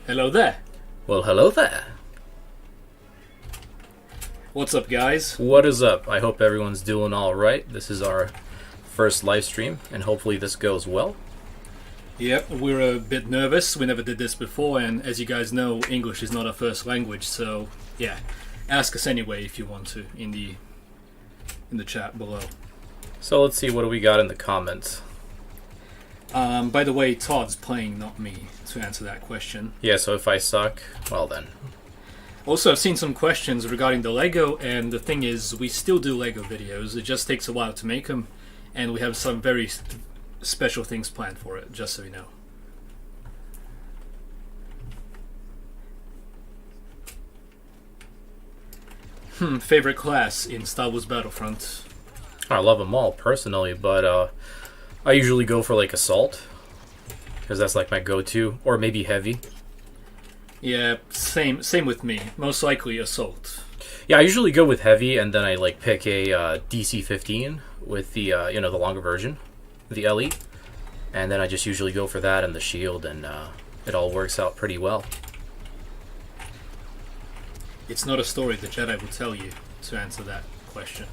Hello there. Well, hello there. What's up, guys? What is up? I hope everyone's doing alright. This is our first live stream, and hopefully this goes well. Yep, we're a bit nervous. We never did this before, and as you guys know, English is not our first language, so yeah. Ask us anyway if you want to in the chat below. So let's see, what do we got in the comments? By the way, Todd's playing, not me, to answer that question. Yeah, so if I suck, well then. Also, I've seen some questions regarding the Lego, and the thing is, we still do Lego videos. It just takes a while to make them, and we have some very special things planned for it, just so you know. Favorite class in Star Wars Battlefront? I love them all, personally, but I usually go for, like, Assault, because that's, like, my go-to, or maybe Heavy. Yeah, same with me. Most likely Assault. Yeah, I usually go with Heavy, and then I, like, pick a DC-15 with the, the longer version, the LE, and then I just usually go for that and the shield, and it all works out pretty well. It's not a story the Jedi will tell you, to answer that question.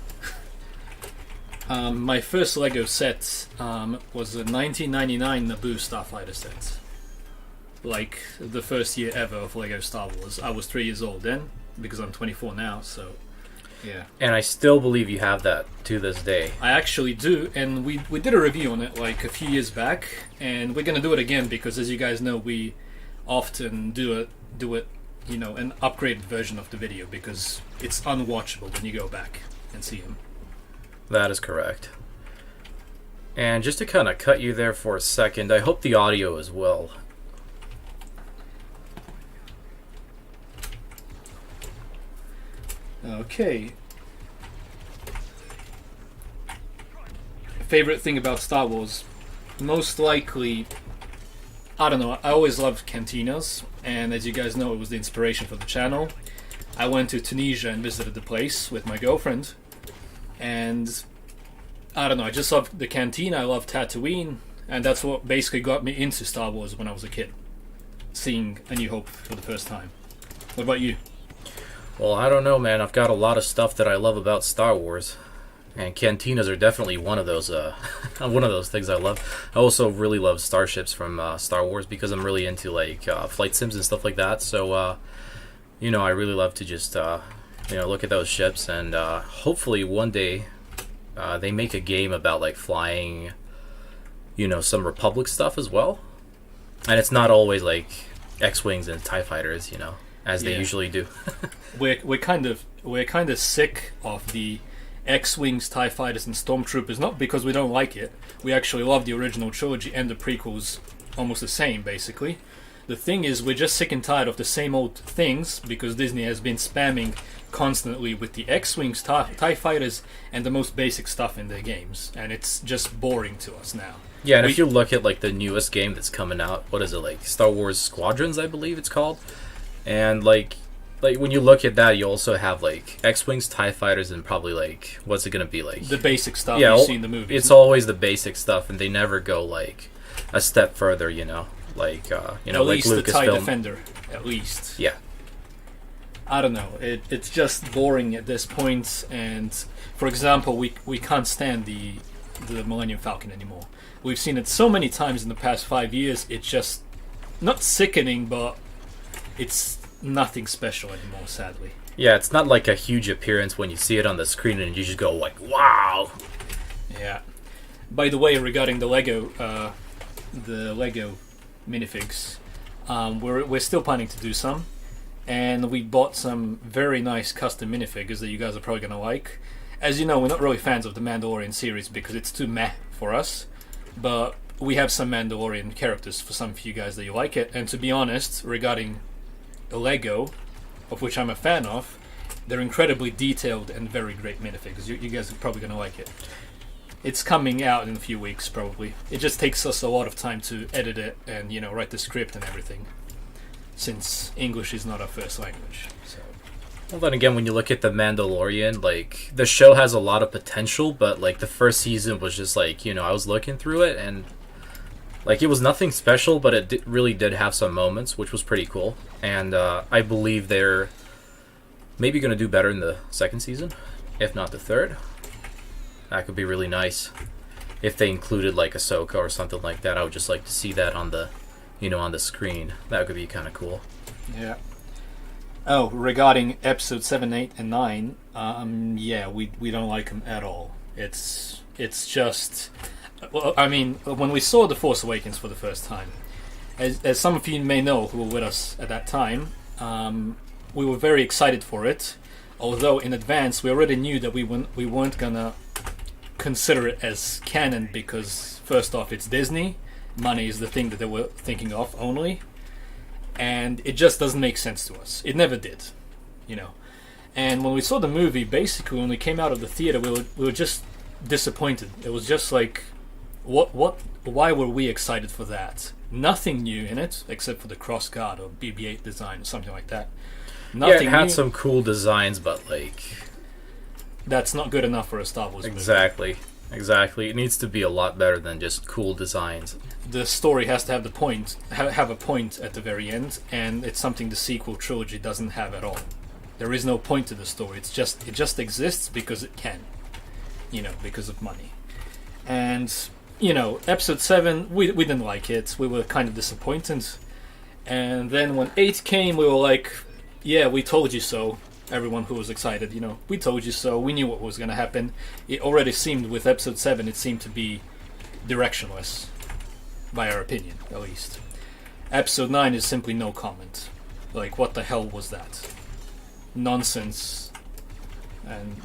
My first Lego set was a 1999 Naboo Starfighter set. Like, the first year ever of Lego Star Wars. I was 3 years old then, because I'm 24 now, so yeah. And I still believe you have that to this day. I actually do, and we did a review on it like a few years back, and we're gonna do it again because, as you guys know, we often do it, an upgraded version of the video because it's unwatchable when you go back and see him. That is correct. And just to kind of cut you there for a second, I hope the audio is well. Okay. Favorite thing about Star Wars? Most likely, I don't know, I always loved cantinas, and as you guys know, it was the inspiration for the channel. I went to Tunisia and visited the place with my girlfriend, and I don't know, I just loved the cantina, I loved Tatooine, and that's what basically got me into Star Wars when I was a kid, seeing A New Hope for the first time. What about you? Well, I don't know, man. I've got a lot of stuff that I love about Star Wars, and cantinas are definitely one of those things I love. I also really love starships from Star Wars because I'm really into like flight sims and stuff like that. So I really love to just look at those ships, and hopefully one day they make a game about like flying, some Republic stuff as well. And it's not always like X-wings and TIE fighters, as they usually do. We're kind of sick of the X-wings, TIE fighters, and stormtroopers. Not because we don't like it. We actually love the original trilogy and the prequels almost the same, basically. The thing is, we're just sick and tired of the same old things because Disney has been spamming constantly with the X-wings, TIE fighters, and the most basic stuff in their games, and it's just boring to us now. Yeah, and if you look at like the newest game that's coming out, what is it, like Star Wars Squadrons, I believe it's called, and like when you look at that, you also have like X-wings, TIE fighters, and probably like, what's it gonna be like? The basic stuff you see in the movies. It's always the basic stuff, and they never go like a step further, like at like least the TIE Lucasfilm. Defender, at least. Yeah. I don't know. It's just boring at this point. And for example, we can't stand the Millennium Falcon anymore. We've seen it so many times in the past 5 years. It's just not sickening, but it's nothing special anymore, sadly. Yeah, it's not like a huge appearance when you see it on the screen and you just go like, wow. Yeah. By the way, regarding the Lego minifigs, we're still planning to do some, and we bought some very nice custom minifigures that you guys are probably gonna like. As you know, we're not really fans of the Mandalorian series because it's too meh for us, but we have some Mandalorian characters for some of you guys that you like it. And to be honest, regarding Lego, of which I'm a fan of, they're incredibly detailed and very great minifigs. You guys are probably gonna like it. It's coming out in a few weeks, probably. It just takes us a lot of time to edit it and, write the script and everything, since English is not our first language. So. Well, then again, when you look at The Mandalorian, like, the show has a lot of potential, but, like, the first season was just, like, I was looking through it, and Like, it was nothing special, but it really did have some moments, which was pretty cool. And I believe they're maybe going to do better in the second season, if not the third. That could be really nice. If they included, like, Ahsoka or something like that, I would just like to see that on the, on the screen. That could be kind of cool. Yeah. Oh, regarding episode 7, 8, and 9, yeah, we don't like them at all. It's just... Well, I mean, when we saw The Force Awakens for the first time, as some of you may know who were with us at that time, we were very excited for it, although in advance we already knew that we weren't gonna consider it as canon because, first off, it's Disney, money is the thing that they were thinking of only, and it just doesn't make sense to us. It never did, And when we saw the movie, basically when we came out of the theater, we were just disappointed. It was just like... Why were we excited for that? Nothing new in it, except for the cross guard or BB-8 design or something like that. Nothing it had new. some cool designs, but that's not good enough for a Star Wars movie. Exactly. It needs to be a lot better than just cool designs. The story has to have have a point at the very end, and it's something the sequel trilogy doesn't have at all. There is no point to the story. It just exists because it can, because of money. And episode 7, we didn't like it. We were kind of disappointed. And then when 8 came, we were like, yeah, we told you so. Everyone who was excited, we told you so. We knew what was going to happen. It already seemed, with episode 7, it seemed to be directionless, by our opinion, at least. Episode 9 is simply no comment. Like, what the hell was that? Nonsense. And,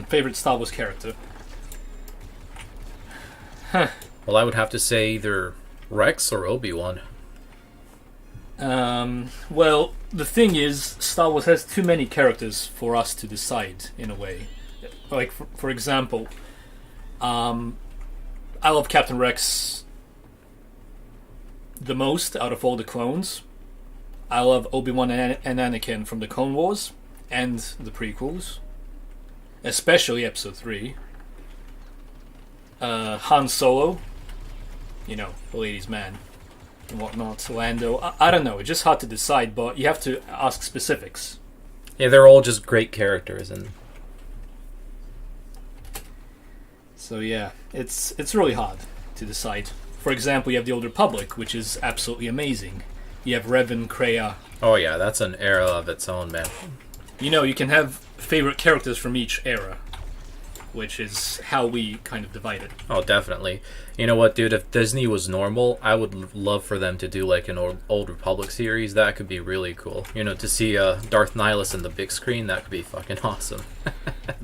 favorite Star Wars character? Well, I would have to say either Rex or Obi-Wan. Well, the thing is, Star Wars has too many characters for us to decide, in a way. Like, for example, I love Captain Rex the most out of all the clones. I love Obi-Wan and Anakin from the Clone Wars and the prequels. Especially episode 3. Han Solo, the ladies' man and whatnot. Lando, I don't know, it's just hard to decide, but you have to ask specifics. Yeah, they're all just great characters, and so yeah, it's really hard to decide. For example, you have the Old Republic, which is absolutely amazing. You have Revan, Kreia. Oh yeah, that's an era of its own, man. You can have favorite characters from each era, which is how we kind of divide it. Oh, definitely. You know what, dude? If Disney was normal, I would love for them to do like an Old Republic series. That could be really cool. To see Darth Nihilus in the big screen, that could be fucking awesome.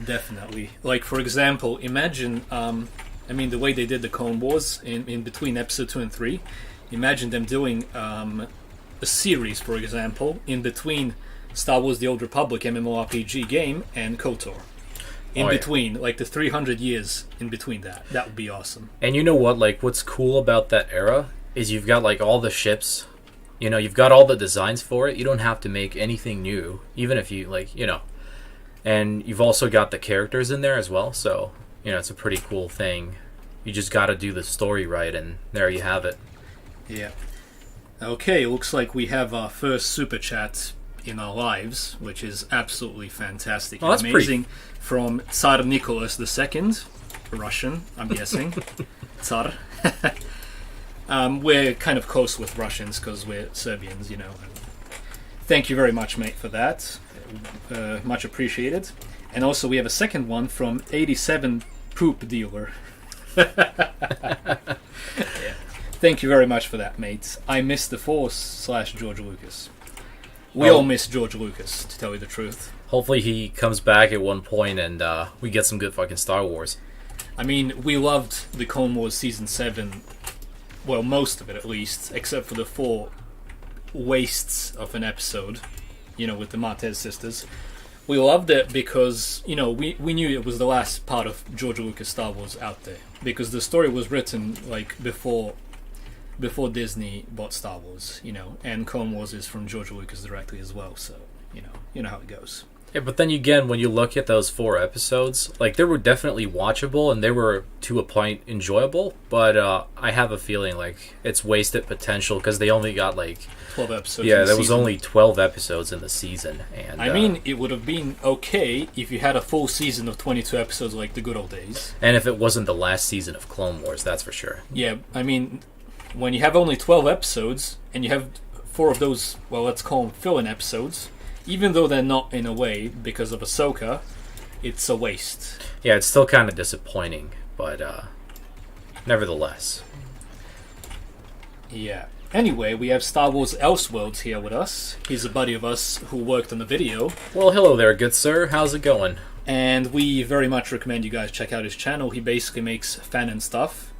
Definitely. Like, for example, imagine, the way they did the Clone Wars in between episode 2 and 3. Imagine them doing a series, for example, in between Star Wars The Old Republic MMORPG game and KOTOR. In between, like the 300 years in between that. That would be awesome. And you know what, like, what's cool about that era is you've got, like, all the ships. You've got all the designs for it. You don't have to make anything new, even if you, And you've also got the characters in there as well, so, it's a pretty cool thing. You just gotta do the story right, and there you have it. Yeah. Okay, looks like we have our first super chat in our lives, which is absolutely fantastic and amazing. From Tsar Nicholas II, Russian, I'm guessing. Tsar. We're kind of close with Russians because we're Serbians, Thank you very much, mate, for that. Much appreciated. And also we have a second one from 87 Poop Dealer. Yeah. Thank you very much for that, mate. I miss the Force / George Lucas. We all miss George Lucas, to tell you the truth. Hopefully he comes back at one point and we get some good fucking Star Wars. We loved the Clone Wars Season 7, well, most of it at least, except for the 4 wastes of an episode, with the Martez sisters. We loved it because, we knew it was the last part of George Lucas Star Wars out there. Because the story was written, before Disney bought Star Wars, and Clone Wars is from George Lucas directly as well, so, you know how it goes. Yeah, but then again, when you look at those 4 episodes, like, they were definitely watchable and they were, to a point, enjoyable, but I have a feeling, like, it's wasted potential because they only got, like... 12 episodes. Yeah, there was only 12 episodes in the season. And I mean, it would have been okay if you had a full season of 22 episodes like the good old days. And if it wasn't the last season of Clone Wars, that's for sure. Yeah, I mean, when you have only 12 episodes, and you have 4 of those, well, let's call them fill-in episodes, even though they're not in a way because of Ahsoka, it's a waste. Yeah, it's still kind of disappointing, but nevertheless. Yeah. Anyway, we have Star Wars Elseworlds here with us. He's a buddy of us who worked on the video. Well, hello there, good sir. How's it going? And we very much recommend you guys check out his channel. He basically makes fan and stuff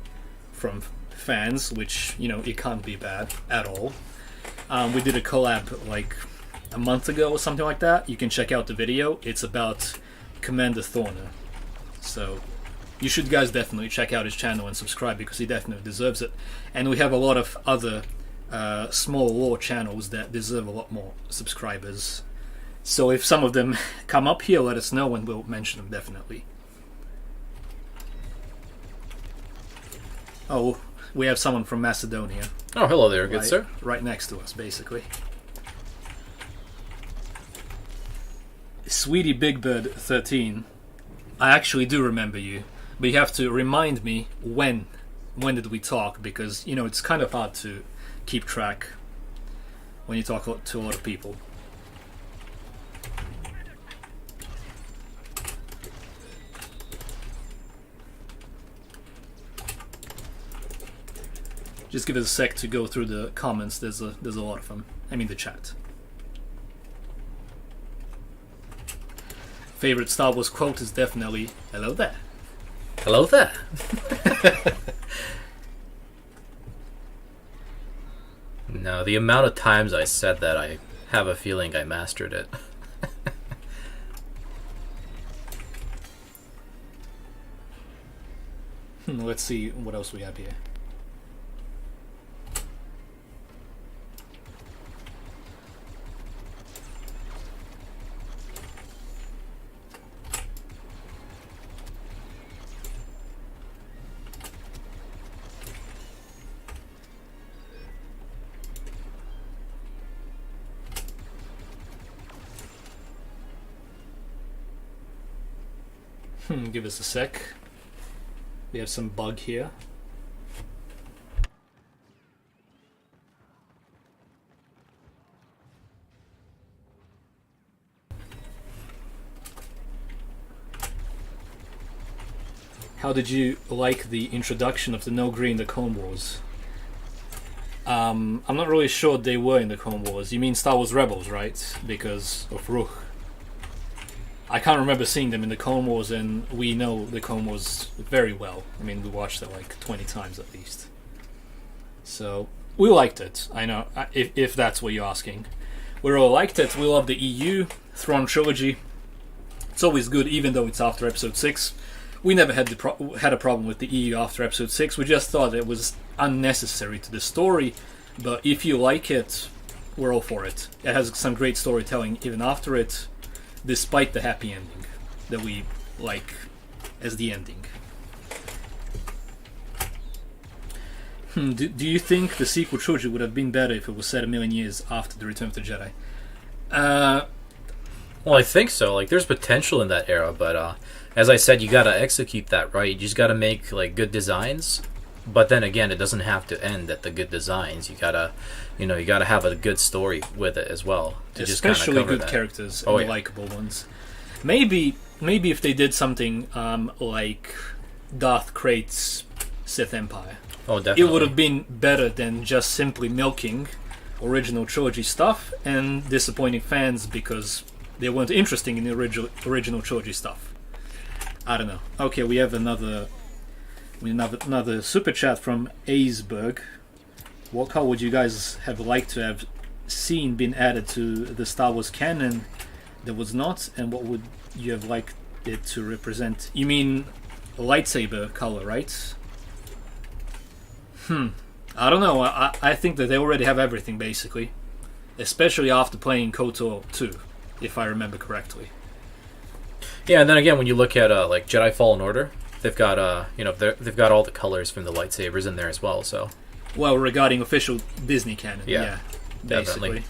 from fans, which, you know, it can't be bad at all. We did a collab like a month ago or something like that. You can check out the video. It's about Commander Thrawn. So you should guys definitely check out his channel and subscribe because he definitely deserves it. And we have a lot of other small lore channels that deserve a lot more subscribers. So if some of them come up here, let us know and we'll mention them definitely. Oh, we have someone from Macedonia. Oh, hello there, good sir. Right next to us, basically. Sweetie Big Bird 13. I actually do remember you, but you have to remind me when did we talk, because, you know, it's kind of hard to keep track when you talk to a lot of people. Just give us a sec to go through the comments. There's a lot of them. I mean the chat. Favorite Star Wars quote is definitely "Hello there." Hello there. No, the amount of times I said that, I have a feeling I mastered it. Let's see what else we have here. Give us a sec. We have some bug here. How did you like the introduction of the No Green in the Clone Wars? I'm not really sure they were in the Clone Wars. You mean Star Wars Rebels, right? Because of Ruch. I can't remember seeing them in the Clone Wars, and we know the Clone Wars very well. I mean, we watched it like 20 times at least. So, we liked it, I know, if that's what you're asking. We all liked it. We love the EU, Thrawn Trilogy. It's always good, even though it's after Episode 6. We never had a problem with the EU after Episode 6. We just thought it was unnecessary to the story. But if you like it, we're all for it. It has some great storytelling even after it, despite the happy ending that we like as the ending. Do you think the sequel trilogy would have been better if it was set a million years after the Return of the Jedi? Well, I think so. Like, there's potential in that era, but as I said, you gotta execute that right. You just gotta make like good designs. But then again, it doesn't have to end at the good designs. You gotta have a good story with it as well. Especially good characters and likable ones. Maybe if they did something like Darth Crate's Sith Empire, definitely, it would have been better than just simply milking original trilogy stuff and disappointing fans because they weren't interested in the original trilogy stuff. I don't know. Okay, we have another super chat from Aisberg. What color would you guys have liked to have seen been added to the Star Wars canon that was not, and what would you have liked it to represent? You mean lightsaber color, right? I don't know. I think that they already have everything, basically. Especially after playing KOTOR 2, if I remember correctly. Yeah, and then again, when you look at like Jedi Fallen Order, they've got they've got all the colors from the lightsabers in there as well. So, well, regarding official Disney canon, yeah, basically. Definitely.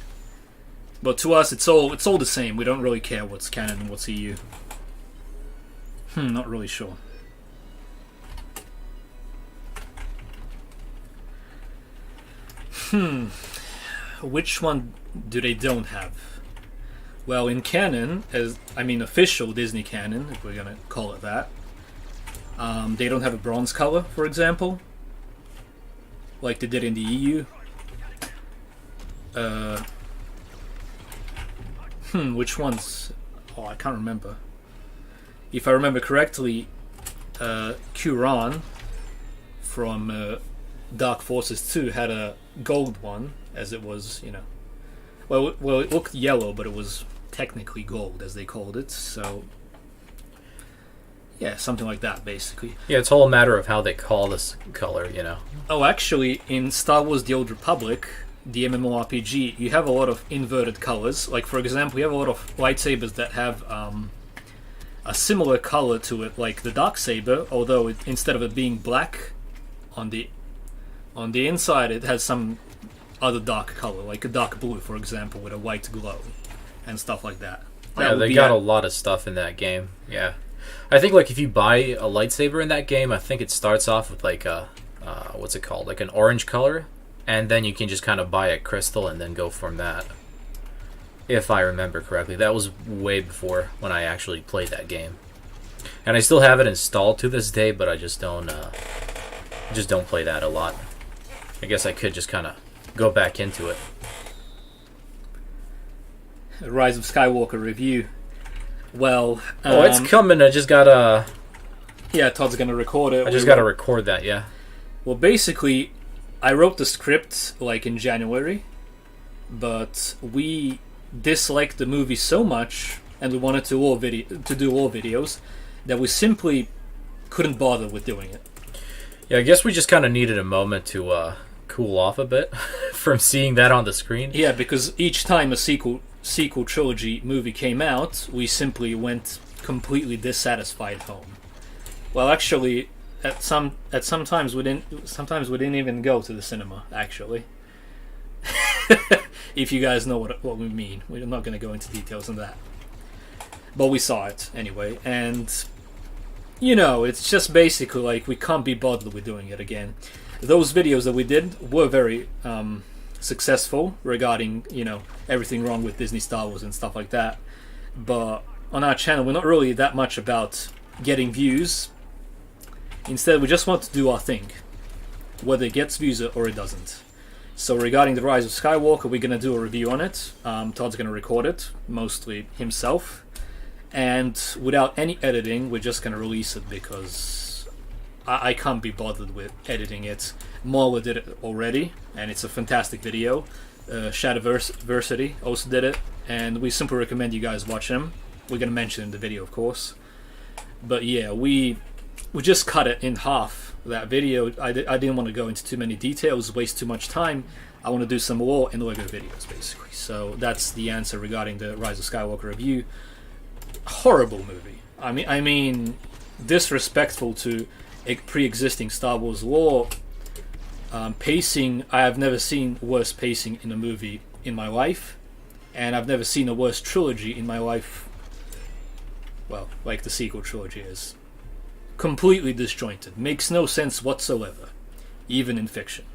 But to us, it's all the same. We don't really care what's canon and what's EU. Not really sure. Which one do they don't have? Well, in canon, official Disney canon, if we're gonna call it that, they don't have a bronze color, for example, like they did in the EU. Which ones? Oh, I can't remember. If I remember correctly, Kuran from Dark Forces 2 had a gold one, as it was, well, it looked yellow, but it was technically gold, as they called it. So, yeah, something like that, basically. Yeah, it's all a matter of how they call this color, Oh, actually, in Star Wars: The Old Republic, the MMORPG, you have a lot of inverted colors. Like, for example, you have a lot of lightsabers that have a similar color to it, like the Darksaber, although instead of it being black on the inside, it has some other dark color, like a dark blue, for example, with a white glow and stuff like that. Yeah, they got a lot of stuff in that game. Yeah, I think like if you buy a lightsaber in that game, I think it starts off with like a what's it called, like an orange color, and then you can just kind of buy a crystal and then go from that. If I remember correctly, that was way before when I actually played that game, and I still have it installed to this day, but I just don't play that a lot. I guess I could just kind of go back into it. Rise of Skywalker review. Well, it's coming. I just gotta. Yeah, Todd's gonna record it. I just gotta record that. Yeah. Well, basically, I wrote the script like in January, but we disliked the movie so much, and we wanted to do all videos, that we simply couldn't bother with doing it. Yeah, I guess we just kind of needed a moment to cool off a bit from seeing that on the screen. Yeah, because each time a sequel trilogy movie came out, we simply went completely dissatisfied home. Well, actually, sometimes we didn't even go to the cinema. Actually, if you guys know what we mean, we're not going to go into details on that. But we saw it anyway, and it's just basically like we can't be bothered with doing it again. Those videos that we did were very successful regarding, everything wrong with Disney Star Wars and stuff like that. But on our channel, we're not really that much about getting views. Instead, we just want to do our thing, whether it gets views or it doesn't. So regarding The Rise of Skywalker, we're going to do a review on it. Todd's going to record it, mostly himself. And without any editing, we're just going to release it because I can't be bothered with editing it. Maul did it already, and it's a fantastic video. Shadowversity also did it, and we simply recommend you guys watch them. We're going to mention it in the video, of course. But yeah, we just cut it in half, that video. I didn't want to go into too many details, waste too much time. I want to do some more in Lego videos, basically. So that's the answer regarding the Rise of Skywalker review. Horrible movie. I mean, disrespectful to a pre-existing Star Wars lore. Pacing, I have never seen worse pacing in a movie in my life, and I've never seen a worse trilogy in my life. Well, like the sequel trilogy is. Completely disjointed. Makes no sense whatsoever, even in fiction.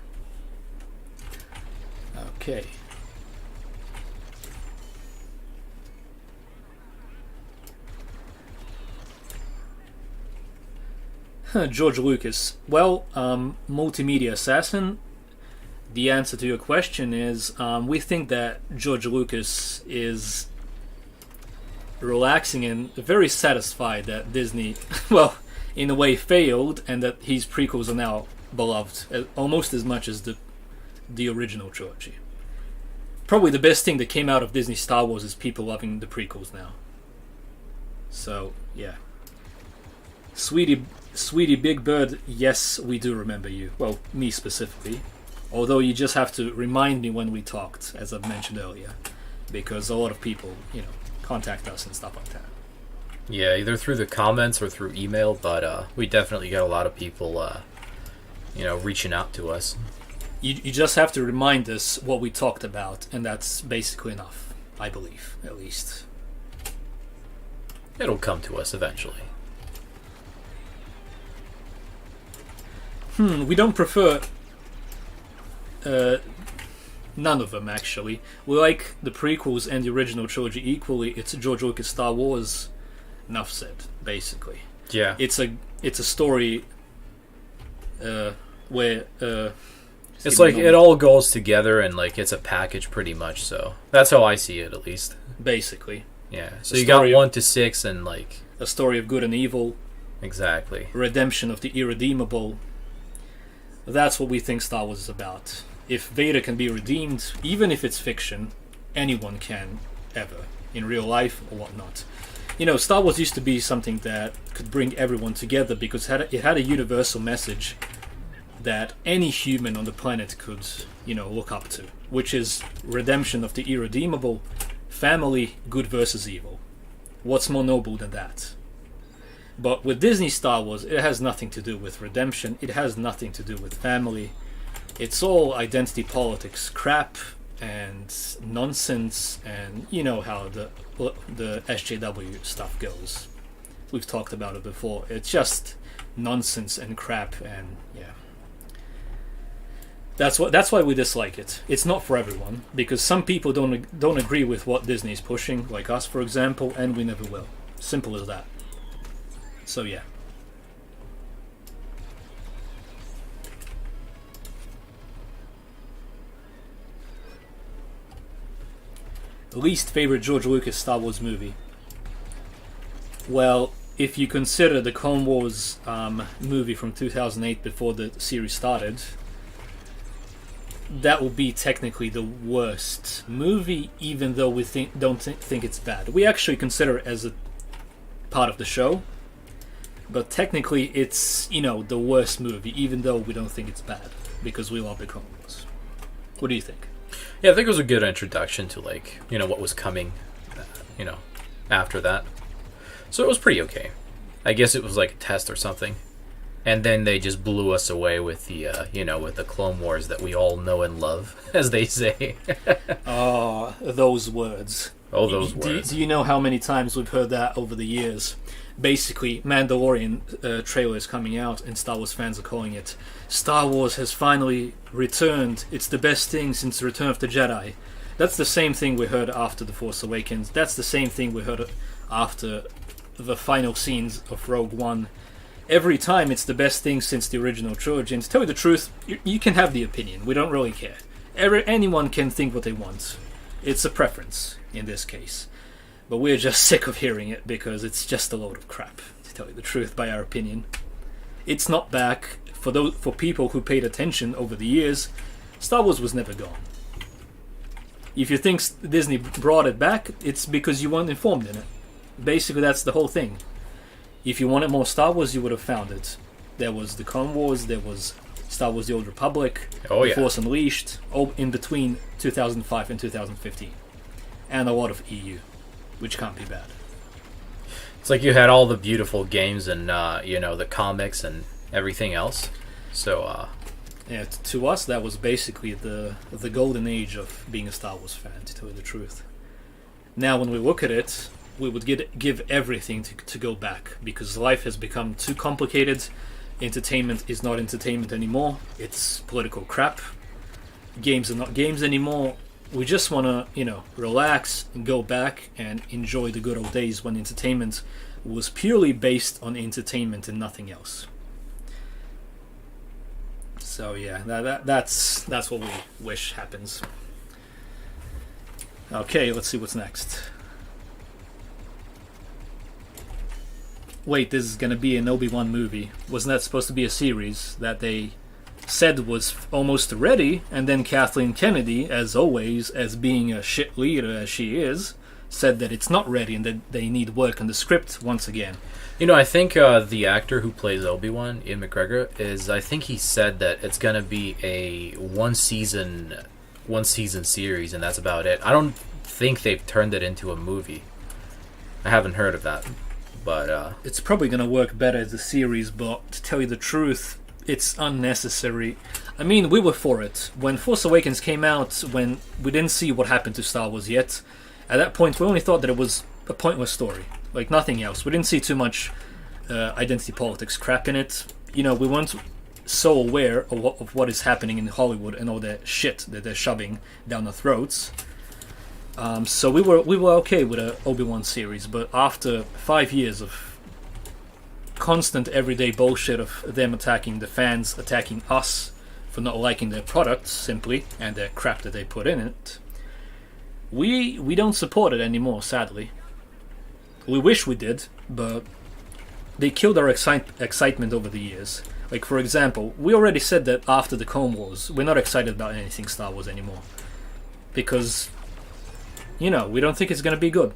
Okay. George Lucas. Well, multimedia assassin, the answer to your question is we think that George Lucas is relaxing and very satisfied that Disney, well, in a way failed, and that his prequels are now beloved almost as much as the original trilogy. Probably the best thing that came out of Disney Star Wars is people loving the prequels now. So, yeah. Sweetie Big Bird, yes, we do remember you. Well, me specifically. Although you just have to remind me when we talked, as I've mentioned earlier. Because a lot of people, contact us and stuff like that. Yeah, either through the comments or through email, but we definitely got a lot of people, reaching out to us. You just have to remind us what we talked about, and that's basically enough, I believe, at least. It'll come to us eventually. We don't prefer none of them, actually. We like the prequels and the original trilogy equally. It's George Lucas' Star Wars. Enough said, basically. Yeah. It's a story where it's like it all goes together and like it's a package pretty much. So that's how I see it, at least. Basically. Yeah. So you got 1 to 6 and like a story of good and evil. Exactly. Redemption of the irredeemable. That's what we think Star Wars is about. If Vader can be redeemed, even if it's fiction, anyone can, ever, in real life or whatnot. Star Wars used to be something that could bring everyone together because it had a universal message that any human on the planet could, look up to, which is redemption of the irredeemable, family, good versus evil. What's more noble than that? But with Disney Star Wars, it has nothing to do with redemption. It has nothing to do with family. It's all identity politics crap and nonsense, and you know how the SJW stuff goes. We've talked about it before. It's just nonsense and crap, and yeah. That's why we dislike it. It's not for everyone, because some people don't agree with what Disney's pushing, like us, for example, and we never will. Simple as that. So yeah. Least favorite George Lucas Star Wars movie? Well, if you consider the Clone Wars movie from 2008 before the series started, that will be technically the worst movie, even though we don't think it's bad. We actually consider it as a part of the show, but technically it's, the worst movie, even though we don't think it's bad, because we love the Clone Wars. What do you think? Yeah, I think it was a good introduction to, what was coming, after that. So it was pretty okay. I guess it was like a test or something. And then they just blew us away with the, with the Clone Wars that we all know and love, as they say. Oh, those words. Oh, those words. Do you know how many times we've heard that over the years? Basically, Mandalorian trailer is coming out, and Star Wars fans are calling it, Star Wars has finally returned. It's the best thing since the Return of the Jedi. That's the same thing we heard after The Force Awakens. That's the same thing we heard after the final scenes of Rogue One. Every time it's the best thing since the original trilogy. And to tell you the truth, you can have the opinion. We don't really care. Anyone can think what they want. It's a preference in this case. But we're just sick of hearing it because it's just a load of crap, to tell you the truth, by our opinion. It's not back. For people who paid attention over the years, Star Wars was never gone. If you think Disney brought it back, it's because you weren't informed in it. Basically, that's the whole thing. If you wanted more Star Wars, you would have found it. There was the Clone Wars, there was Star Wars The Old Republic, The Force Unleashed, all in between 2005 and 2015. And a lot of EU, which can't be bad. It's like you had all the beautiful games and, the comics and everything else. So, yeah, to us, that was basically the golden age of being a Star Wars fan, to tell you the truth. Now, when we look at it, we would give everything to go back, because life has become too complicated. Entertainment is not entertainment anymore. It's political crap. Games are not games anymore. We just want to, relax and go back and enjoy the good old days when entertainment was purely based on entertainment and nothing else. So yeah, that's what we wish happens. Okay, let's see what's next. Wait, this is gonna be an Obi-Wan movie. Wasn't that supposed to be a series that they said was almost ready, and then Kathleen Kennedy, as always, as being a shit leader as she is, said that it's not ready and that they need work on the script once again. I think the actor who plays Obi-Wan, Ian McGregor, I think he said that it's gonna be a one season series, and that's about it. I don't think they've turned it into a movie. I haven't heard of that. But It's probably going to work better as a series, but to tell you the truth, it's unnecessary. I mean, we were for it. When Force Awakens came out, when we didn't see what happened to Star Wars yet, at that point we only thought that it was a pointless story. Like, nothing else. We didn't see too much identity politics crap in it. You know, we weren't so aware of what is happening in Hollywood and all the shit that they're shoving down our throats. So we were okay with a Obi-Wan series, but after 5 years of constant everyday bullshit of them attacking the fans, attacking us for not liking their product simply, and their crap that they put in it, we don't support it anymore, sadly. We wish we did, but they killed our excitement over the years. Like, for example, we already said that after the Clone Wars, we're not excited about anything Star Wars anymore. Because, you know, we don't think it's going to be good.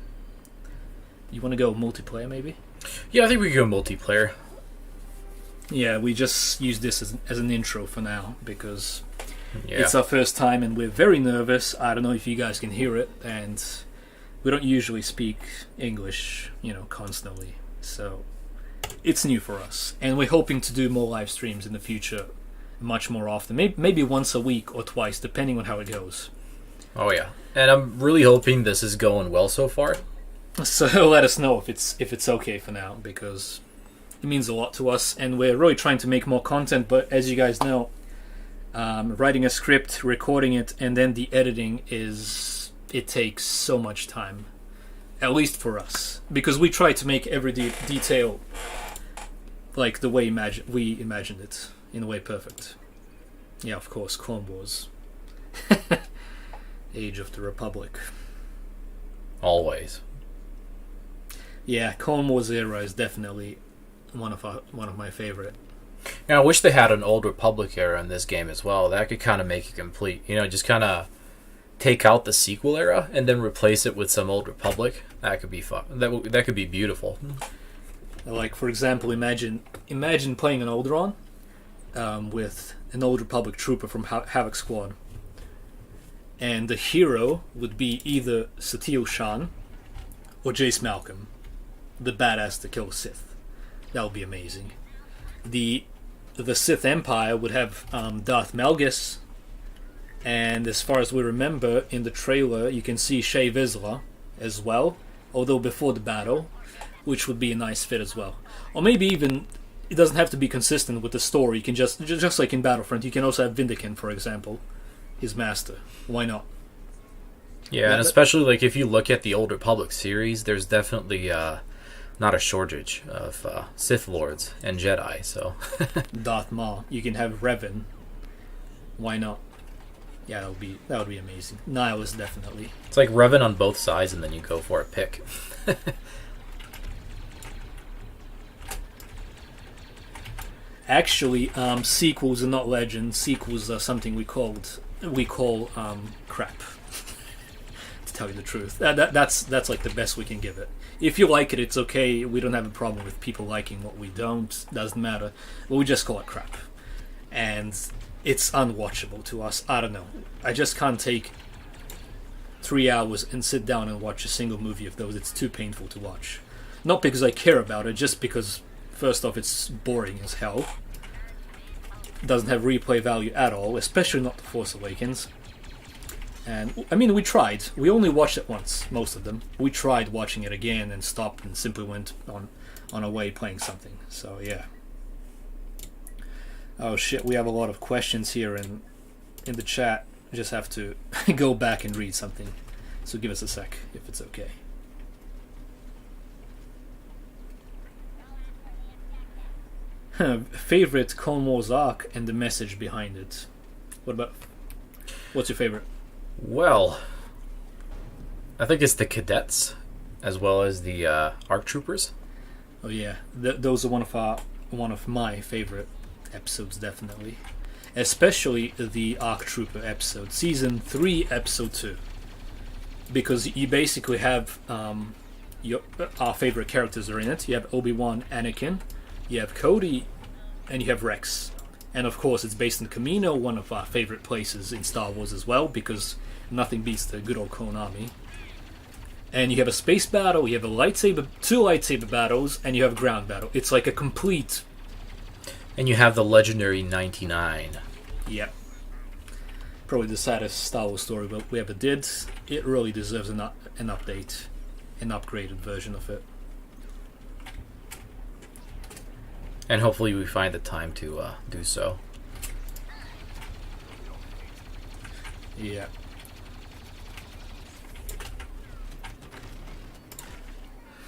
You want to go multiplayer, maybe? yeah, I think we can go multiplayer. Yeah, we just use this as an intro for now, because Yeah. it's our first time and we're very nervous. I don't know if you guys can hear it, and we don't usually speak English, you know, constantly. So it's new for us, and we're hoping to do more live streams in the future, much more often. Maybe once a week or twice, depending on how it goes. Oh yeah, and I'm really hoping this is going well so far. So let us know if it's okay for now, because it means a lot to us, and we're really trying to make more content. But as you guys know, writing a script, recording it, and then the editing it takes so much time, at least for us, because we try to make every detail like the way we imagined it, in a way perfect. Yeah, of course, Clone Wars. Age of the Republic. Always. Yeah, Clone Wars era is definitely one of my favorite. And I wish they had an Old Republic era in this game as well. That could kind of make it complete. You know, just kind of take out the sequel era and then replace it with some Old Republic. That could be fun. That could be beautiful. Like, for example, imagine playing an Alderaan with an Old Republic trooper from Havoc Squad, and the hero would be either Satele Shan or Jace Malcolm, the badass to kill Sith. That would be amazing. The Sith Empire would have Darth Malgus, and as far as we remember, in the trailer you can see Shae Vizsla as well, although before the battle, which would be a nice fit as well. Or maybe even, it doesn't have to be consistent with the story. You can just like in Battlefront, you can also have Vindicant, for example, his master. Why not? Yeah, and especially like if you look at the Old Republic series, there's definitely not a shortage of Sith Lords and Jedi. So Darth Maul. You can have Revan. Why not? Yeah, that would be amazing. Nihilus, definitely. it's like Revan on both sides, and then you go for a pick. Actually, sequels are not legends. Sequels are something we call crap. To tell you the truth, that's like the best we can give it. If you like it, it's okay. We don't have a problem with people liking what we don't. Doesn't matter. But we just call it crap, and it's unwatchable to us. I don't know. I just can't take 3 hours and sit down and watch a single movie of those. It's too painful to watch. Not because I care about it, just because, first off, it's boring as hell. It doesn't have replay value at all, especially not The Force Awakens. And, I mean, we tried. We only watched it once, most of them. We tried watching it again and stopped and simply went on our way playing something. So, yeah. Oh shit, we have a lot of questions here in the chat. I just have to go back and read something. So give us a sec, if it's okay. Favorite Clone Wars arc and the message behind it. What's your favorite? Well, I think it's the cadets as well as the ARC troopers. Oh yeah, those are one of my favorite episodes, definitely. Especially the ARC Trooper episode, Season 3, Episode 2. Because you basically have our favorite characters are in it. You have Obi-Wan, Anakin, you have Cody, and you have Rex. And of course it's based in Kamino, one of our favorite places in Star Wars as well, because nothing beats the good old clone army. And you have a space battle, you have a lightsaber, 2 lightsaber battles, and you have a ground battle. It's like a complete... And you have the legendary 99. Yep. Probably the saddest Star Wars story we ever did. It really deserves an update, an upgraded version of it. And hopefully we find the time to do so. Yeah.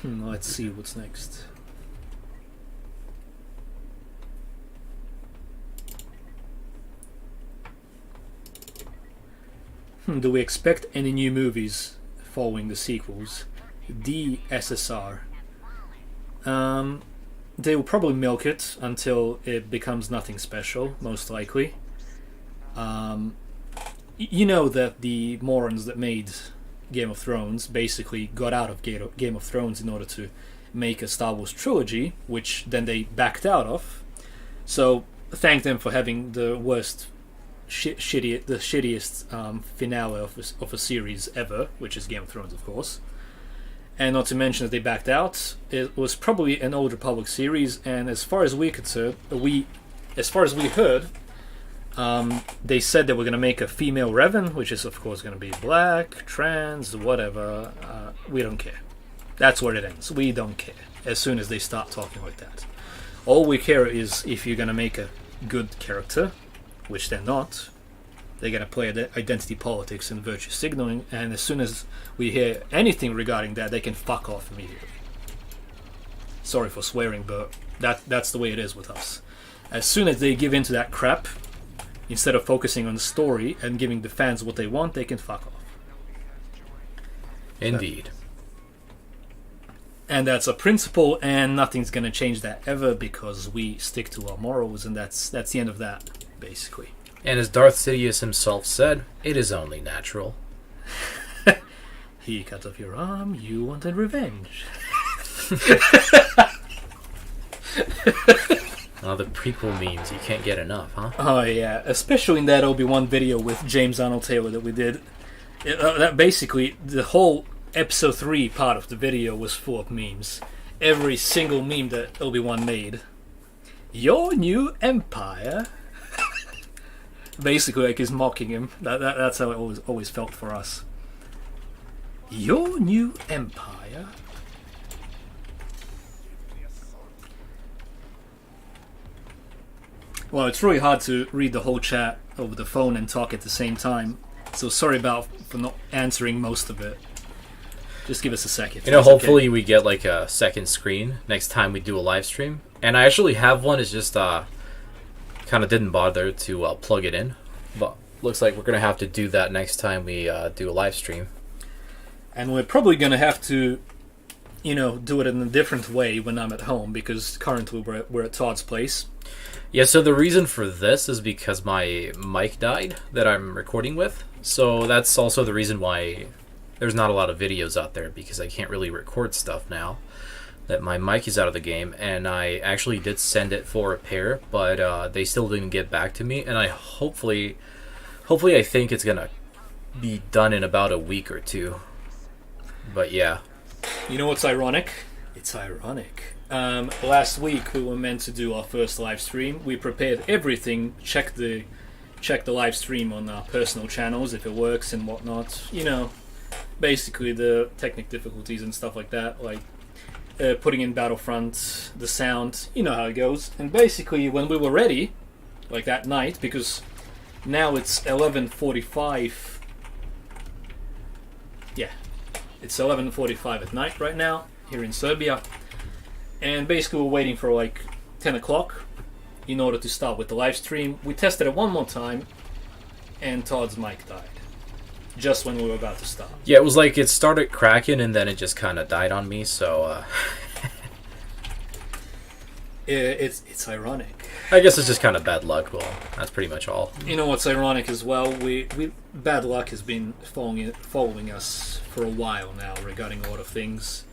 Let's see what's next. Do we expect any new movies following the sequels? DSSR. They will probably milk it until it becomes nothing special, most likely. You know that the morons that made Game of Thrones basically got out of Game of Thrones in order to make a Star Wars trilogy, which then they backed out of. So thank them for having the worst, shittiest finale of a series ever, which is Game of Thrones, of course. And not to mention that they backed out. It was probably an Old Republic series, and as far as we're concerned, as far as we heard, they said they were going to make a female Revan, which is of course going to be black, trans, whatever. We don't care. That's where it ends. We don't care. As soon as they start talking like that, all we care is if you're going to make a good character, which they're not. They're going to play identity politics and virtue signaling, and as soon as we hear anything regarding that, they can fuck off immediately. Sorry for swearing, but that's the way it is with us. As soon as they give into that crap, instead of focusing on the story and giving the fans what they want, they can fuck off. Indeed. And that's a principle, and nothing's going to change that ever, because we stick to our morals, and that's the end of that, basically. And as Darth Sidious himself said, it is only natural. He cut off your arm, you wanted revenge. The prequel memes, you can't get enough, huh? Oh yeah, especially in that Obi-Wan video with James Arnold Taylor that we did. That basically, the whole episode 3 part of the video was full of memes. Every single meme that Obi-Wan made. Your new empire... Basically, like he's mocking him. That's how it always felt for us. Your new empire. Well, it's really hard to read the whole chat over the phone and talk at the same time. So sorry for not answering most of it. Just give us a second. Hopefully we get like a second screen next time we do a live stream. And I actually have one. It's just kind of didn't bother to plug it in, but looks like we're gonna have to do that next time we do a live stream. And we're probably gonna have to, do it in a different way when I'm at home, because currently we're at Todd's place. Yeah, so the reason for this is because my mic died that I'm recording with. So that's also the reason why there's not a lot of videos out there, because I can't really record stuff now that my mic is out of the game. And I actually did send it for repair, but they still didn't get back to me. And I hopefully I think it's gonna be done in about a week or two. But yeah. You know what's ironic? It's ironic. Last week we were meant to do our first live stream. We prepared everything, check the live stream on our personal channels if it works and whatnot. Basically the technical difficulties and stuff like that, like putting in Battlefront, the sound, you know how it goes. And basically when we were ready, like that night, because now it's 11:45. Yeah, it's 11:45 at night right now here in Serbia. And basically we're waiting for like 10 o'clock in order to start with the live stream. We tested it one more time, and Todd's mic died just when we were about to start. Yeah, it was like it started cracking and then it just kind of died on me, so... It's ironic. I guess it's just kind of bad luck. Well, that's pretty much all. You know what's ironic as well? We bad luck has been following us for a while now regarding a lot of things.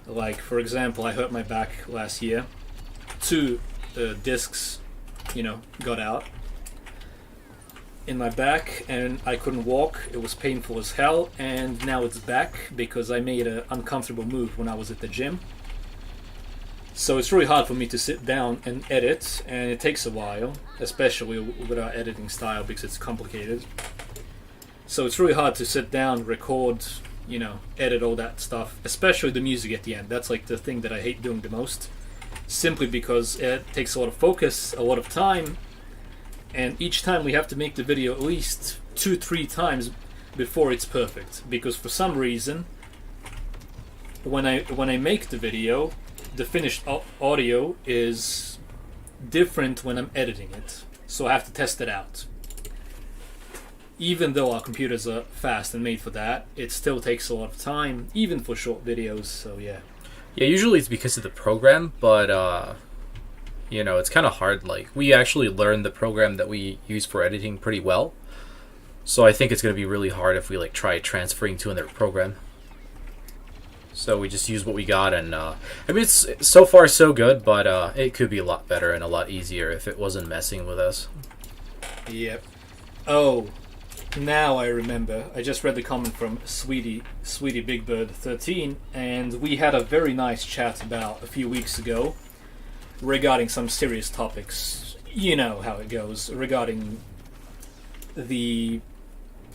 Like, for example, I hurt my back last year. 2 discs, got out. in my back and I couldn't walk. It was painful as hell, and now it's back because I made an uncomfortable move when I was at the gym. So it's really hard for me to sit down and edit, and it takes a while, especially with our editing style because it's complicated. So it's really hard to sit down, record, edit all that stuff, especially the music at the end. That's like the thing that I hate doing the most, simply because it takes a lot of focus, a lot of time, and each time we have to make the video at least 2-3 times before it's perfect. Because for some reason, when I make the video, the finished audio is different when I'm editing it, so I have to test it out. Even though our computers are fast and made for that, it still takes a lot of time, even for short videos, so yeah. Yeah, usually it's because of the program, but, it's kind of hard. Like, we actually learned the program that we use for editing pretty well, so I think it's going to be really hard if we, try transferring to another program. So we just use what we got, and it's so far so good, but it could be a lot better and a lot easier if it wasn't messing with us. Yep. Oh, now I remember. I just read the comment from Sweetie Big Bird 13, and we had a very nice chat about a few weeks ago regarding some serious topics. You know how it goes, regarding the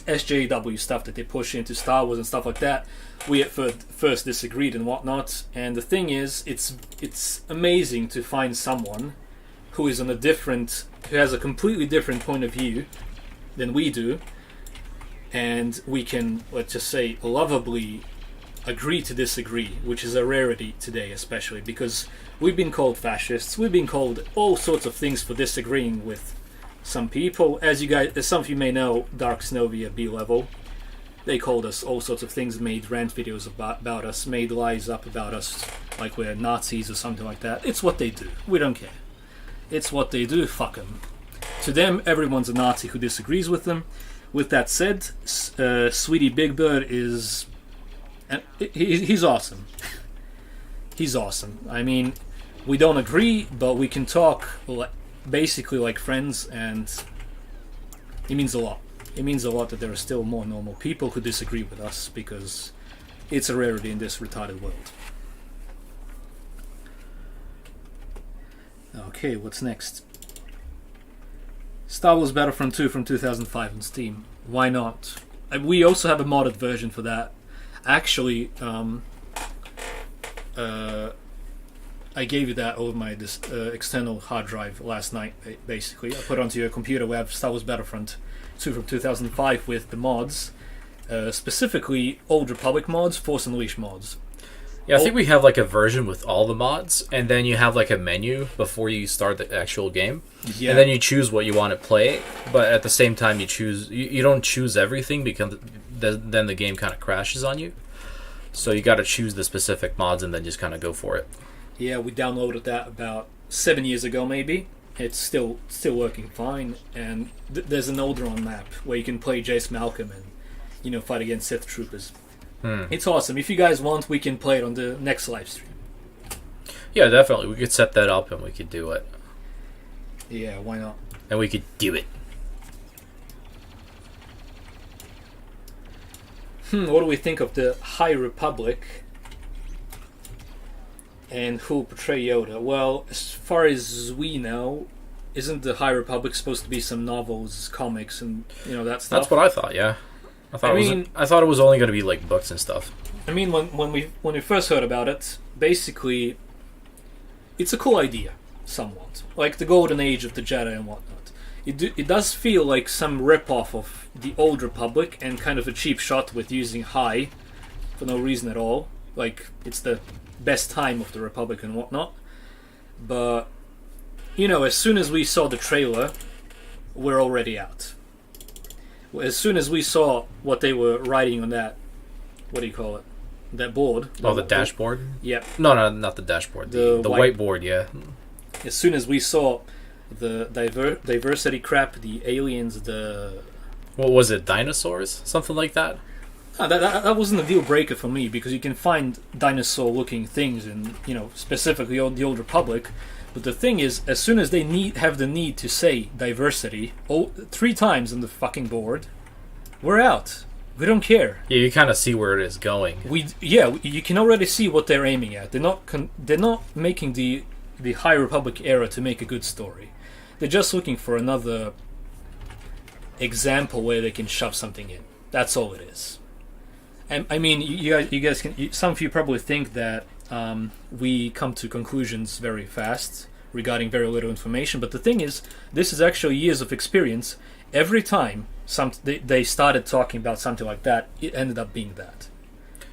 SJW stuff that they push into Star Wars and stuff like that. We at first disagreed and whatnot, and the thing is, it's amazing to find someone who has a completely different point of view than we do, and we can, let's just say, lovably agree to disagree, which is a rarity today, especially because we've been called fascists, we've been called all sorts of things for disagreeing with some people. As some of you may know, Dark Snovia B-Level, they called us all sorts of things, made rant videos about us, made lies up about us, like we're Nazis or something like that. It's what they do. We don't care. It's what they do. Fuck them. To them, everyone's a Nazi who disagrees with them. With that said, Sweetie Big Bird is... he's awesome. He's awesome. I mean, we don't agree, but we can talk basically like friends, and it means a lot. It means a lot that there are still more normal people who disagree with us, because it's a rarity in this retarded world. Okay, what's next? Star Wars Battlefront 2 from 2005 on Steam. Why not? We also have a modded version for that. Actually, I gave you that over my external hard drive last night, basically. I put it onto your computer. We have Star Wars Battlefront 2 from 2005 with the mods, specifically Old Republic mods, Force Unleashed mods. Yeah, I think we have a version with all the mods, and then you have a menu before you start the actual game. Yeah. And then you choose what you want to play, but at the same time you don't choose everything, because then the game kind of crashes on you. So you got to choose the specific mods and then just kind of go for it. Yeah, we downloaded that about 7 years ago, maybe. It's still working fine, and there's an Alderaan map where you can play Jace Malcolm and fight against Sith troopers. It's awesome. If you guys want, we can play it on the next live stream. Yeah, definitely. We could set that up and we could do it. Yeah, why not? And we could do it. What do we think of the High Republic and who will portray Yoda? Well, as far as we know, isn't the High Republic supposed to be some novels, comics, and that stuff? That's what I thought. Yeah, I thought it was only going to be books and stuff. I mean, when we first heard about it, basically, it's a cool idea, somewhat, like the golden age of the Jedi and whatnot. It does feel like some rip-off of the Old Republic, and kind of a cheap shot with using High for no reason at all. Like, it's the best time of the Republic and whatnot. But, as soon as we saw the trailer, we're already out. As soon as we saw what they were writing on that, what do you call it? That board. Oh, the dashboard? Yep. No, not the dashboard. The whiteboard, yeah. As soon as we saw the diversity crap, the aliens, the... What was it? Dinosaurs? Something like that? That wasn't a deal breaker for me, because you can find dinosaur-looking things in, specifically on the Old Republic. But the thing is, as soon as they have the need to say diversity 3 times on the fucking board, we're out. We don't care. Yeah, you kind of see where it is going. You can already see what they're aiming at. They're not making the High Republic era to make a good story. They're just looking for another example where they can shove something in. That's all it is. And I mean, you guys can. Some of you probably think that we come to conclusions very fast regarding very little information. But the thing is, this is actually years of experience. Every time they started talking about something like that, it ended up being that.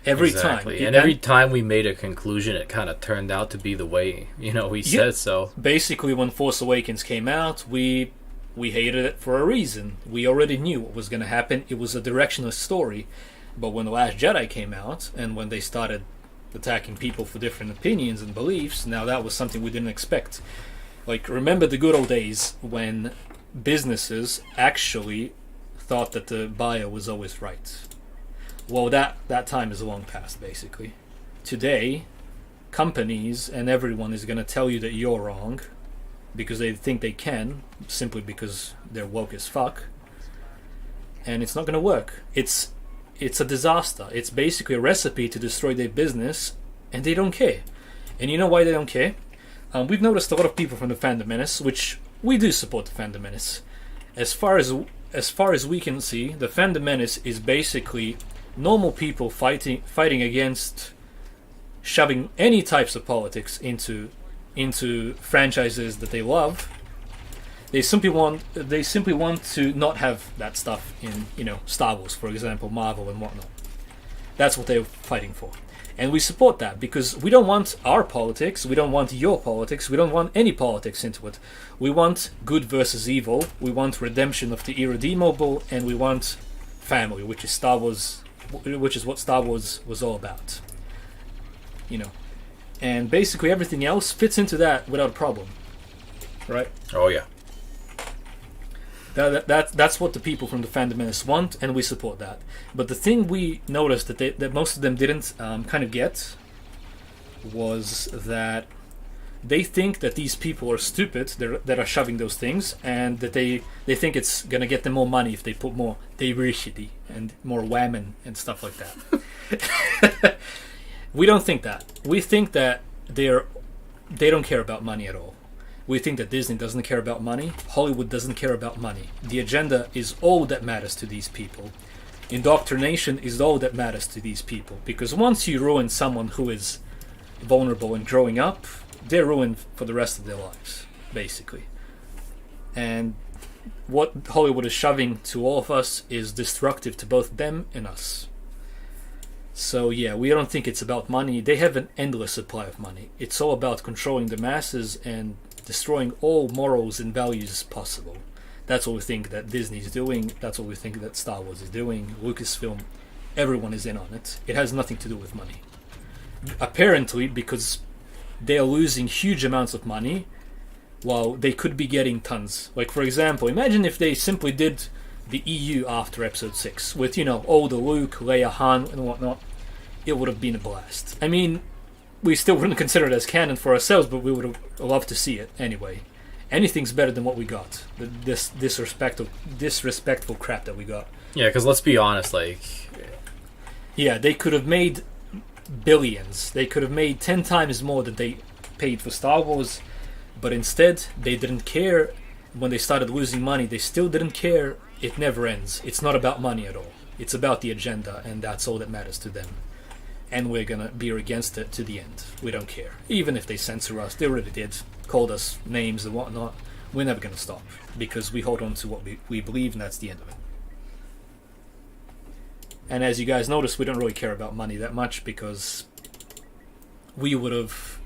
Every time. And every time we made a conclusion, it kind of turned out to be the way, we said so. Basically, when Force Awakens came out, we hated it for a reason. We already knew what was going to happen. It was a directionless story. But when The Last Jedi came out, and when they started attacking people for different opinions and beliefs, now that was something we didn't expect. Like, remember the good old days when businesses actually thought that the buyer was always right. Well, that time is long past, basically. Today, companies and everyone is going to tell you that you're wrong because they think they can, simply because they're woke as fuck. And it's not going to work. It's a disaster. It's basically a recipe to destroy their business, and they don't care. And you know why they don't care? We've noticed a lot of people from the Phantom Menace, which we do support the Phantom Menace. As far as we can see, the Phantom Menace is basically normal people fighting against shoving any types of politics into franchises that they love. They simply want to not have that stuff in Star Wars, for example, Marvel and whatnot. That's what they're fighting for. And we support that because we don't want our politics, we don't want your politics, we don't want any politics into it. We want good versus evil, we want redemption of the irredeemable, and we want family, which is what Star Wars was all about. And basically everything else fits into that without a problem. Right? Oh yeah. That's what the people from the Phantom Menace want, and we support that. But the thing we noticed that most of them didn't kind of get was that they think that these people are stupid that are shoving those things, and that they think it's going to get them more money if they put more diversity and more women and stuff like that. We don't think that. We think that they don't care about money at all. We think that Disney doesn't care about money. Hollywood doesn't care about money. The agenda is all that matters to these people. Indoctrination is all that matters to these people. Because once you ruin someone who is vulnerable and growing up, they're ruined for the rest of their lives, basically. And what Hollywood is shoving to all of us is destructive to both them and us. So yeah, we don't think it's about money. They have an endless supply of money. It's all about controlling the masses and destroying all morals and values possible. That's what we think that Disney's doing. That's what we think that Star Wars is doing. Lucasfilm, everyone is in on it. It has nothing to do with money. Apparently, because they are losing huge amounts of money, while they could be getting tons. Like, for example, imagine if they simply did the EU after Episode 6, with, all the Luke, Leia, Han, and whatnot. It would have been a blast. I mean, we still wouldn't consider it as canon for ourselves, but we would have loved to see it anyway. Anything's better than what we got. This disrespectful crap that we got. Yeah, because let's be honest, Yeah, they could have made billions. They could have made 10 times more than they paid for Star Wars, but instead, they didn't care. When they started losing money, they still didn't care. It never ends. It's not about money at all. It's about the agenda, and that's all that matters to them. And we're gonna be against it to the end. We don't care. Even if they censor us, they already did. Called us names and whatnot. We're never gonna stop. Because we hold on to what we believe, and that's the end of it. And as you guys notice, we don't really care about money that much, because we would have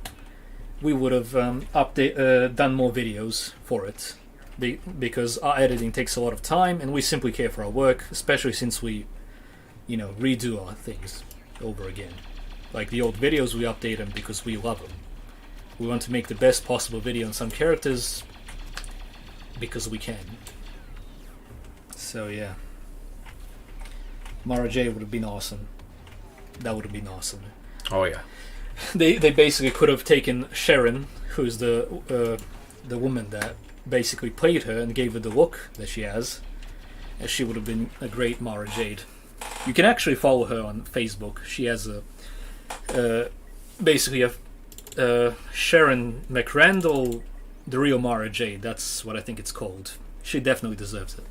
done more videos for it. Because our editing takes a lot of time, and we simply care for our work, especially since we, redo our things over again. Like the old videos, we update them because we love them. We want to make the best possible video on some characters because we can. So yeah. Mara Jade would have been awesome. That would have been awesome. Oh yeah. They basically could have taken Sharon, who's the woman that basically played her and gave her the look that she has, and she would have been a great Mara Jade. You can actually follow her on Facebook. She has basically a Sharon McRandall, the real Mara Jade. That's what I think it's called. She definitely deserves it.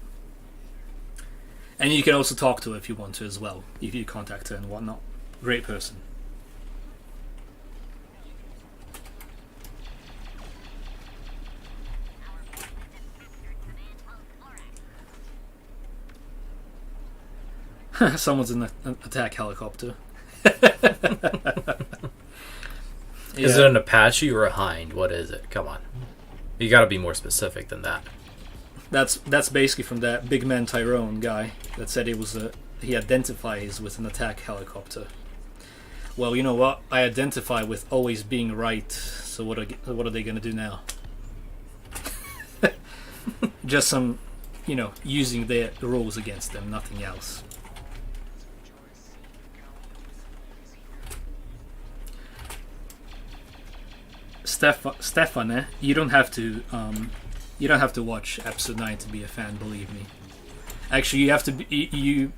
And you can also talk to her if you want to as well, if you contact her and whatnot. Great person. Someone's in an attack helicopter. Is it an Apache or a Hind? What is it? Come on. You gotta be more specific than that. That's basically from that big man Tyrone guy that said he identifies with an attack helicopter. Well, you know what? I identify with always being right. So what are they gonna do now? Just some, using their rules against them, nothing else. Stefan, you don't have to watch episode 9 to be a fan. Believe me. Actually, you have to be,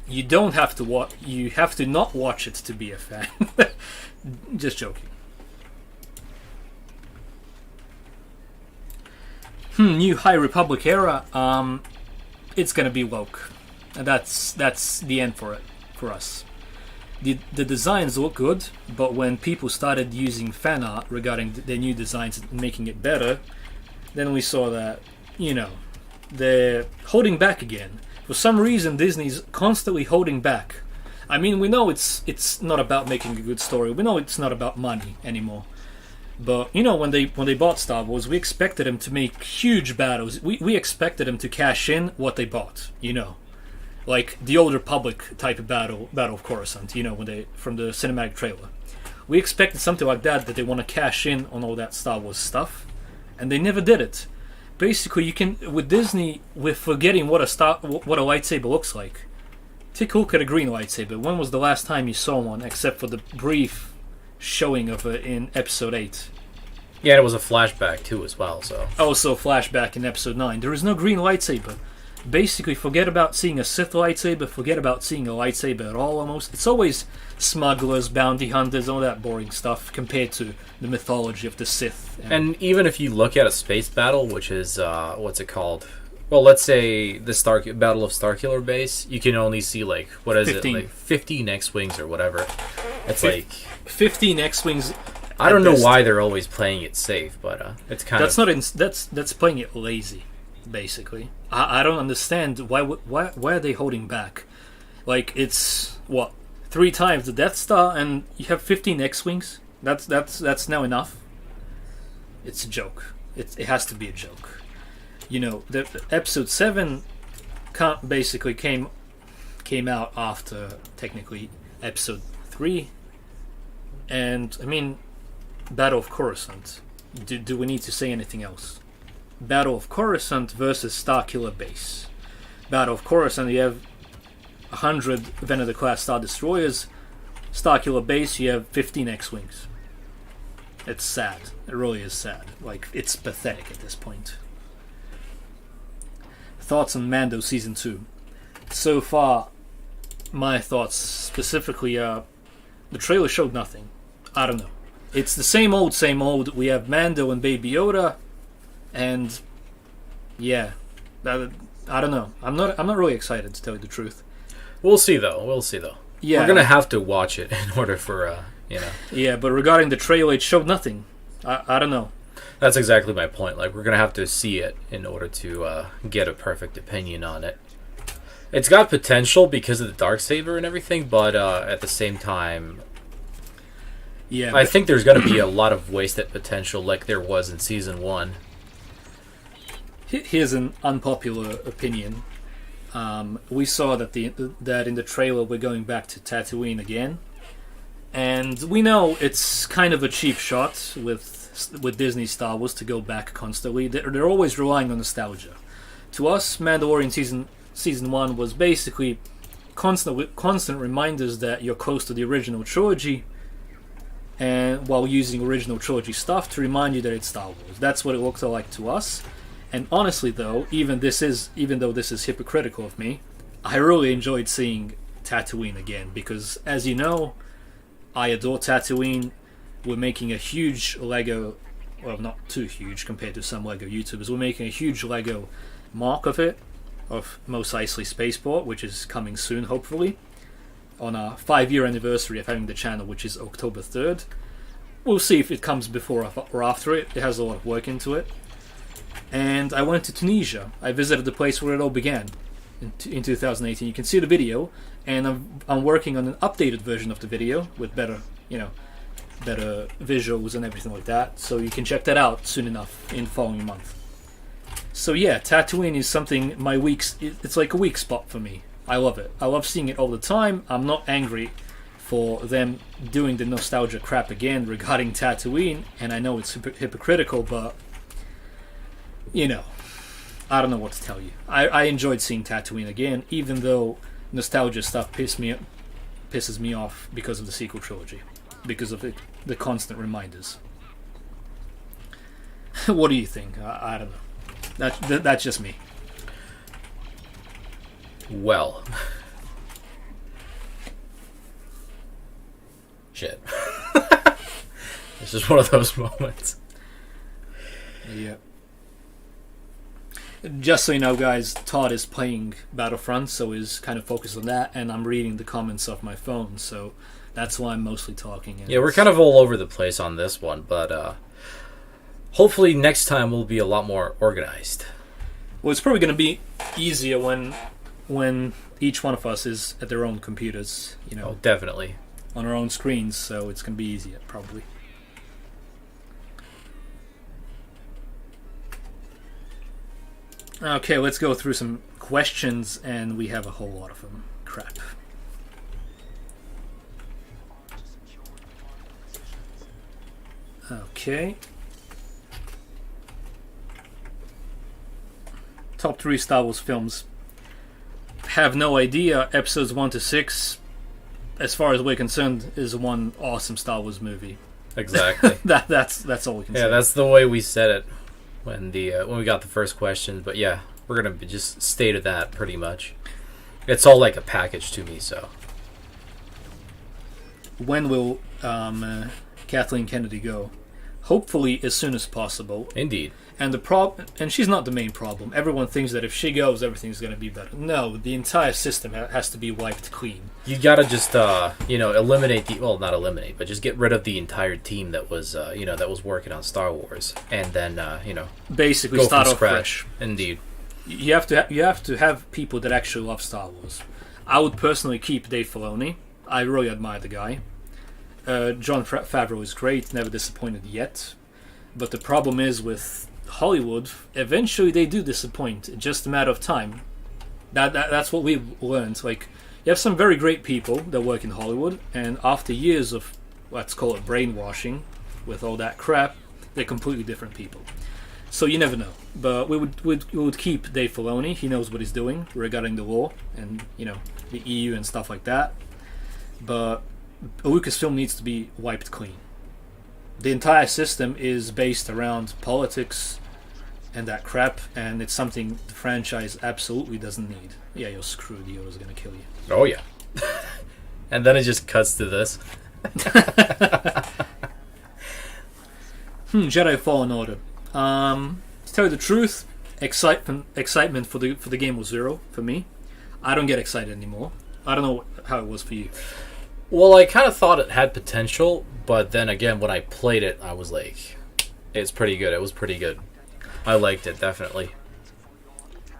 you don't have to watch. You have to not watch it to be a fan. Just joking. New High Republic era. It's gonna be woke, and that's the end for us. The designs look good, but when people started using fan art regarding the new designs and making it better, then we saw that, they're holding back again. For some reason, Disney's constantly holding back. I mean, we know it's not about making a good story. We know it's not about money anymore. But, when they bought Star Wars, we expected them to make huge battles. We expected them to cash in what they bought, Like the Old Republic type of Battle of Coruscant, from the cinematic trailer. We expected something like that they want to cash in on all that Star Wars stuff, and they never did it. Basically, with Disney, we're forgetting what a lightsaber looks like. Take a look at a green lightsaber. When was the last time you saw one, except for the brief showing of it in Episode 8? Yeah, it was a flashback too as well. So also flashback in Episode 9. There is no green lightsaber. Basically, forget about seeing a Sith lightsaber, forget about seeing a lightsaber at all almost. It's always smugglers, bounty hunters, all that boring stuff compared to the mythology of the Sith. And even if you look at a space battle, which is, what's it called? Well, let's say the Battle of Starkiller Base, you can only see, 15 X-Wings or whatever. It's 15 X-Wings. I don't know why they're always playing it safe, but it's kind of... That's playing it lazy. Basically, I don't understand why are they holding back? It's 3 times the Death Star, and you have 15 X-wings. That's now enough. It's a joke. It has to be a joke. The Episode 7 basically came out after technically Episode 3, and I mean, Battle of Coruscant. Do we need to say anything else? Battle of Coruscant versus Starkiller Base. Battle of Coruscant, you have 100 Venator-class Star Destroyers. Starkiller Base, you have 15 X-Wings. It's sad. It really is sad. It's pathetic at this point. Thoughts on Mando Season 2? So far, my thoughts specifically are... The trailer showed nothing. I don't know. It's the same old. We have Mando and Baby Yoda... And yeah, I don't know. I'm not really excited, to tell you the truth. We'll see though. Yeah, we're gonna have to watch it in order for Yeah, but regarding the trailer, it showed nothing. I don't know. That's exactly my point. We're gonna have to see it in order to get a perfect opinion on it. It's got potential because of the Darksaber and everything, but at the same time, yeah, I think there's gonna be a lot of wasted potential, like there was in Season 1. Here's an unpopular opinion. We saw that in the trailer we're going back to Tatooine again, and we know it's kind of a cheap shot with Disney Star Wars to go back constantly. They're always relying on nostalgia. To us, Mandalorian season 1 was basically constant reminders that you're close to the original trilogy, and while using original trilogy stuff to remind you that it's Star Wars. That's what it looked like to us. And honestly, though, even though this is hypocritical of me, I really enjoyed seeing Tatooine again because, as you know, I adore Tatooine. We're making a huge Lego, well, not too huge compared to some Lego YouTubers. We're making a huge Lego mark of it, of Mos Eisley Spaceport, which is coming soon, hopefully, on our 5-year anniversary of having the channel, which is October 3rd. We'll see if it comes before or after it. It has a lot of work into it. And I went to Tunisia. I visited the place where it all began in 2018. You can see the video, and I'm working on an updated version of the video with better visuals and everything like that. So you can check that out soon enough in the following month. So yeah, Tatooine is something it's like a weak spot for me. I love it. I love seeing it all the time. I'm not angry for them doing the nostalgia crap again regarding Tatooine, and I know it's hypocritical, but you know, I don't know what to tell you. I enjoyed seeing Tatooine again, even though nostalgia stuff pisses me off because of the sequel trilogy, because of the constant reminders. What do you think? I don't know. That's just me. Well, shit. It's just one of those moments. Yeah. Just so you know, guys, Todd is playing Battlefront, so he's kind of focused on that, and I'm reading the comments off my phone, so that's why I'm mostly talking. Yeah, we're kind of all over the place on this one, but hopefully next time we'll be a lot more organized. Well, it's probably going to be easier when each one of us is at their own computers, you know. Oh, definitely. On our own screens, so it's going to be easier, probably. Okay, let's go through some questions, and we have a whole lot of them. Crap. Okay. Top 3 Star Wars films. Have no idea. Episodes 1 to 6, as far as we're concerned, is one awesome Star Wars movie. Exactly. That's all we can say. Yeah, that's the way we said it when we got the first question. But yeah, we're gonna just stay to that pretty much. It's all like a package to me. So when will Kathleen Kennedy go? Hopefully as soon as possible. Indeed. And and she's not the main problem. Everyone thinks that if she goes, everything's going to be better. No, the entire system has to be wiped clean. You gotta just eliminate not eliminate, but just get rid of the entire team that was that was working on Star Wars, and then basically start off fresh. Indeed. You have to have people that actually love Star Wars. I would personally keep Dave Filoni. I really admire the guy. Jon Favreau is great, never disappointed yet. But the problem is with Hollywood, eventually they do disappoint. It's just a matter of time. That's what we've learned. Like, you have some very great people that work in Hollywood, and after years of, let's call it brainwashing, with all that crap, they're completely different people. So you never know. But we would keep Dave Filoni. He knows what he's doing regarding the law and the EU and stuff like that. But Lucasfilm needs to be wiped clean. The entire system is based around politics and that crap, and it's something the franchise absolutely doesn't need. Yeah, you're screwed. Yoda's gonna kill you. Oh yeah. And then it just cuts to this. Jedi Fallen Order. To tell you the truth, excitement for the game was 0 for me. I don't get excited anymore. I don't know how it was for you. Well, I kind of thought it had potential, but then again, when I played it, I was like, it's pretty good. It was pretty good. I liked it, definitely.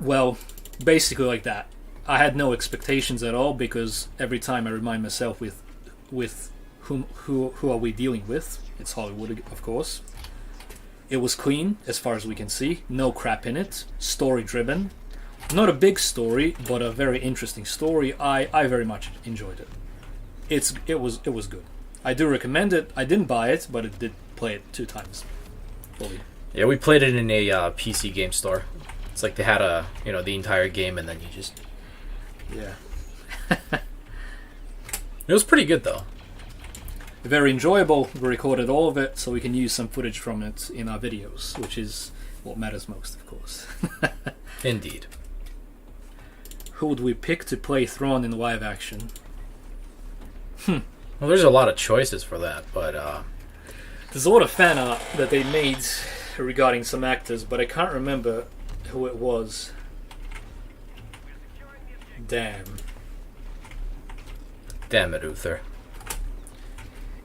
Well, basically like that. I had no expectations at all, because every time I remind myself with who are we dealing with? It's Hollywood, of course. It was clean, as far as we can see. No crap in it. Story-driven. Not a big story, but a very interesting story. I very much enjoyed it. It was good. I do recommend it. I didn't buy it, but I did play it 2 times. Fully. Yeah, we played it in a PC game store. It's like they had the entire game, and then you just... Yeah. It was pretty good, though. Very enjoyable. We recorded all of it, so we can use some footage from it in our videos, which is what matters most, of course. Indeed. Who would we pick to play Thrawn in live action? Well, there's a lot of choices for that, but there's a lot of fan art that they made regarding some actors, but I can't remember who it was. Damn damn it, Uther.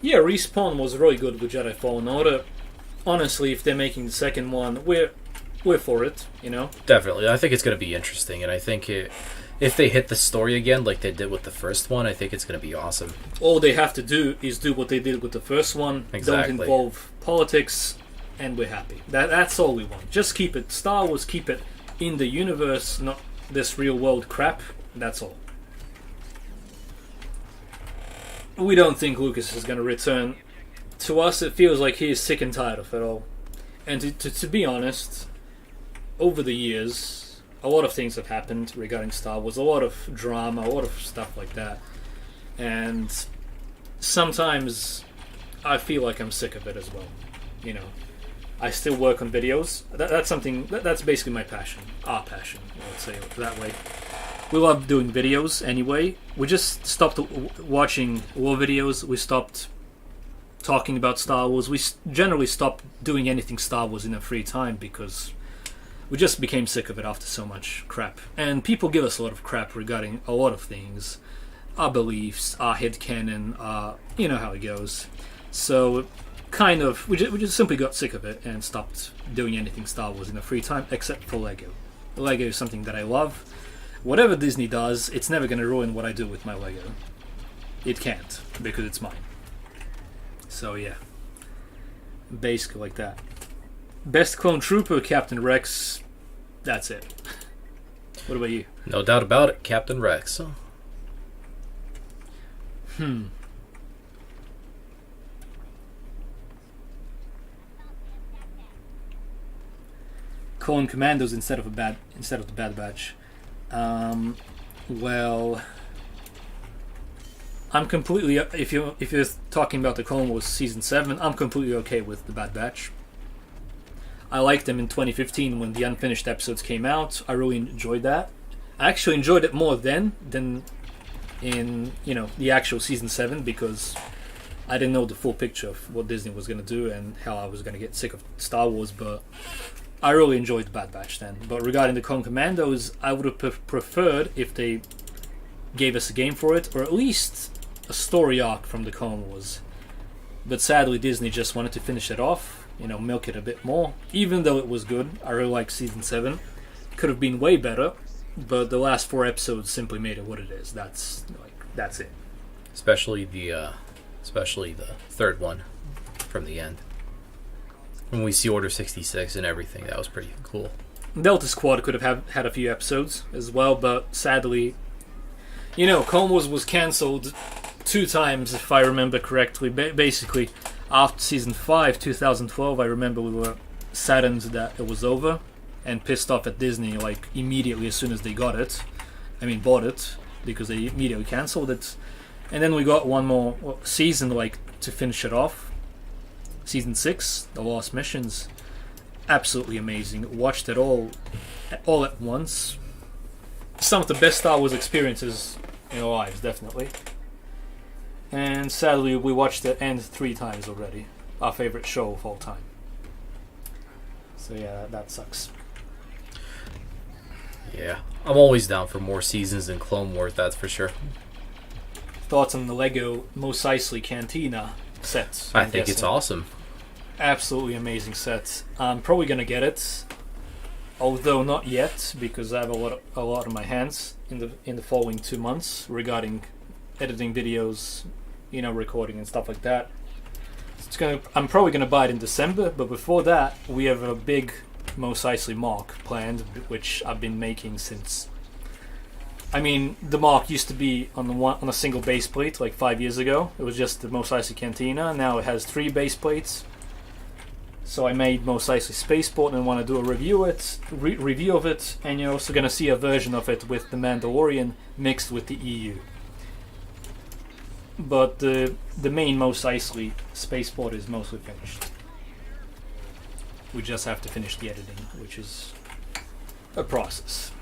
Yeah, Respawn was really good with Jedi Fallen Order. Honestly, if they're making the second one, we're for it, you know? Definitely. I think it's going to be interesting, and I think if they hit the story again like they did with the first one, I think it's going to be awesome. All they have to do is do what they did with the first one. Exactly. Don't involve politics, and we're happy. That's all we want. Just keep it Star Wars, keep it in the universe, not this real-world crap. That's all. We don't think Lucas is going to return. To us, it feels like he is sick and tired of it all. And to be honest, over the years, a lot of things have happened regarding Star Wars. A lot of drama, a lot of stuff like that. And sometimes I feel like I'm sick of it as well. You know, I still work on videos. That's something. That's basically my passion. Our passion, let's say it that way. We love doing videos anyway. We just stopped watching war videos. We stopped talking about Star Wars. We generally stopped doing anything Star Wars in our free time because we just became sick of it after so much crap. And people give us a lot of crap regarding a lot of things. Our beliefs, our headcanon, you know how it goes. So, kind of, we just simply got sick of it and stopped doing anything Star Wars in our free time except for Lego. Lego is something that I love. Whatever Disney does, it's never going to ruin what I do with my Lego. It can't, because it's mine. So yeah. Basically like that. Best Clone Trooper, Captain Rex. That's it. What about you? No doubt about it, Captain Rex. Clone Commandos instead of the Bad Batch. Well, I'm completely. If you're talking about the Clone Wars season 7, I'm completely okay with the Bad Batch. I liked them in 2015 when the unfinished episodes came out. I really enjoyed that. I actually enjoyed it more then than in the actual season 7 because I didn't know the full picture of what Disney was going to do and how I was going to get sick of Star Wars, but I really enjoyed the Bad Batch then. But regarding the Clone Commandos, I would have preferred if they gave us a game for it, or at least a story arc from the Clone Wars. But sadly, Disney just wanted to finish it off, milk it a bit more. Even though it was good, I really liked Season 7. Could have been way better, but the last 4 episodes simply made it what it is. That's it. Especially the third one from the end. When we see Order 66 and everything, that was pretty cool. Delta Squad could have had a few episodes as well, but sadly, Clone Wars was cancelled 2 times, if I remember correctly. Basically, after Season 5, 2012, I remember we were saddened that it was over and pissed off at Disney, immediately as soon as they bought it, because they immediately cancelled it. And then we got one more season, to finish it off. Season 6, The Lost Missions, absolutely amazing. Watched it all at once. Some of the best Star Wars experiences in our lives, definitely. And sadly, we watched it end 3 times already. Our favorite show of all time. So yeah, that sucks. Yeah, I'm always down for more seasons than Clone Wars, that's for sure. Thoughts on the Lego Mos Eisley Cantina set? I think it's awesome. Absolutely amazing set. I'm probably gonna get it, although not yet because I have a lot on my hands in the following 2 months regarding editing videos, recording and stuff like that. I'm probably gonna buy it in December, but before that we have a big Mos Eisley mark planned, which I've been making since. The mark used to be on a single base plate 5 years ago. It was just the Mos Eisley Cantina. Now it has 3 base plates. So I made Mos Eisley Spaceport and want to do a review of it, and you're also going to see a version of it with the Mandalorian mixed with the EU. but the main Mos Eisley spaceport is mostly finished. We just have to finish the editing, which is a process.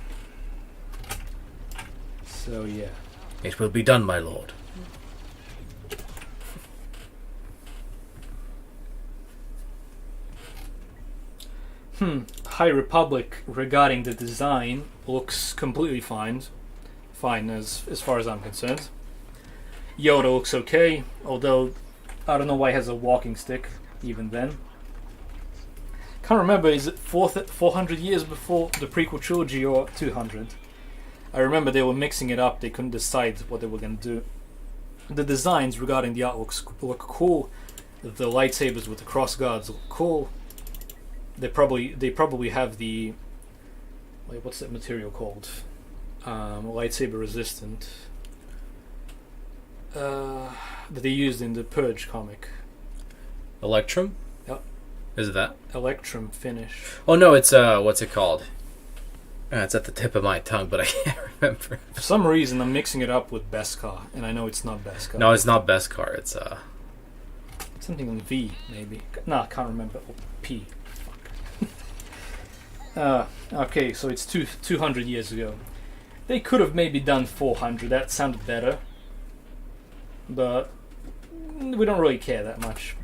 So yeah. It will be done, my lord. High Republic regarding the design looks completely fine as far as I'm concerned. Yoda looks okay, although I don't know why he has a walking stick even then. Can't remember, is it 400 years before the prequel trilogy or 200? I remember they were mixing it up, they couldn't decide what they were going to do. The designs regarding the artworks look cool, the lightsabers with the cross guards look cool. They probably have the, like, what's that material called? Lightsaber resistant. That they used in the Purge comic. Electrum? Yep. Is it that? Electrum finish. Oh no, it's what's it called? It's at the tip of my tongue, but I can't remember. For some reason, I'm mixing it up with Beskar, and I know it's not Beskar. No, it's not Beskar. It's something on V, maybe. No, I can't remember. Oh, P. Okay, so it's 200 years ago. They could have maybe done 400. That sounded better, but we don't really care that much.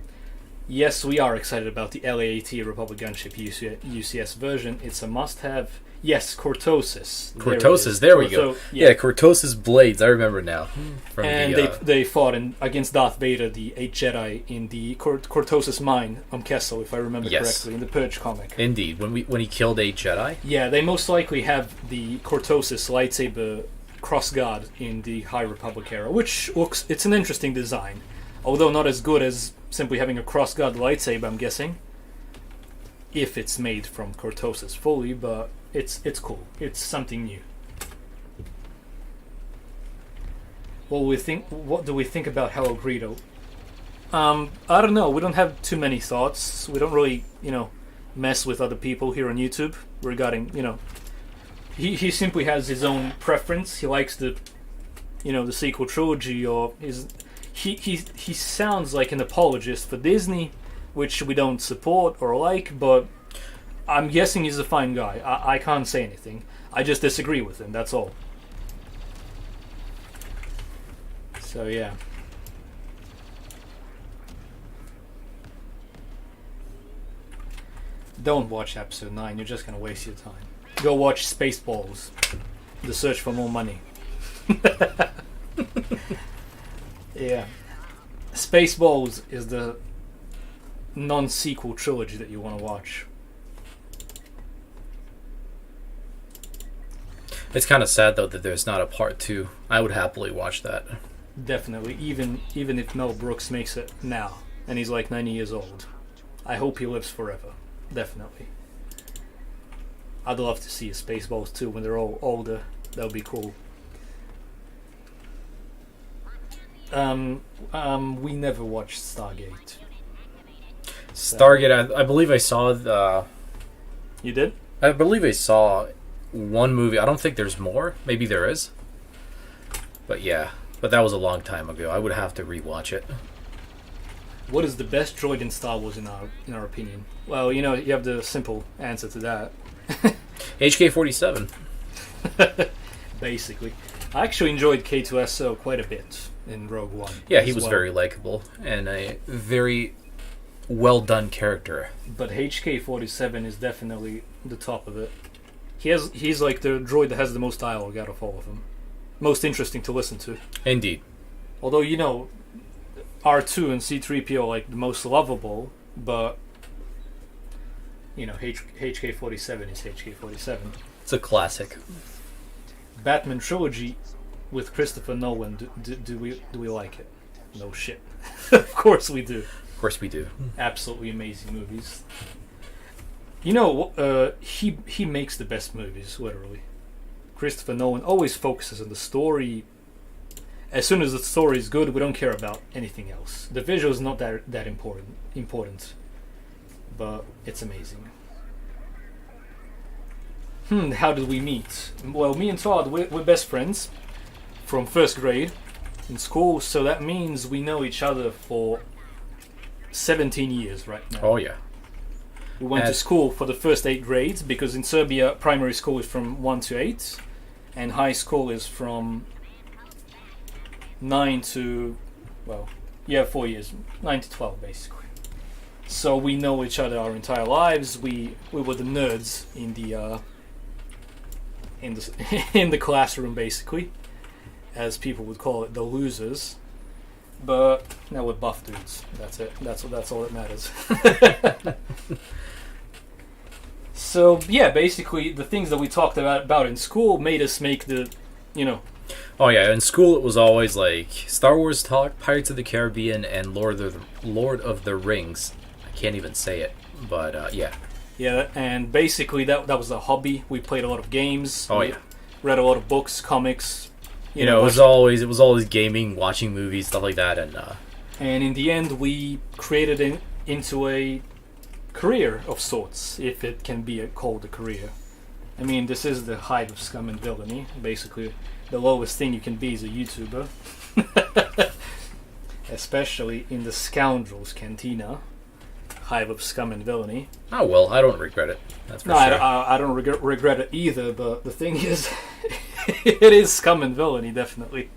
Yes, we are excited about the LAAT Republic Gunship UCS version. It's a must-have. Yes, Cortosis. Cortosis, there we go. Yeah, Cortosis blades, I remember now. And they fought against Darth Vader, the 8 Jedi, in the Cortosis mine on Kessel, if I remember correctly, in the Purge comic. Indeed, when he killed 8 Jedi? Yeah, they most likely have the Cortosis lightsaber crossguard in the High Republic era, which it's an interesting design. Although not as good as simply having a crossguard lightsaber, I'm guessing. If it's made from Cortosis fully, but it's cool. It's something new. What do we think about Hello Greedo? I don't know. We don't have too many thoughts. We don't really, mess with other people here on YouTube regarding, he simply has his own preference. He likes the sequel trilogy, or he sounds like an apologist for Disney, which we don't support or like, but I'm guessing he's a fine guy. I can't say anything. I just disagree with him, that's all. So yeah. Don't watch episode 9, you're just gonna waste your time. Go watch Spaceballs. The Search for More Money. Yeah. Spaceballs is the non-sequel trilogy that you want to watch. It's kind of sad though that there's not a part 2. I would happily watch that. Definitely, even if Mel Brooks makes it now, and he's like 90 years old. I hope he lives forever. Definitely. I'd love to see a Spaceballs 2 when they're all older. That would be cool. We never watched Stargate. Stargate, I believe I saw the... You did? I believe I saw one movie. I don't think there's more. Maybe there is. But yeah. But that was a long time ago. I would have to rewatch it. What is the best droid in Star Wars in our opinion? Well, you have the simple answer to that. HK-47. Basically. I actually enjoyed K2SO quite a bit in Rogue One. Yeah, he was very likable and a very well done character. But HK-47 is definitely the top of it. He's like the droid that has the most dialogue out of all of them. Most interesting to listen to. Indeed. Although, R2 and C-3PO are like the most lovable, but HK-47 is HK-47. It's a classic. Batman Trilogy with Christopher Nolan, do we like it? No shit. Of course we do. Of course we do. Absolutely amazing movies. He makes the best movies, literally. Christopher Nolan always focuses on the story. As soon as the story is good, we don't care about anything else. The visual is not that important, but it's amazing. How did we meet? Well, me and Todd, we're best friends from first grade. in school, so that means we know each other for 17 years right now. Oh, yeah. We went to school for the first 8 grades, because in Serbia, primary school is from 1 to 8, and high school is from 9 to, 4 years, 9 to 12 basically. So we know each other our entire lives. We were the nerds in the in the classroom, basically, as people would call it, the losers. But now we're buff dudes. That's it. That's all that matters. So yeah, basically the things that we talked about in school made us make the, Oh yeah, in school it was always like Star Wars talk, Pirates of the Caribbean, and Lord of the Rings. I can't even say it, but yeah. Yeah, and basically that was a hobby. We played a lot of games. Oh we yeah. Read a lot of books, comics. You know, it was always gaming, watching movies, stuff like that, and in the end we created it into a career of sorts, if it can be called a career. I mean, this is the height of scum and villainy. Basically, the lowest thing you can be is a YouTuber. Especially in the Scoundrels Cantina. Hive of scum and villainy. Oh well, I don't regret it. That's for sure. I don't regret it either, but the thing is, it is scum and villainy, definitely.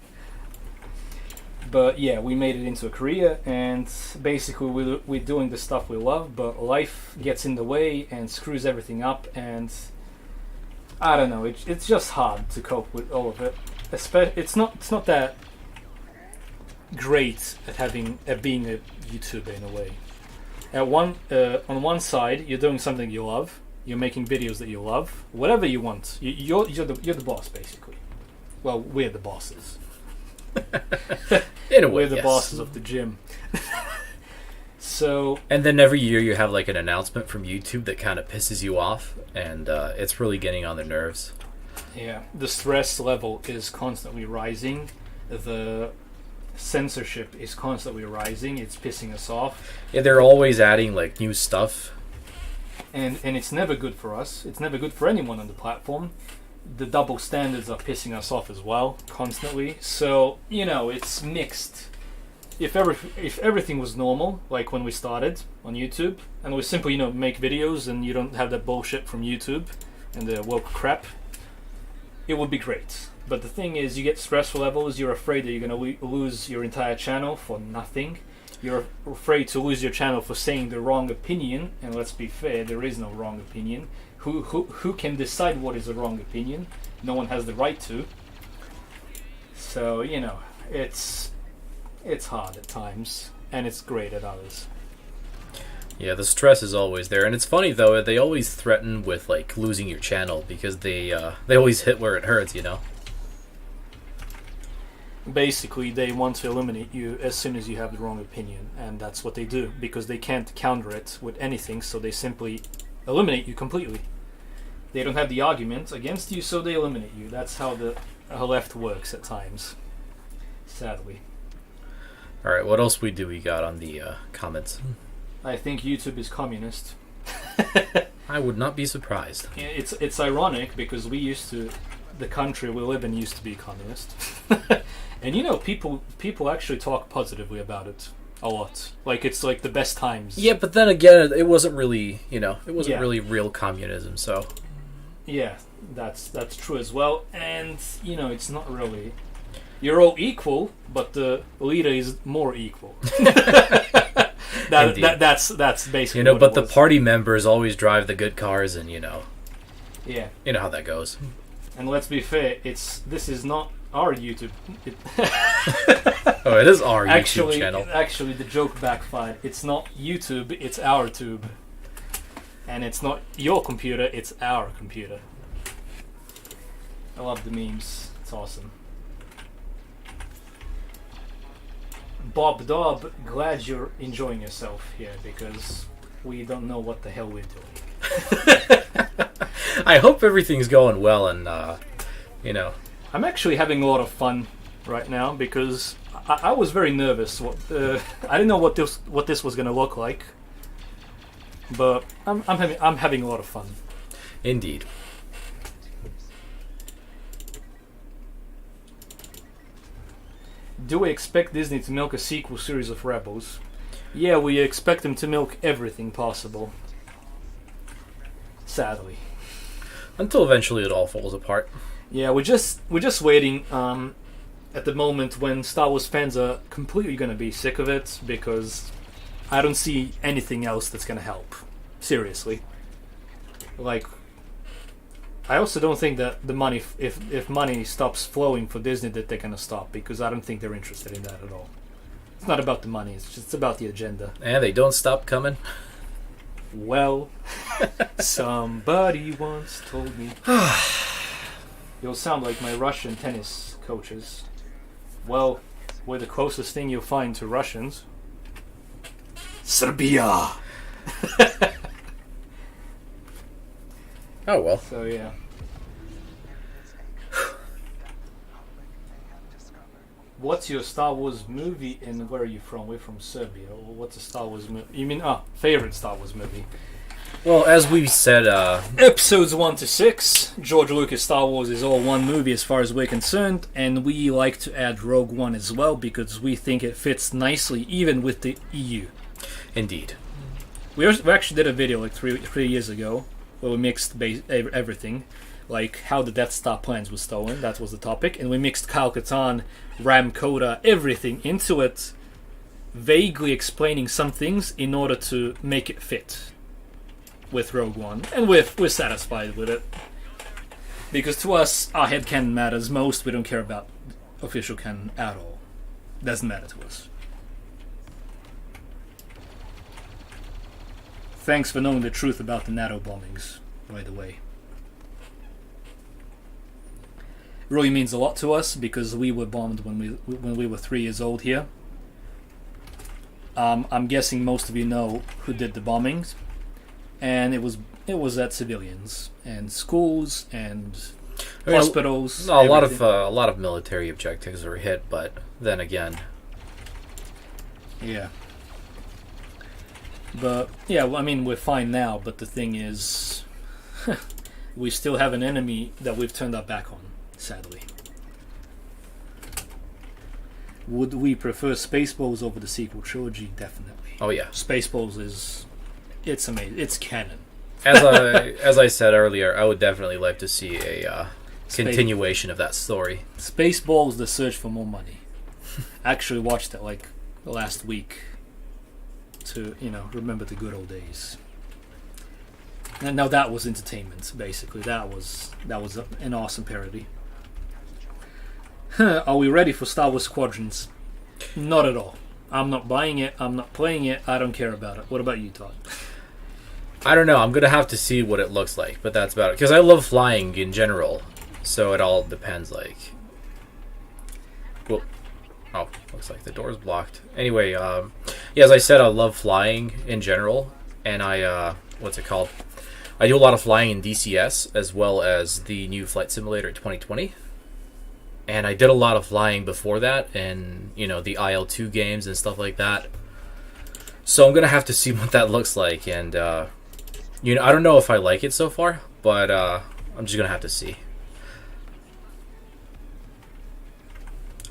But yeah, we made it into a career, and basically we're doing the stuff we love, but life gets in the way and screws everything up, and I don't know, it's just hard to cope with all of it. It's not that great at being a YouTuber in a way. On one side, you're doing something you love. You're making videos that you love. Whatever you want. You're the boss, basically. Well, we're the bosses. In a way, we're the yes. bosses of the gym. So. And then every year you have like an announcement from YouTube that kind of pisses you off, and it's really getting on their nerves. Yeah, the stress level is constantly rising. The censorship is constantly rising. It's pissing us off. Yeah, they're always adding like new stuff, and it's never good for us. It's never good for anyone on the platform. The double standards are pissing us off as well, constantly. So it's mixed. If everything was normal, like when we started on YouTube, and we simply make videos, and you don't have that bullshit from YouTube and the woke crap, it would be great. But the thing is, you get stressful levels, you're afraid that you're going to lose your entire channel for nothing. You're afraid to lose your channel for saying the wrong opinion, and let's be fair, there is no wrong opinion. Who can decide what is a wrong opinion? No one has the right to. So, it's hard at times, and it's great at others. Yeah, the stress is always there, and it's funny though, they always threaten with like losing your channel because they always hit where it hurts, Basically, they want to eliminate you as soon as you have the wrong opinion, and that's what they do, because they can't counter it with anything, so they simply eliminate you completely. They don't have the argument against you, so they eliminate you. That's how the left works at times, sadly. Alright, what else we got on the comments? I think YouTube is communist. I would not be surprised. It's ironic, because the country we live in used to be communist. And people actually talk positively about it a lot. Like it's like the best times. Yeah, but then again, it wasn't really, really real communism, so. Yeah, that's true as well. And it's not really. You're all equal, but the leader is more equal. That's basically. But the party members always drive the good cars, and Yeah. You know how that goes. And let's be fair, this is not our YouTube. Oh, it is our YouTube channel. Actually, the joke backfired. It's not YouTube, it's our tube. And it's not your computer, it's our computer. I love the memes. It's awesome. Bob Dobb, glad you're enjoying yourself here, because we don't know what the hell we're doing. I hope everything's going well, and I'm actually having a lot of fun right now, because I was very nervous. I didn't know what this was going to look like, but I'm having a lot of fun. Indeed. Do we expect Disney to milk a sequel series of Rebels? Yeah, we expect them to milk everything possible. Sadly. Until eventually it all falls apart. Yeah, we're just waiting at the moment when Star Wars fans are completely going to be sick of it, because I don't see anything else that's going to help. Seriously. Like, I also don't think that the money, if money stops flowing for Disney, that they're going to stop, because I don't think they're interested in that at all. It's not about the money, it's just about the agenda. And they don't stop coming. Well, somebody once told me. You'll sound like my Russian tennis coaches. Well, we're the closest thing you'll find to Russians. Serbia! Oh well. So yeah. What's your Star Wars movie and where are you from? We're from Serbia. What's a Star Wars movie? You mean, favorite Star Wars movie? Well, as we said, Episodes 1 to 6, George Lucas Star Wars is all one movie as far as we're concerned, and we like to add Rogue One as well because we think it fits nicely even with the EU. Indeed. We actually did a video like three years ago where we mixed everything, like how the Death Star plans were stolen, that was the topic, and we mixed Kyle Katarn, Ram Koda, everything into it, vaguely explaining some things in order to make it fit with Rogue One, and we're satisfied with it. Because to us, our headcanon matters most, we don't care about official canon at all. Doesn't matter to us. Thanks for knowing the truth about the NATO bombings, by the way. It really means a lot to us because we were bombed when we were 3 years old here. I'm guessing most of you know who did the bombings, and it was at civilians and schools and hospitals. A lot of military objectives were hit, but then again, yeah. But yeah, well, I mean, we're fine now. But the thing is, we still have an enemy that we've turned our back on. Sadly. Would we prefer Spaceballs over the sequel trilogy? Definitely. Oh yeah. Spaceballs it's amazing. It's canon. As I said earlier, I would definitely like to see a continuation of that story. Spaceballs: The Search for More Money. I actually watched it like last week to remember the good old days. And now that was entertainment, basically. That was an awesome parody. Are we ready for Star Wars Squadrons? Not at all. I'm not buying it. I'm not playing it. I don't care about it. What about you, Todd? I don't know. I'm going to have to see what it looks like, but that's about it. Because I love flying in general, so it all depends, like... Well, oh, looks like the door's blocked. Anyway, yeah, as I said, I love flying in general, and I, what's it called? I do a lot of flying in DCS, as well as the new Flight Simulator 2020. And I did a lot of flying before that, and, the IL-2 games and stuff like that. So I'm going to have to see what that looks like, and, I don't know if I like it so far, but I'm just going to have to see.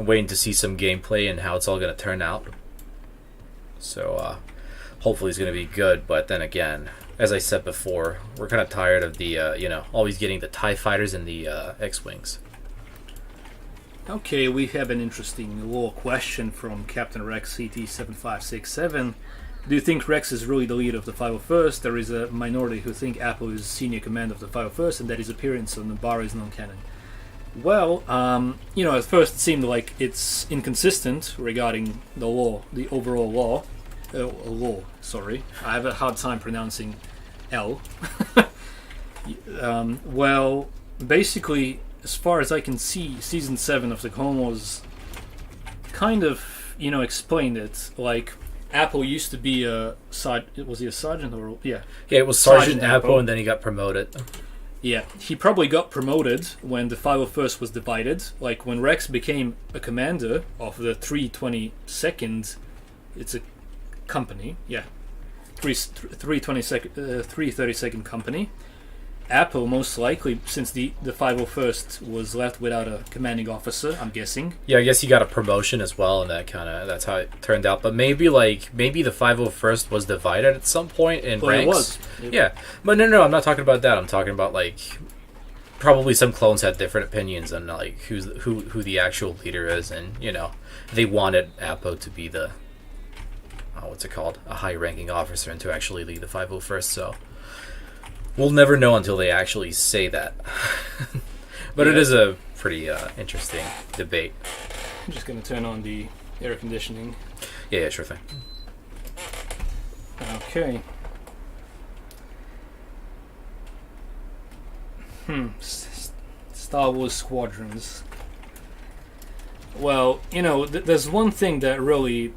I'm waiting to see some gameplay and how it's all going to turn out. So, hopefully it's going to be good, but then again, as I said before, we're kind of tired of the, always getting the TIE fighters and the X-Wings. Okay, we have an interesting lore question from Captain Rex CT7567. Do you think Rex is really the leader of the 501st? There is a minority who think Apple is senior commander of the 501st and that his appearance on Navarro is non-canon. Well, at first it seemed like it's inconsistent regarding the law, the overall law. Sorry. I have a hard time pronouncing L. Well, basically, as far as I can see, Season 7 of the Clone Wars kind of, explained it. Like, Apple used to be a... Was he a sergeant? Or yeah, it was Sergeant Apple, and then he got promoted. Yeah, he probably got promoted when the 501st was divided. Like, when Rex became a commander of the 322nd... It's a company, yeah. 332nd Company. Apple, most likely, since the 501st was left without a commanding officer, I'm guessing. Yeah, I guess he got a promotion as well, and that's how it turned out. But maybe the 501st was divided at some point in ranks. It was. Yeah, but no, I'm not talking about that. I'm talking about probably some clones had different opinions on who the actual leader is, and they wanted Apo to be the what's it called, a high-ranking officer, and to actually lead the 501st. So we'll never know until they actually say that. But It is a pretty interesting debate. I'm just going to turn on the air conditioning. Yeah, sure thing. Okay. Star Wars Squadrons. Well, there's one thing that really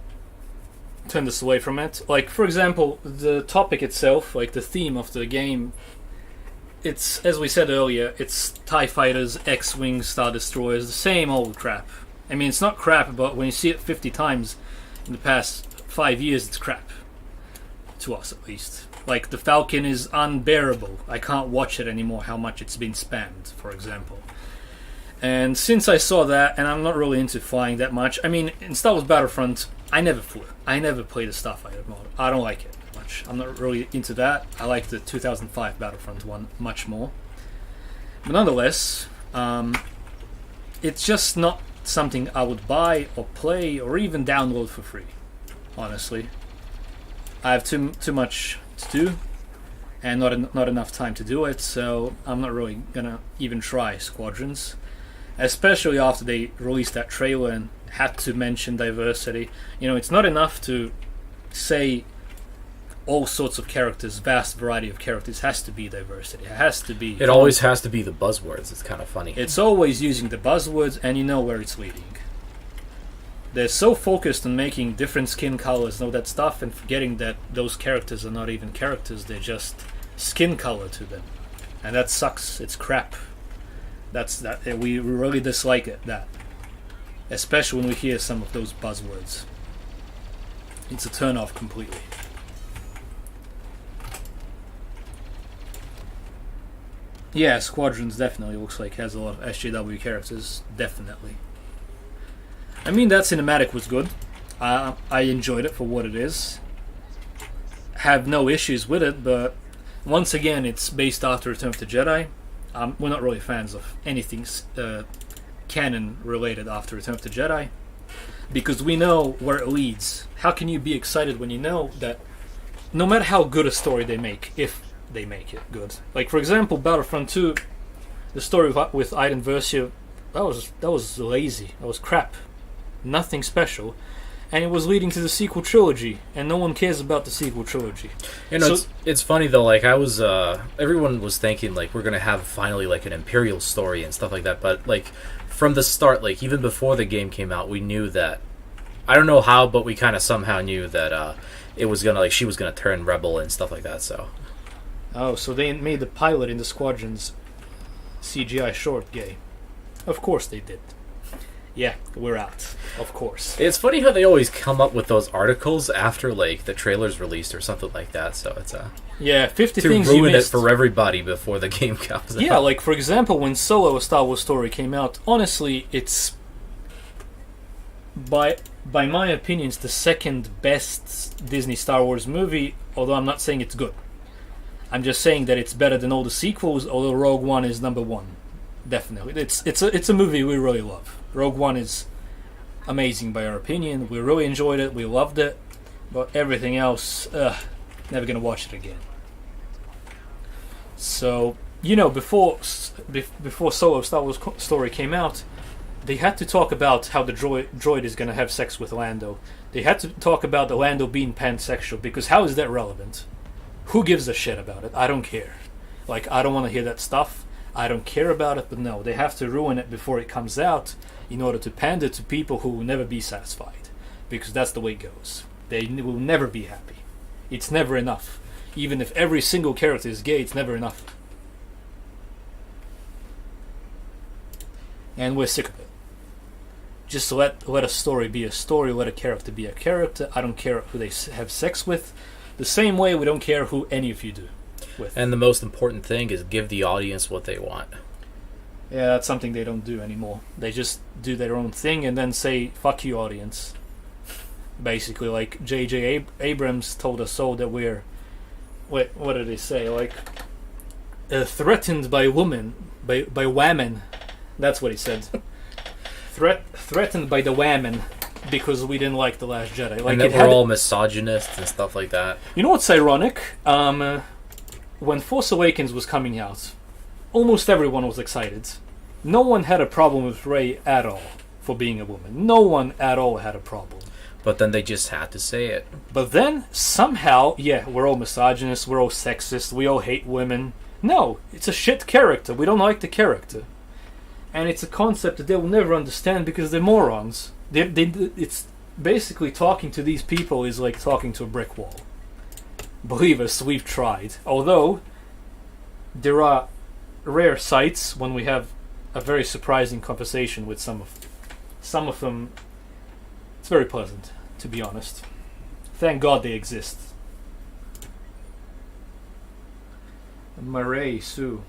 turned us away from it. Like, for example, the topic itself, like the theme of the game, it's, as we said earlier, it's TIE Fighters, X-Wing, Star Destroyers, the same old crap. I mean, it's not crap, but when you see it 50 times in the past 5 years, it's crap. To us, at least. Like, the Falcon is unbearable. I can't watch it anymore, how much it's been spammed, for example. And since I saw that, and I'm not really into flying that much, I mean, in Star Wars Battlefront, I never flew. I never played a Starfighter mode. I don't like it much. I'm not really into that. I like the 2005 Battlefront one much more. But nonetheless, it's just not something I would buy or play or even download for free, honestly. I have too much to do and not enough time to do it, so I'm not really gonna even try Squadrons, especially after they released that trailer and had to mention diversity. It's not enough to say all sorts of characters, vast variety of characters. Has to be diversity. It has to be. It always has to be the buzzwords. It's kind of funny. It's always using the buzzwords, and you know where it's leading. They're so focused on making different skin colors and all that stuff, and forgetting that those characters are not even characters. They're just skin color to them, and that sucks. It's crap. We really dislike it. That, especially when we hear some of those buzzwords. It's a turn off completely. Yeah, Squadrons definitely looks like has a lot of SJW characters. Definitely. I mean, that cinematic was good. I enjoyed it for what it is. Have no issues with it, but once again, it's based after Return of the Jedi. We're not really fans of anything canon related after Return of the Jedi, because we know where it leads. How can you be excited when you know that no matter how good a story they make, if they make it good? Like, for example, Battlefront 2, the story with Iden Versio, that was lazy. That was crap. Nothing special, and it was leading to the sequel trilogy, and no one cares about the sequel trilogy. It's funny though. Like, I was, everyone was thinking like we're gonna have finally like an Imperial story and stuff like that. But like from the start, like even before the game came out, we knew that. I don't know how, but we kind of somehow knew that it was gonna she was gonna turn rebel and stuff like that. So. Oh, so they made the pilot in the Squadrons CGI short gay. Of course they did. Yeah, we're out. Of course. It's funny how they always come up with those articles after like the trailer's released or something like that. So it's 50 to things you ruin missed. it for everybody before the game comes out. Yeah, like for example, when Solo: A Star Wars Story came out, honestly, it's by my opinion, it's the second best Disney Star Wars movie. Although I'm not saying it's good. I'm just saying that it's better than all the sequels. Although Rogue One is number one, definitely. It's a movie we really love. Rogue One is amazing by our opinion. We really enjoyed it. We loved it. But everything else, never gonna watch it again. So, before Solo Star Wars Story came out, they had to talk about how the droid is gonna have sex with Lando. They had to talk about the Lando being pansexual, because how is that relevant? Who gives a shit about it? I don't care. Like, I don't want to hear that stuff. I don't care about it, but no, they have to ruin it before it comes out in order to pander to people who will never be satisfied, because that's the way it goes. They will never be happy. It's never enough. Even if every single character is gay, it's never enough. And we're sick of it. Just let a story be a story, let a character be a character. I don't care who they have sex with. The same way we don't care who any of you do. with. And the most important thing is give the audience what they want. Yeah, that's something they don't do anymore. They just do their own thing and then say, fuck you, audience. Basically, like J.J. Abrams told us all that we're... Wait, what did he say? Like, threatened by women, by women. That's what he said. Threatened by the women because we didn't like The Last Jedi. Like, and that we're all misogynists and stuff like that. You know what's ironic? When Force Awakens was coming out, almost everyone was excited. No one had a problem with Rey at all for being a woman. No one at all had a problem. But then they just had to say it. But then, somehow, yeah, we're all misogynists, we're all sexist, we all hate women. No, it's a shit character. We don't like the character. And it's a concept that they will never understand because they're morons. It's basically talking to these people is like talking to a brick wall. Believe us, we've tried. Although, there are rare sights when we have a very surprising conversation with some of them. It's very pleasant, to be honest. Thank God they exist. Murray Sue.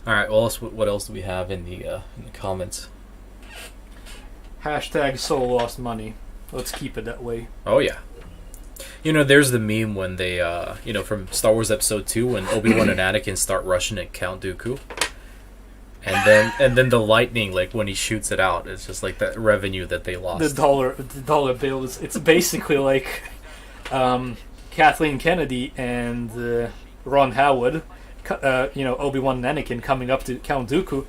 All right. Well, what else do we have in the comments? Hashtag soul lost money. Let's keep it that way. Oh yeah. You know, there's the meme when they, from Star Wars Episode 2 when Obi-Wan and Anakin start rushing at Count Dooku. And then the lightning, like when he shoots it out, it's just like that revenue that they lost. The dollar bills. It's basically like Kathleen Kennedy and Ron Howard, Obi-Wan and Anakin coming up to Count Dooku,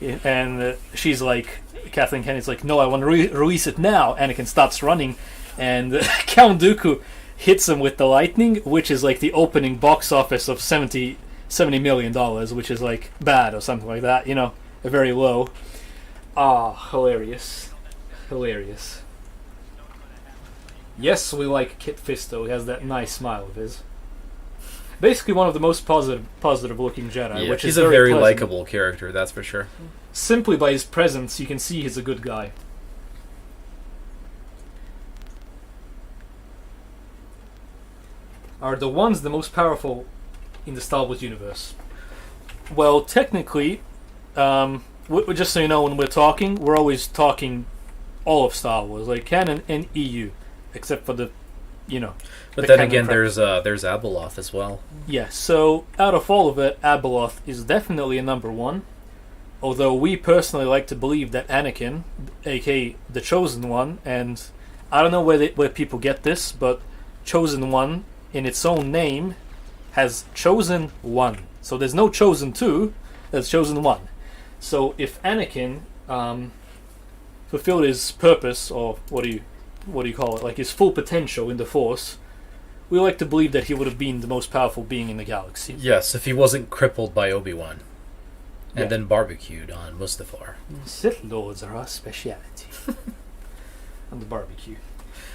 and she's like, Kathleen Kennedy's like, no, I want to release it now. Anakin starts running, and Count Dooku hits him with the lightning, which is like the opening box office of $70 million, which is like bad or something like that, very low. Hilarious. Yes, we like Kit Fisto. He has that nice smile of his. Basically one of the most positive looking Jedi, Yeah, which he's is a very pleasant. likable character, that's for sure. Simply by his presence, you can see he's a good guy. Are the ones the most powerful in the Star Wars universe? Well, technically, just so you know, when we're talking, we're always talking all of Star Wars, like canon and EU, except for the, But the then canon again, crap. there's Abeloth as well. Yeah, so out of all of it, Abeloth is definitely a number one. Although we personally like to believe that Anakin, aka the Chosen One, and I don't know where people get this, but Chosen One in its own name has Chosen One. So there's no Chosen Two, there's Chosen One. So if Anakin fulfilled his purpose, or what do you call it, like his full potential in the Force, we like to believe that he would have been the most powerful being in the galaxy. Yes, if he wasn't crippled by Obi-Wan. And Yeah. then barbecued on Mustafar. Sith Lords are our speciality. On the barbecue.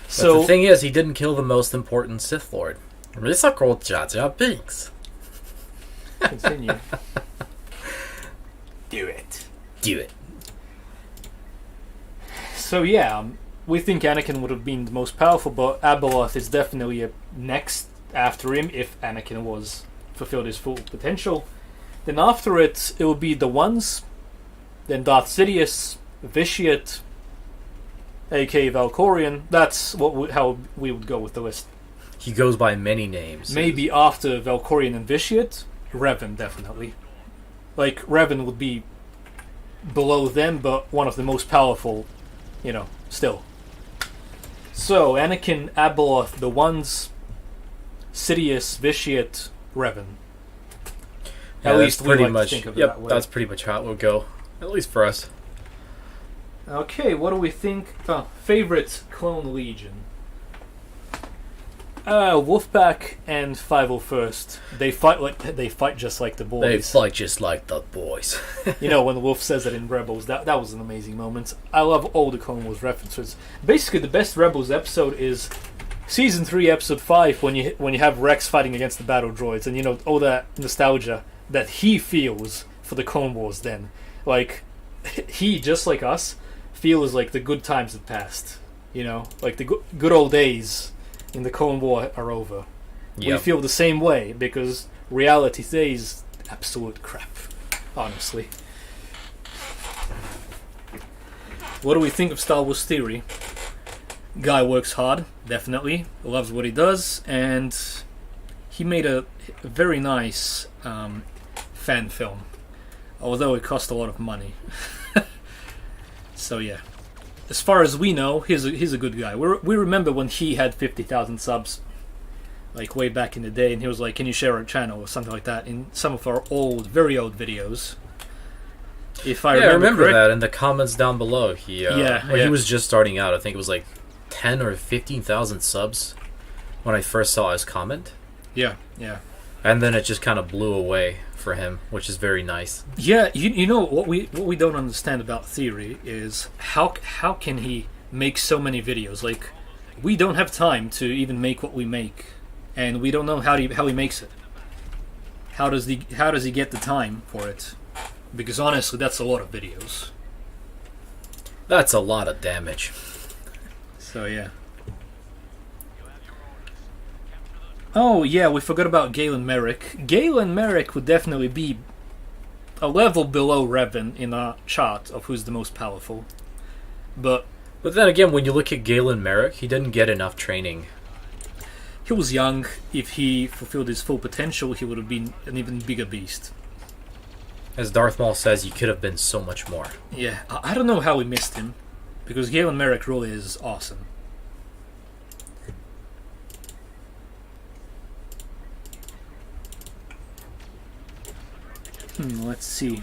But So the thing is, he didn't kill the most important Sith Lord. It's called Jar Jar Binks. continue. Do it. Do it. So yeah, we think Anakin would have been the most powerful, but Abeloth is definitely a next after him if Anakin was fulfilled his full potential. Then after it will be the Ones, then Darth Sidious, Vitiate, aka Valkorion. That's how we would go with the list. He goes by many names. Maybe after Valkorion and Vitiate, Revan definitely. Like Revan would be below them, but one of the most powerful, still. So Anakin, Abeloth, the Ones, Sidious, Vitiate, Revan. Yeah, At that's least we pretty like much. to think of it Yep, that way. that's pretty much how it will go. At least for us. Okay, what do we think? Favorite Clone Legion? Wolfpack and 501st. They fight just like the boys. They fight just like the boys. When Wolf says that in Rebels, that was an amazing moment. I love all the Clone Wars references. Basically, the best Rebels episode is Season 3, Episode 5, when you have Rex fighting against the battle droids, and all that nostalgia that he feels for the Clone Wars then. Like, he, just like us, feels like the good times have passed. Like the good old days in the Clone War are over. we Yep. feel the same way, because reality today is absolute crap, honestly. What do we think of Star Wars Theory? Guy works hard, definitely, loves what he does, and he made a very nice fan film, although it cost a lot of money. So yeah, as far as we know, he's a good guy. We remember when he had 50,000 subs, like way back in the day, and he was like, "Can you share our channel?" or something like that in some of our very old videos. If I remember that in the comments down below. He when yeah. he was just starting out, I think it was like 10 or 15,000 subs when I first saw his comment. Yeah. And then it just kind of blew away for him, which is very nice. Yeah, you know what we don't understand about Theory is how can he make so many videos? Like, we don't have time to even make what we make, and we don't know how he makes it. How does he get the time for it? Because honestly, that's a lot of videos. That's a lot of damage. So yeah. Oh yeah, we forgot about Galen Merrick. Galen Merrick would definitely be a level below Revan in our chart of who's the most powerful. But then again, when you look at Galen Merrick, he didn't get enough training. he was young. If he fulfilled his full potential, he would have been an even bigger beast. As Darth Maul says, you could have been so much more. Yeah, I don't know how we missed him, because Galen Merrick really is awesome. Let's see.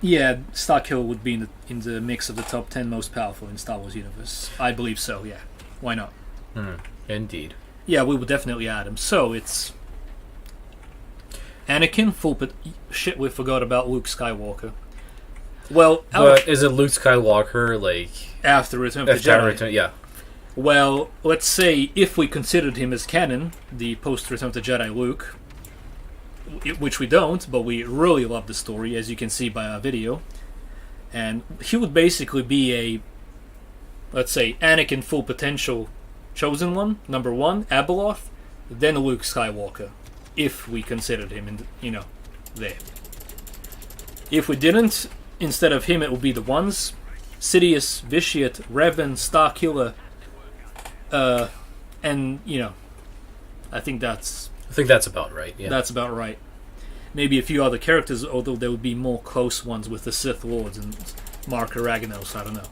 Yeah, Starkill would be in the mix of the top 10 most powerful in Star Wars universe. I believe so, yeah. Why not? Indeed. Yeah, we would definitely add him. So it's Anakin, shit, we forgot about Luke Skywalker. Well, but is it Luke Skywalker, like... after Return of the Jedi? Yeah. Well, let's say if we considered him as canon, the post-Return of the Jedi Luke, which we don't, but we really love the story, as you can see by our video, and he would basically be a, let's say, Anakin full potential chosen one, number one, Abeloth, then Luke Skywalker, if we considered him there. If we didn't, instead of him, it would be the ones: Sidious, Vitiate, Revan, Starkiller, and I think that's about right. Yeah, that's about right. Maybe a few other characters, although there would be more close ones with the Sith Lords and Mark Aragonos. I don't know.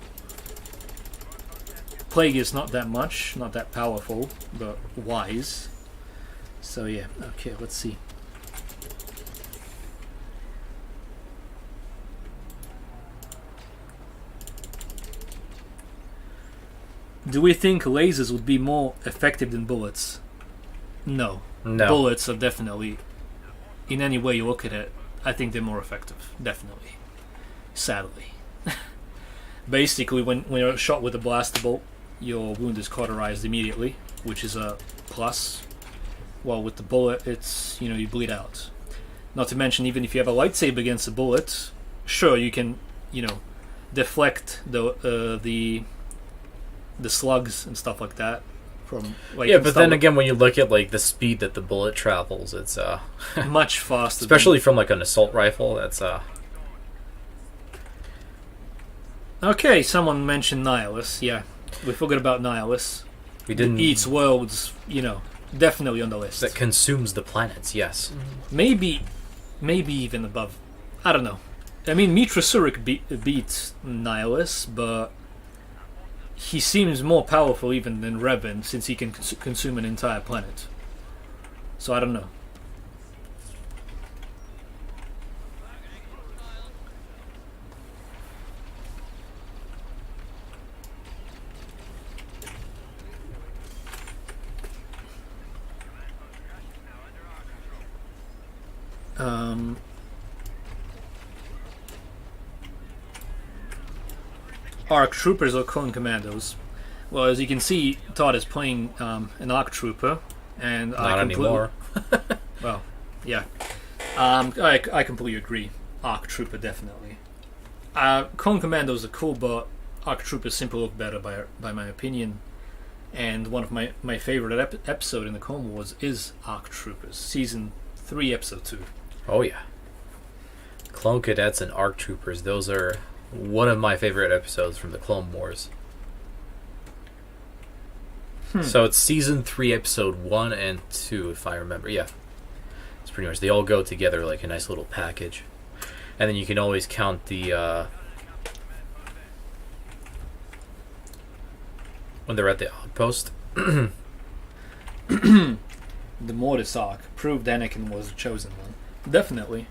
Plague is not that much, not that powerful, but wise. So yeah, okay, let's see. Do we think lasers would be more effective than bullets? No. Bullets are definitely, in any way you look at it, I think they're more effective. Definitely. Sadly. Basically, when you're shot with a blaster bolt, your wound is cauterized immediately, which is a plus. While with the bullet, it's, you bleed out. Not to mention, even if you have a lightsaber against a bullet, sure, you can, deflect the slugs and stuff like that from but then again, when you look at like the speed that the bullet travels, it's much faster, especially from like an assault rifle. That's okay. Someone mentioned Nihilus. Yeah, we forgot about Nihilus. We didn't. It eats worlds, definitely on the list. That consumes the planets. Yes. Maybe even above. I don't know. I mean, Mitra Surik beats Nihilus, but he seems more powerful even than Revan, since he can consume an entire planet. So I don't know. ARC Troopers or Clone Commandos? Well, as you can see, Todd is playing an ARC Trooper, and not anymore. Well, yeah, I completely agree. ARC Trooper definitely. Clone Commandos are cool, but ARC Troopers simply look better by my opinion. And one of my favorite episode in the Clone Wars is ARC Troopers, Season 3, Episode 2. Oh yeah. Clone Cadets and ARC Troopers, those are one of my favorite episodes from the Clone Wars. So it's Season 3, Episode 1 and 2, if I remember. Yeah. It's pretty much, they all go together like a nice little package. And then you can always count the, when they're at the outpost. The Mortis arc proved Anakin was the chosen one. Definitely.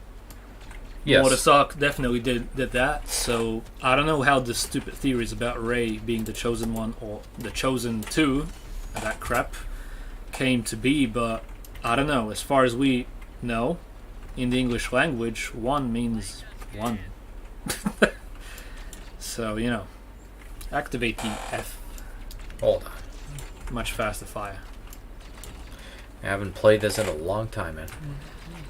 Yes. Mortis arc definitely did that, so I don't know how the stupid theories about Rey being the chosen one or the chosen two, that crap, came to be, but I don't know. As far as we know, in the English language, one means one. So, you know, activate the F. Hold on. Much faster fire. I haven't played this in a long time, man.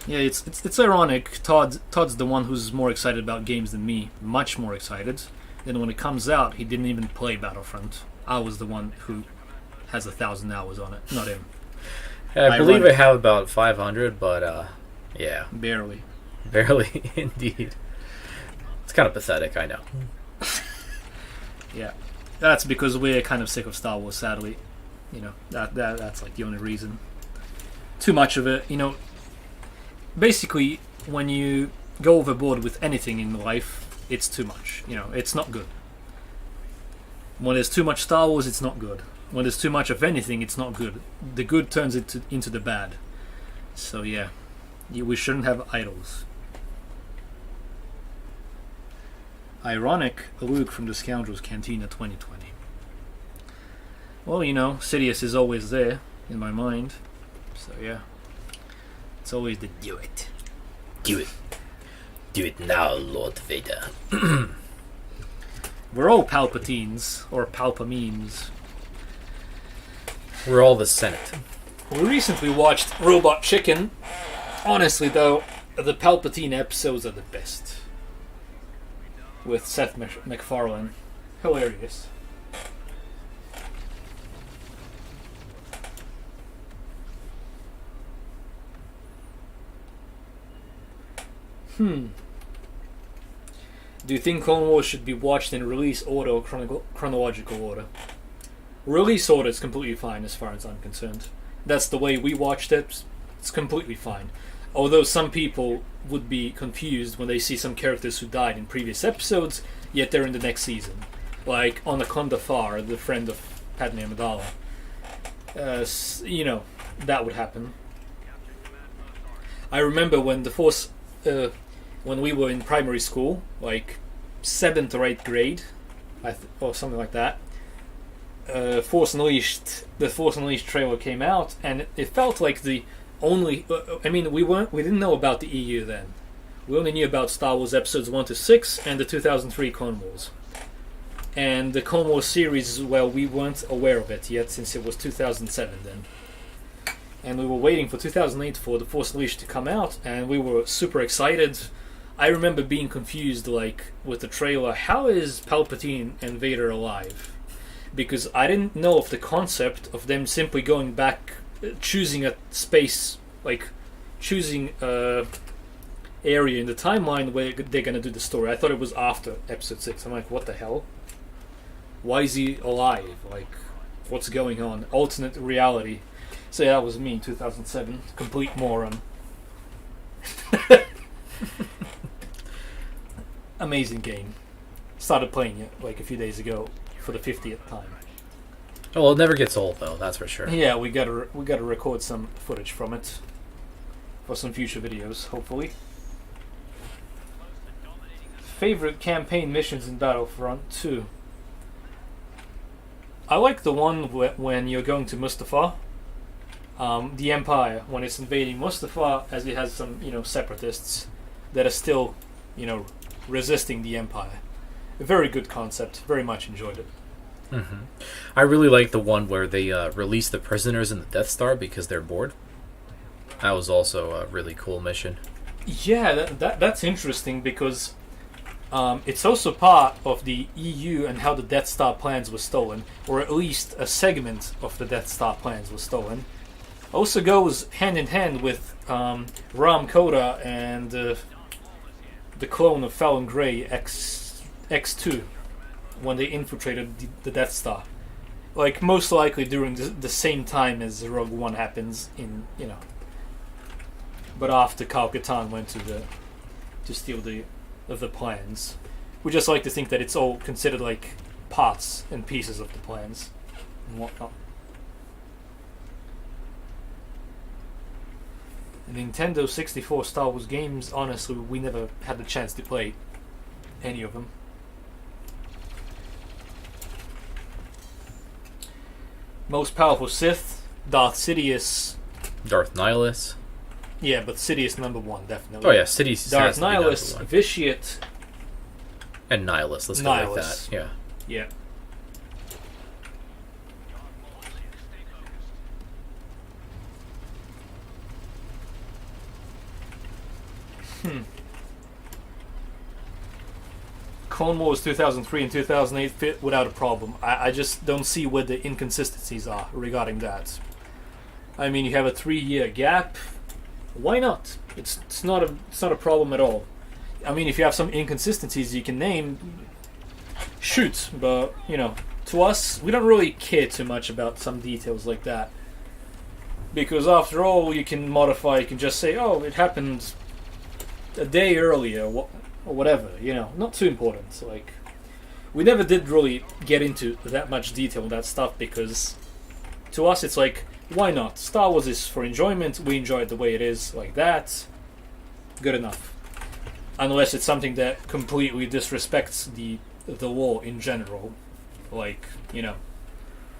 Yeah, it's ironic. Todd's the one who's more excited about games than me, much more excited. Then when it comes out, he didn't even play Battlefront. I was the one who has 1,000 hours on it, not him. Yeah, I believe I have about 500, but yeah. Barely. Barely, indeed. It's kind of pathetic, I know. Yeah. That's because we're kind of sick of Star Wars, sadly. You know, that's like the only reason. Too much of it, you know. Basically, when you go overboard with anything in life, it's too much. You know, it's not good. When there's too much Star Wars, it's not good. When there's too much of anything, it's not good. The good turns into the bad. So yeah, we shouldn't have idols. Ironic, Luke from the Scoundrels Cantina 2020. Well, you know, Sidious is always there in my mind. So yeah, it's always the do it. Do it. Do it now, Lord Vader. We're all Palpatines, or Palpamines. We're all the Senate. We recently watched Robot Chicken. Honestly, though, the Palpatine episodes are the best. With Seth MacFarlane. Hilarious. Do you think Clone Wars should be watched in release order or chronological order? Release order is completely fine as far as I'm concerned. That's the way we watched it. It's completely fine. Although some people would be confused when they see some characters who died in previous episodes, yet they're in the next season. Like Anaconda Farr, the friend of Padme Amidala. You know, that would happen. I remember when the Force... when we were in primary school, like 7th or 8th grade, or something like that, the Force Unleashed trailer came out, and it felt like the only... I mean, we didn't know about the EU then. We only knew about Star Wars episodes 1 to 6 and the 2003 Clone Wars. And the Clone Wars series, well, we weren't aware of it yet, since it was 2007 then. And we were waiting for 2008 for the Force Unleashed to come out, and we were super excited. I remember being confused, like, with the trailer, how is Palpatine and Vader alive? Because I didn't know of the concept of them simply going back, choosing a space, like, choosing a area in the timeline where they're gonna do the story. I thought it was after Episode 6. I'm like, what the hell? Why is he alive? Like, what's going on? Alternate reality. So yeah, that was me in 2007. Complete moron. Amazing game. Started playing it like a few days ago for the 50th time. Oh, well, it never gets old though, that's for sure. Yeah, we gotta record some footage from it for some future videos, hopefully. Favorite campaign missions in Battlefront 2. I like the one when you're going to Mustafar. The Empire, when it's invading Mustafar, as it has some, you know, separatists that are still, you know, resisting the Empire. A very good concept. Very much enjoyed it. Mm-hmm. I really like the one where they release the prisoners in the Death Star because they're bored. That was also a really cool mission. Yeah, that's interesting because it's also part of the EU and how the Death Star plans were stolen, or at least a segment of the Death Star plans was stolen. Also goes hand in hand with Ram Koda and the clone of Fallon Gray X2 when they infiltrated the Death Star. Like, most likely during the same time as Rogue One happens but after Kyle Katarn went to steal the plans. We just like to think that it's all considered like parts and pieces of the plans and whatnot. The Nintendo 64 Star Wars games, honestly, we never had the chance to play any of them. Most powerful Sith, Darth Sidious. Darth Nihilus. Yeah, but Sidious number 1, definitely. Oh yeah, Sidious. Darth Nihilus, Vitiate, and Nihilus. Let's go like that. Yeah. Yeah. Clone Wars 2003 and 2008 fit without a problem. I just don't see where the inconsistencies are regarding that. I mean, you have a 3-year gap. Why not? It's not a problem at all. I mean, if you have some inconsistencies you can name, shoot. But to us, we don't really care too much about some details like that, because after all, you can modify. You can just say, "Oh, it happened a day earlier," or whatever. Not too important. Like, we never did really get into that much detail on that stuff because, to us, it's like, why not? Star Wars is for enjoyment. We enjoy it the way it is, like that. Good enough. Unless it's something that completely disrespects the lore in general, like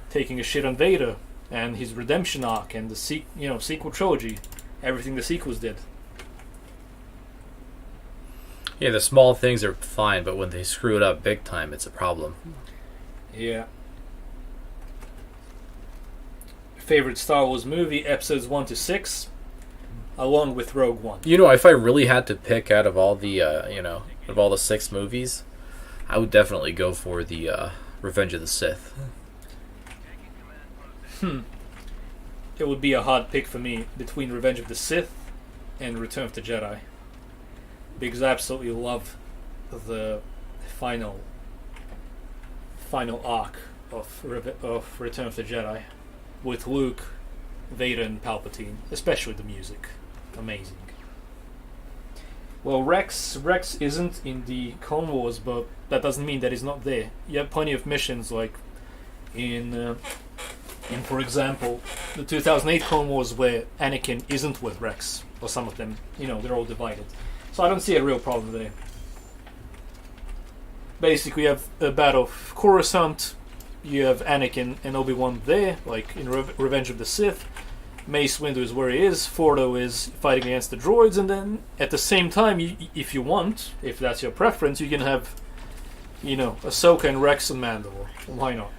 taking a shit on Vader and his redemption arc and the sequel trilogy, everything the sequels did. Yeah, the small things are fine, but when they screw it up big time, it's a problem. Yeah. Favorite Star Wars movie, episodes 1 to 6, along with Rogue One. If I really had to pick out of all the, of all the 6 movies, I would definitely go for the Revenge of the Sith. It would be a hard pick for me between Revenge of the Sith and Return of the Jedi, because I absolutely love the final arc of Return of the Jedi with Luke, Vader, and Palpatine, especially the music. Amazing. Well, Rex isn't in the Clone Wars, but that doesn't mean that he's not there. You have plenty of missions, like in for example, the 2008 Clone Wars, where Anakin isn't with Rex, or some of them. They're all divided. So I don't see a real problem there. Basically, you have a battle of Coruscant. You have Anakin and Obi-Wan there, like in Revenge of the Sith. Mace Windu is where he is. Fordo is fighting against the droids, and then at the same time, if you want, if that's your preference, you can have, Ahsoka and Rex and Mandalore. Why not?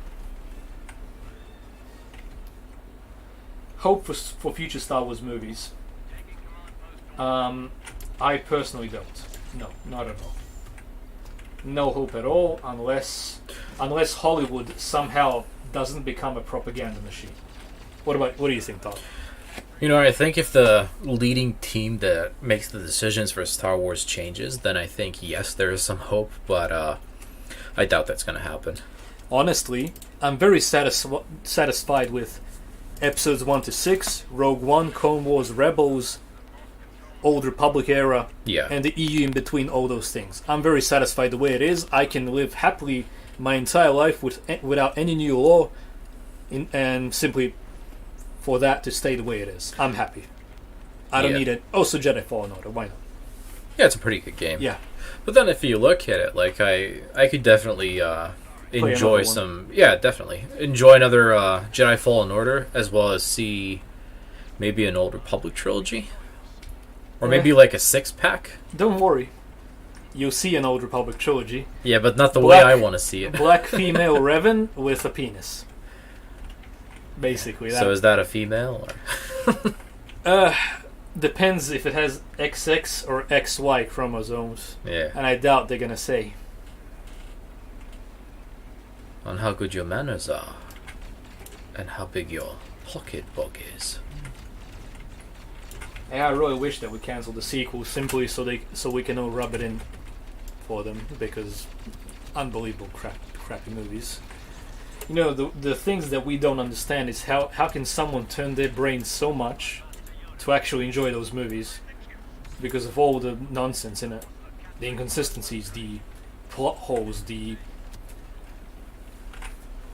Hope for future Star Wars movies. I personally don't. No, not at all. No hope at all, unless Hollywood somehow doesn't become a propaganda machine. What do you think, Todd? I think if the leading team that makes the decisions for Star Wars changes, then I think, yes, there is some hope, but I doubt that's going to happen. Honestly, I'm very satisfied with episodes 1 to 6, Rogue One, Clone Wars, Rebels, Old Republic era, and the EU in between all those things. I'm very satisfied the way it is. I can live happily my entire life without any new law, and simply for that to stay the way it is. I'm happy. I don't need it. Also, Jedi Fallen Order. Why not? Yeah, it's a pretty good game. Yeah. But then if you look at it, like, I could definitely enjoy some... Yeah, definitely. Enjoy another Jedi Fallen Order, as well as see maybe an Old Republic trilogy. Or maybe like a 6-pack. Don't worry. You'll see an Old Republic trilogy. Yeah, but not the way I want to see it. Black female Revan with a penis. Basically. So is that a female? Or? depends if it has XX or XY chromosomes. Yeah. And I doubt they're gonna say. On how good your manners are. And how big your pocketbook is. Yeah, I really wish that we cancelled the sequel simply so we can all rub it in for them, because unbelievable crappy movies. You know, the things that we don't understand is how can someone turn their brain so much to actually enjoy those movies because of all the nonsense in it, the inconsistencies, the plot holes, I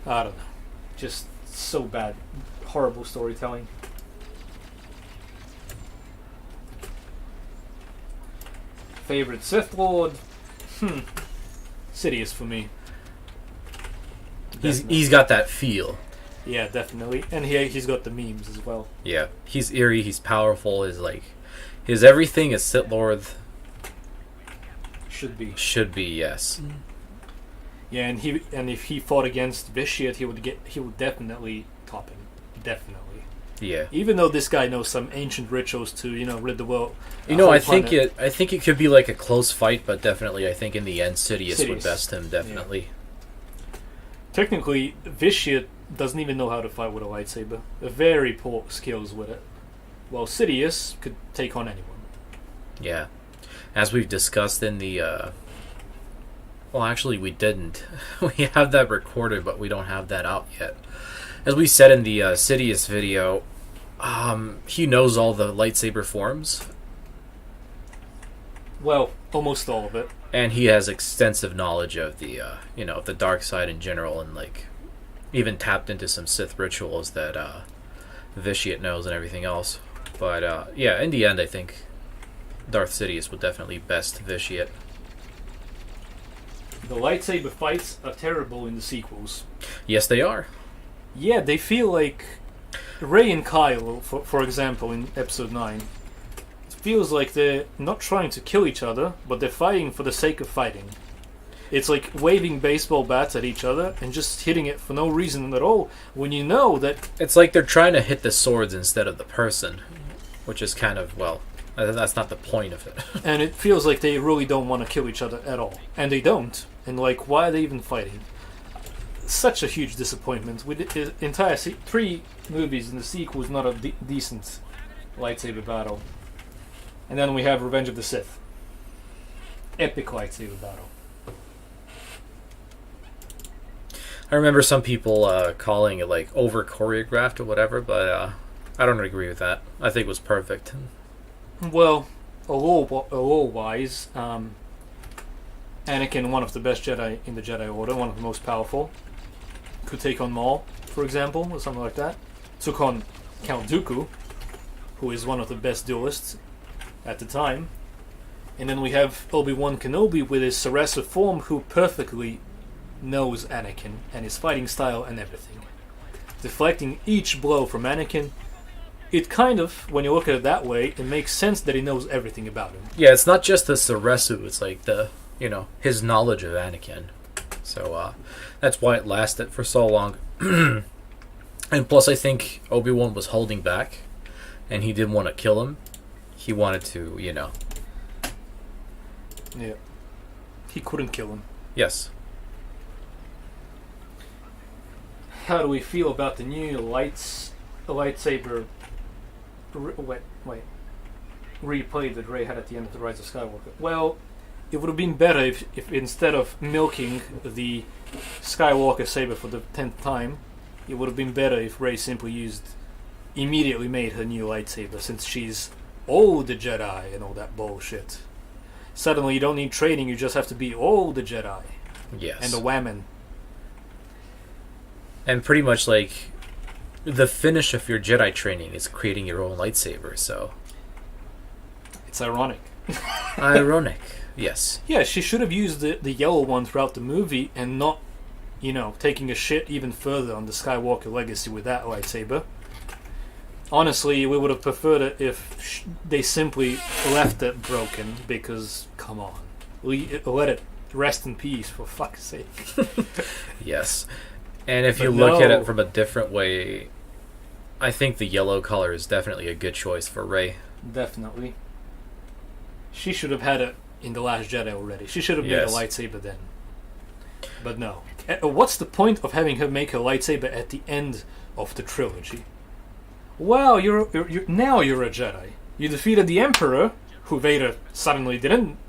don't know, just so bad, horrible storytelling. Favorite Sith Lord? Sidious for me. He's got that feel. Yeah, definitely, and he's got the memes as well. Yeah, he's eerie. He's powerful. His everything is Sith Lord. Should be. Yes. Yeah, and if he fought against Vitiate, he would definitely top him. Definitely. Yeah. Even though this guy knows some ancient rituals to, rid the world. I think it could be like a close fight, but definitely I think in the end Sidious would best him, definitely. Yeah. Technically, Vitiate doesn't even know how to fight with a lightsaber. Very poor skills with it. While Sidious could take on anyone. Yeah. As we've discussed in the well, actually we didn't. We have that recorded, but we don't have that out yet. As we said in the Sidious video, he knows all the lightsaber forms. Well, almost all of it. And he has extensive knowledge of the, the dark side in general, and even tapped into some Sith rituals that Vitiate knows and everything else. But yeah, in the end, I think Darth Sidious would definitely best Vitiate. The lightsaber fights are terrible in the sequels. Yes, they are. Yeah, they feel like Rey and Kylo, for example, in Episode 9. It feels like they're not trying to kill each other, but they're fighting for the sake of fighting. It's like waving baseball bats at each other and just hitting it for no reason at all, when you know that... It's like they're trying to hit the swords instead of the person, which is kind of, that's not the point of it. And it feels like they really don't want to kill each other at all. And they don't. And why are they even fighting? Such a huge disappointment. With the entire 3 movies in the sequel was not a decent lightsaber battle. And then we have Revenge of the Sith. Epic lightsaber battle. I remember some people calling it over choreographed or whatever, but I don't agree with that. I think it was perfect. Well, lore-wise, Anakin, one of the best Jedi in the Jedi Order, one of the most powerful, could take on Maul, for example, or something like that. Took on Count Dooku, who is one of the best duelists at the time. And then we have Obi-Wan Kenobi with his Sarasa form, who perfectly knows Anakin and his fighting style and everything. Deflecting each blow from Anakin, it kind of, when you look at it that way, it makes sense that he knows everything about him. Yeah, it's not just the Sarasu, it's the, his knowledge of Anakin. So, that's why it lasted for so long. And plus, I think Obi-Wan was holding back, and he didn't want to kill him. He wanted to, Yeah. He couldn't kill him. Yes. How do we feel about the new lightsaber replay that Rey had at the end of The Rise of Skywalker? Well, it would have been better if instead of milking the Skywalker saber for the 10th time, it would have been better if Rey simply immediately made her new lightsaber, since she's all the Jedi and all that bullshit. Suddenly you don't need training, you just have to be all the Jedi. Yes. And the whammon. And pretty much the finish of your Jedi training is creating your own lightsaber, so... It's ironic. Ironic, yes. Yeah, she should have used the yellow one throughout the movie and not, taking a shit even further on the Skywalker legacy with that lightsaber. Honestly, we would have preferred it if they simply left it broken, because, come on. Let it rest in peace, for fuck's sake. Yes. And if you look at it from a different way, I think the yellow color is definitely a good choice for Rey. Definitely. She should have had it in The Last Jedi already. She should have made a lightsaber then. But no. What's the point of having her make a lightsaber at the end of the trilogy? Wow, now you're a Jedi. You defeated the Emperor, who Vader suddenly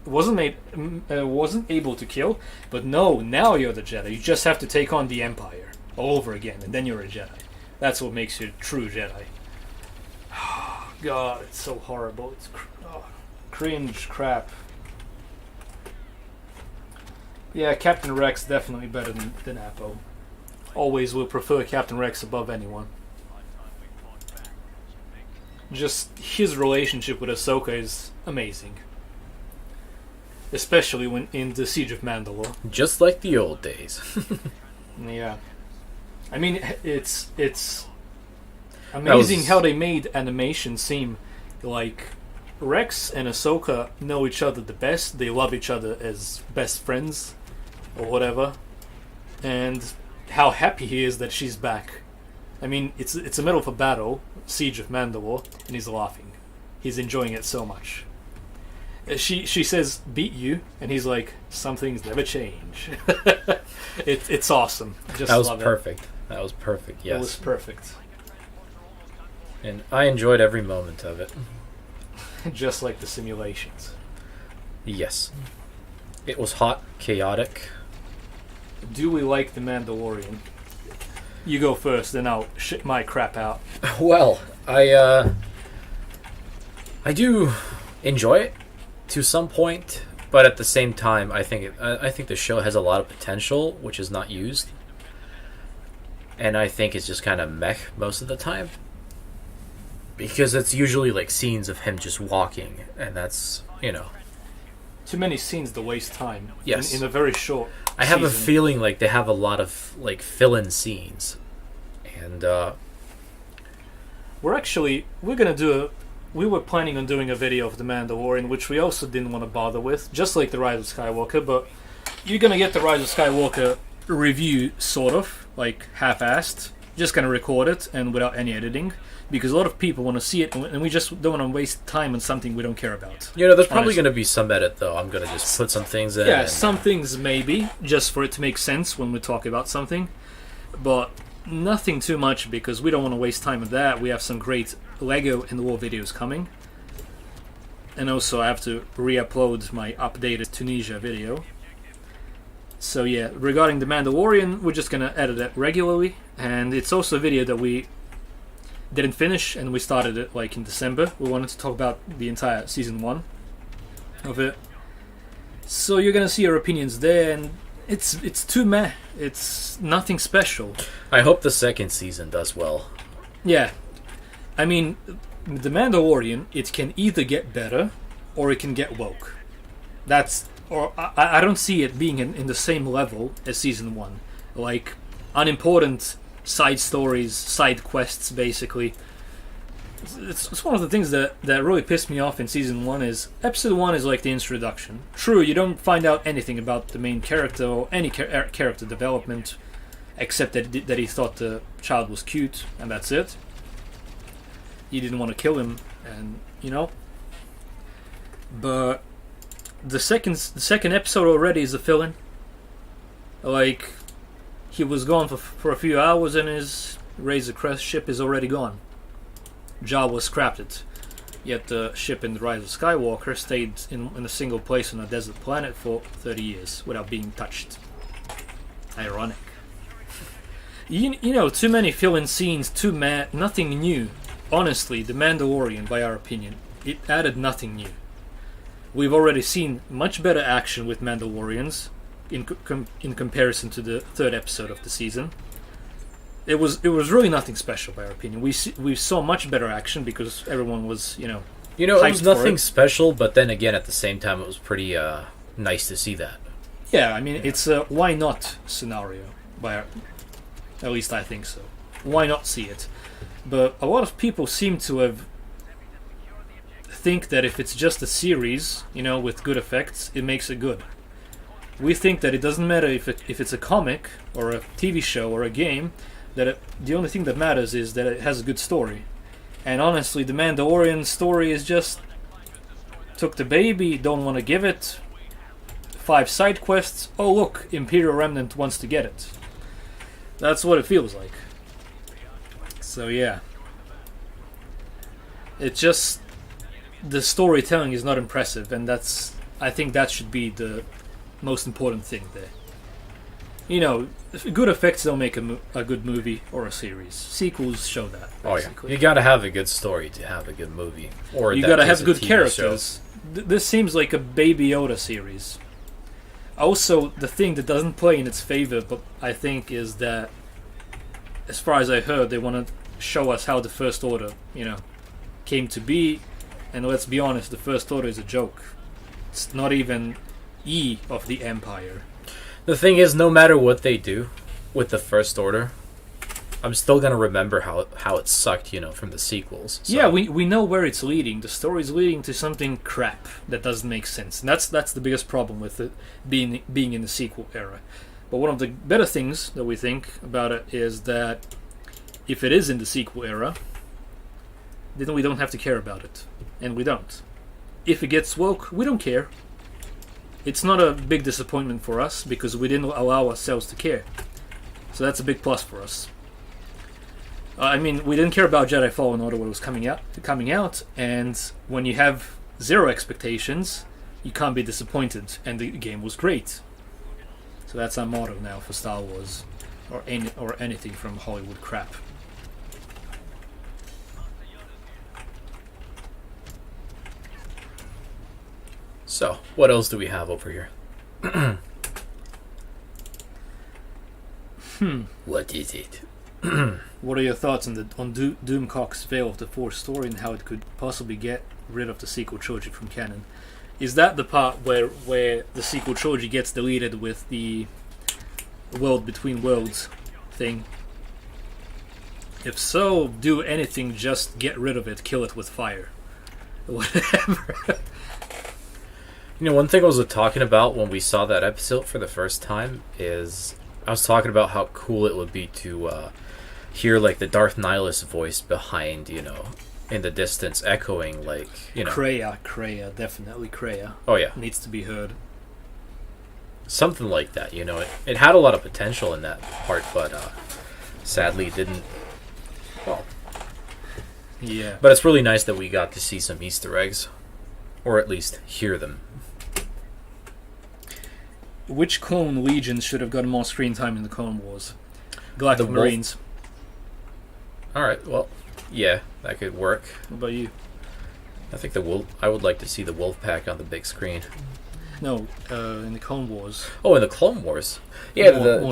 wasn't able to kill. But no, now you're the Jedi. You just have to take on the Empire all over again, and then you're a Jedi. That's what makes you a true Jedi. God, it's so horrible. It's cringe crap. Yeah, Captain Rex definitely better than Apo. Always will prefer Captain Rex above anyone. Just his relationship with Ahsoka is amazing. Especially when in the Siege of Mandalore. Just like the old days. Yeah. I mean, it's amazing how they made animation seem like Rex and Ahsoka know each other the best. They love each other as best friends or whatever. And how happy he is that she's back. I mean, it's the middle of a battle, Siege of Mandalore, and he's laughing. He's enjoying it so much. She says, "Beat you," and he's like, "Some things never change." It's awesome. Just that was love perfect. It. That was perfect. Yes, it was perfect. And I enjoyed every moment of it. Just like the simulations. Yes, it was hot, chaotic. Do we like the Mandalorian? You go first, then I'll shit my crap out. Well, I do enjoy it to some point, but at the same time, I think the show has a lot of potential, which is not used, and I think it's just kind of meh most of the time, because it's usually like scenes of him just walking, and that's too many scenes to waste time. Yes, in a very short. I have a feeling like they have a lot of like fill-in scenes, and we were planning on doing a video of The Mandalorian, which we also didn't want to bother with, just like The Rise of Skywalker, but you're going to get The Rise of Skywalker review, sort of, like half-assed, just going to record it, and without any editing, because a lot of people want to see it, and we just don't want to waste time on something we don't care about. There's probably going to be some edit, though. I'm going to just put some things in. Yeah, some things maybe, just for it to make sense when we talk about something, but nothing too much, because we don't want to waste time on that. We have some great Lego and War videos coming, and also I have to re-upload my updated Tunisia video. So yeah, regarding The Mandalorian, we're just gonna edit it regularly, and it's also a video that we didn't finish, and we started it like in December. We wanted to talk about the entire season 1 of it, so you're gonna see our opinions there, and it's too meh. It's nothing special. I hope the second season does well. Yeah, I mean, The Mandalorian, it can either get better or it can get woke. I don't see it being in the same level as season 1. Like, unimportant side stories, side quests, basically. It's one of the things that really pissed me off in season 1 is episode 1 is like the introduction. True, you don't find out anything about the main character or any character development, except that he thought the child was cute, and that's it. He didn't want to kill him, and but the second episode already is a fill-in. Like, he was gone for a few hours, and his Razor Crest ship is already gone. Jawa scrapped it, yet the ship in The Rise of Skywalker stayed in a single place on a desert planet for 30 years without being touched. Ironic. Too many fill-in scenes, nothing new. Honestly, The Mandalorian, by our opinion, it added nothing new. We've already seen much better action with Mandalorians in comparison to the third episode of the season. It was really nothing special, by our opinion. We saw much better action because everyone was, it was nothing special, but then again, at the same time, it was pretty nice to see that. Yeah, I mean, it's a why not scenario, at least I think so. Why not see it? But a lot of people seem to think that if it's just a series, with good effects, it makes it good. We think that it doesn't matter if it's a comic or a TV show or a game, that the only thing that matters is that it has a good story. And honestly, the Mandalorian story is just took the baby, don't want to give it. 5 side quests. Oh look, Imperial Remnant wants to get it. That's what it feels like. So yeah. It's just the storytelling is not impressive, and I think that should be the most important thing there. You know, good effects don't make a good movie or a series. Sequels show that. Basically. Oh yeah, you gotta have a good story to have a good movie, or you gotta have good characters. This seems like a Baby Yoda series. Also, the thing that doesn't play in its favor, but I think, is that, as far as I heard, they want to show us how the First Order, came to be. And let's be honest, the First Order is a joke. It's not even E of the Empire. The thing is, no matter what they do with the First Order, I'm still gonna remember how it sucked, from the sequels. So. Yeah, we know where it's leading. The story's leading to something crap that doesn't make sense, and that's the biggest problem with it being in the sequel era. But one of the better things that we think about it is that if it is in the sequel era, then we don't have to care about it, and we don't. If it gets woke, we don't care. It's not a big disappointment for us because we didn't allow ourselves to care. So that's a big plus for us. We didn't care about Jedi Fallen Order when it was coming out, and when you have zero expectations, you can't be disappointed, and the game was great. So that's our motto now for Star Wars, or anything from Hollywood crap. So, what else do we have over here? What is it? What are your thoughts on Doomcock's Veil of the Force story and how it could possibly get rid of the sequel trilogy from canon? Is that the part where the sequel trilogy gets deleted with the world between worlds thing? If so, do anything, just get rid of it, kill it with fire. Whatever. One thing I was talking about when we saw that episode for the first time is I was talking about how cool it would be to hear like the Darth Nihilus voice behind, in the distance, echoing like, Kreia, definitely Kreia. Oh yeah, needs to be heard. Something like that, It had a lot of potential in that part, but sadly didn't. Well, yeah. But it's really nice that we got to see some Easter eggs, or at least hear them. Which clone legions should have gotten more screen time in the Clone Wars? Galactic Marines. Alright, well, yeah, that could work. What about you? I think I would like to see the Wolf Pack on the big screen. No, in the Clone Wars. Oh, in the Clone Wars. Yeah, more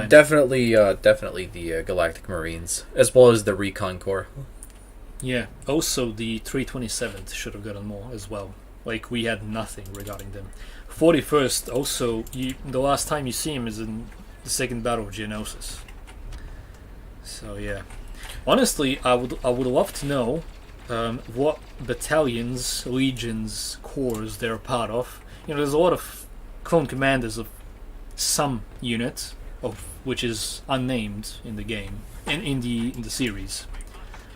definitely the Galactic Marines, as well as the Recon Corps. Yeah, also the 327th should have gotten more as well. Like, we had nothing regarding them. 41st, also, the last time you see him is in the Second Battle of Geonosis. So yeah. Honestly, I would love to know what battalions, legions, corps they're part of. There's a lot of clone commanders of some unit, of which is unnamed in the game, in the series.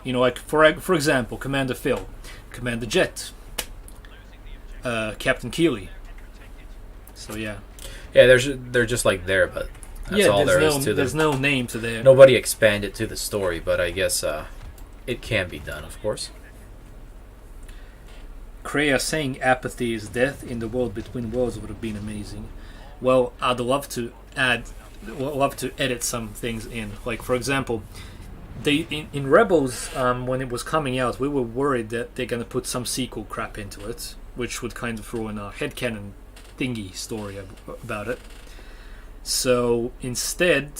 Like for example, Commander Phil, Commander Jet, Captain Keeley. So yeah. Yeah, they're just like there, but that's all there is to them. There's no name to them. Nobody expanded to the story, but I guess it can be done, of course. Kreia saying apathy is death in the world between worlds would have been amazing. Well, I'd love to edit some things in. Like, for example, in Rebels, when it was coming out, we were worried that they're going to put some sequel crap into it, which would kind of ruin our headcanon thingy story about it. So instead,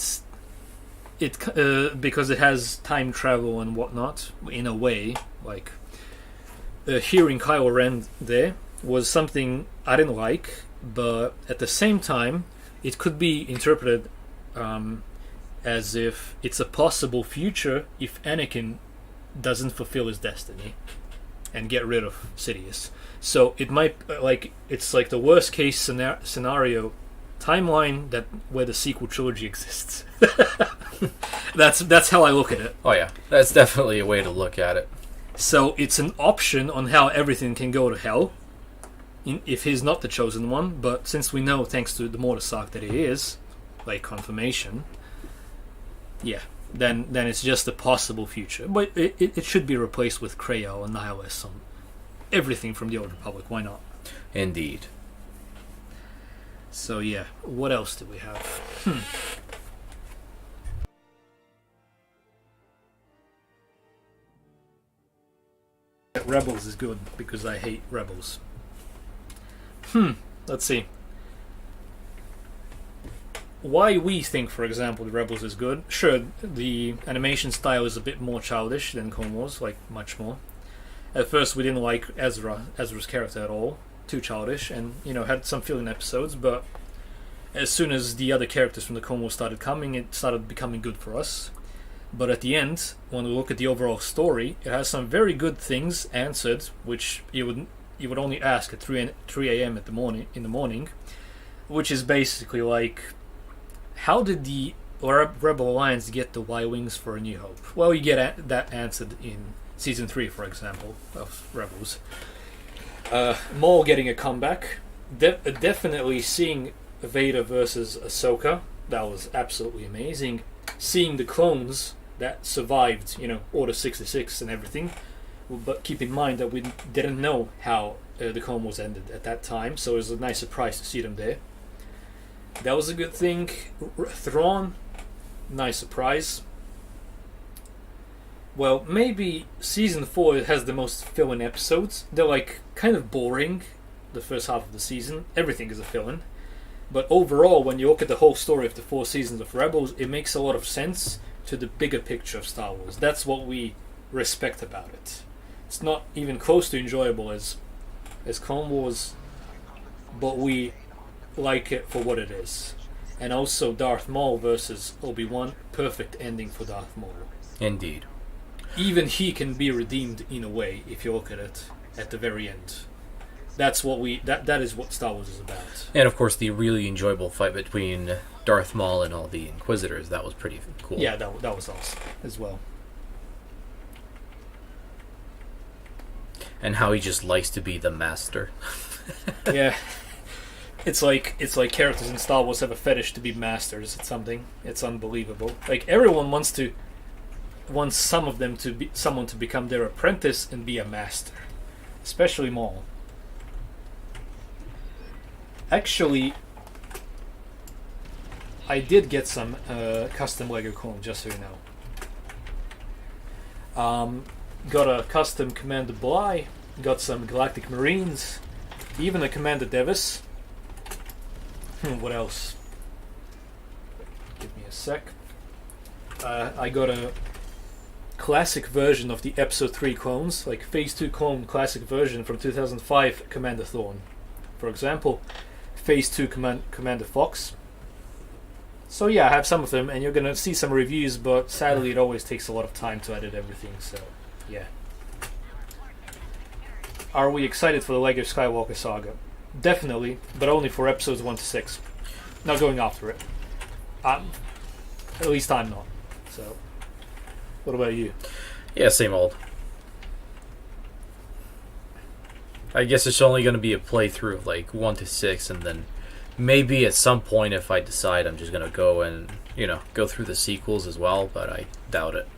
because it has time travel and whatnot, in a way, like hearing Kylo Ren there was something I didn't like, but at the same time, it could be interpreted as if it's a possible future if Anakin doesn't fulfill his destiny and get rid of Sidious. So it might it's like the worst case scenario timeline where the sequel trilogy exists. That's how I look at it. Oh yeah, that's definitely a way to look at it. So it's an option on how everything can go to hell if he's not the chosen one, but since we know, thanks to the Mordesak, that he is, like confirmation, yeah, then it's just a possible future. But it should be replaced with Creo and Nihilus on everything from the Old Republic. Why not? Indeed. So yeah, what else do we have? Rebels is good because I hate Rebels. Let's see. Why we think, for example, the Rebels is good. Sure, the animation style is a bit more childish than Clone Wars, like much more. At first we didn't like Ezra's character at all. Too childish, and had some filler episodes, but as soon as the other characters from the Clone Wars started coming, it started becoming good for us. But at the end, when we look at the overall story, it has some very good things answered, which you would only ask at 3 a.m. in the morning, which is basically like, how did the Rebel Alliance get the Y-Wings for A New Hope? Well, you get that answered in Season 3, for example, of Rebels. Maul getting a comeback, definitely seeing Vader versus Ahsoka, that was absolutely amazing. Seeing the clones that survived, Order 66 and everything, but keep in mind that we didn't know how the Clone Wars ended at that time, so it was a nice surprise to see them there. That was a good thing. Thrawn, nice surprise. Well, maybe Season 4 has the most fill-in episodes. They're like kind of boring, the first half of the season. Everything is a fill-in. But overall, when you look at the whole story of the 4 seasons of Rebels, it makes a lot of sense to the bigger picture of Star Wars. That's what we respect about it. It's not even close to enjoyable as Clone Wars, but we like it for what it is. And also Darth Maul versus Obi-Wan, perfect ending for Darth Maul. Indeed. Even he can be redeemed in a way if you look at it at the very end. That's what that is what Star Wars is about. And of course, the really enjoyable fight between Darth Maul and all the Inquisitors, that was pretty cool. Yeah, that was awesome as well. And how he just likes to be the master. Yeah. It's like characters in Star Wars have a fetish to be masters at something. It's unbelievable. Like everyone wants some of them to be someone to become their apprentice and be a master. Especially Maul. Actually, I did get some custom Lego clone, just so you know. Got a custom Commander Bly, got some Galactic Marines, even a Commander Devis. What else? Give me a sec. I got a classic version of the Episode 3 clones, like Phase 2 clone classic version from 2005 Commander Thrawn, for example. Phase 2 Commander Fox. So yeah, I have some of them, and you're gonna see some reviews, but sadly it always takes a lot of time to edit everything, so yeah. Are we excited for the Lego Skywalker Saga? Definitely, but only for episodes 1 to 6. Not going after it. At least I'm not. So, what about you? Yeah, same old. I guess it's only going to be a playthrough of like 1 to 6, and then maybe at some point if I decide I'm just going to go and, go through the sequels as well, but I doubt it.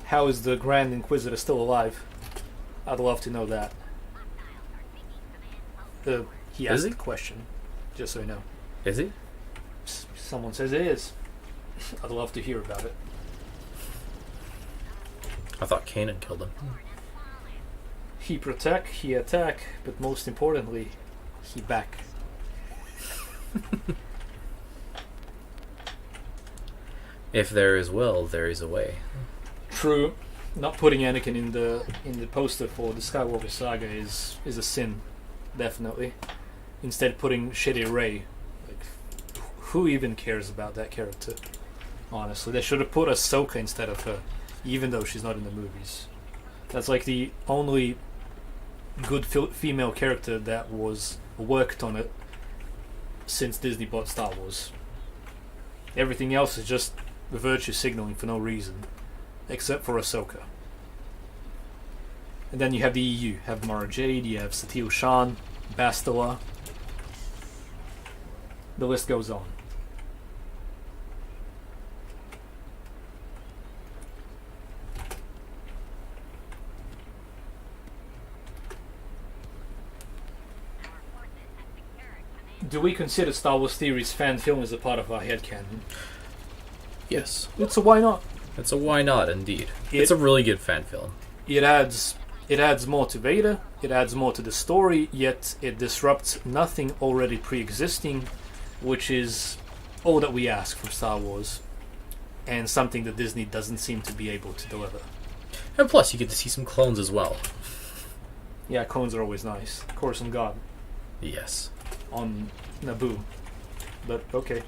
How is the Grand Inquisitor still alive? I'd love to know that. He asked the question, just so you know. Is he? Someone says it is. I'd love to hear about it. I thought Kanan killed him. He protect, he attack, but most importantly, he back. If there is will, there is a way. True. Not putting Anakin in the poster for the Skywalker Saga is a sin, definitely. Instead, putting shitty Rey. Like, who even cares about that character? Honestly, they should have put Ahsoka instead of her, even though she's not in the movies. That's like the only good female character that was worked on it since Disney bought Star Wars. Everything else is just virtue signaling for no reason, except for Ahsoka. And then you have the EU. You have Mara Jade, you have Satele Shan, Bastila. The list goes on. Do we consider Star Wars Theory's fan film as a part of our headcanon? Yes. It's a why not. It's a why not, indeed. It's a really good fan film. It adds more to Vader, it adds more to the story, yet it disrupts nothing already pre-existing, which is all that we ask from Star Wars, and something that Disney doesn't seem to be able to deliver. And plus, you get to see some clones as well. Yeah, clones are always nice. Coruscant God. Yes. On Naboo. But, okay.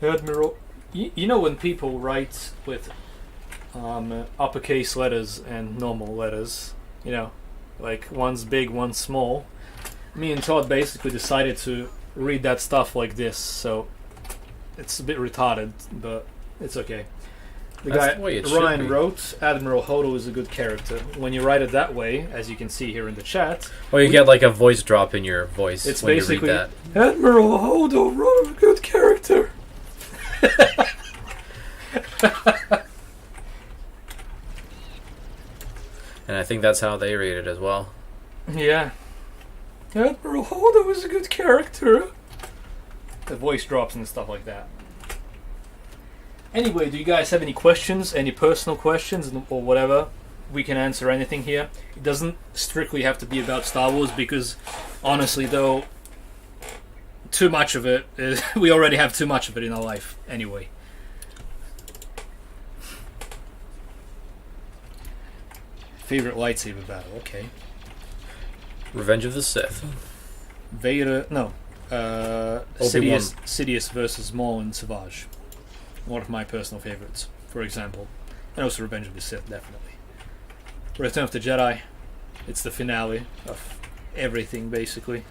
Admiral, you know when people write with uppercase letters and normal letters, you know, like one's big, one's small. Me and Todd basically decided to read that stuff like this, so it's a bit retarded, but it's okay. The That's guy the way it Ryan should be. wrote, Admiral Hodel is a good character. When you write it that way, as you can see here in the chat, Or you get like a voice drop in your voice it's when basically you read Admiral Hodel wrote a good character. that. And I think that's how they read it as well. Yeah. Admiral Holdo was a good character. The voice drops and stuff like that. Anyway, do you guys have any questions? Any personal questions or whatever? We can answer anything here. It doesn't strictly have to be about Star Wars because, honestly though, too much of it is, we already have too much of it in our life anyway. Favorite lightsaber battle? Okay. Revenge of the Sith. Vader, no. Obi-Wan. Sidious versus Maul and Savage. One of my personal favorites, for example. And also Revenge of the Sith, definitely. Return of the Jedi. It's the finale of everything, basically.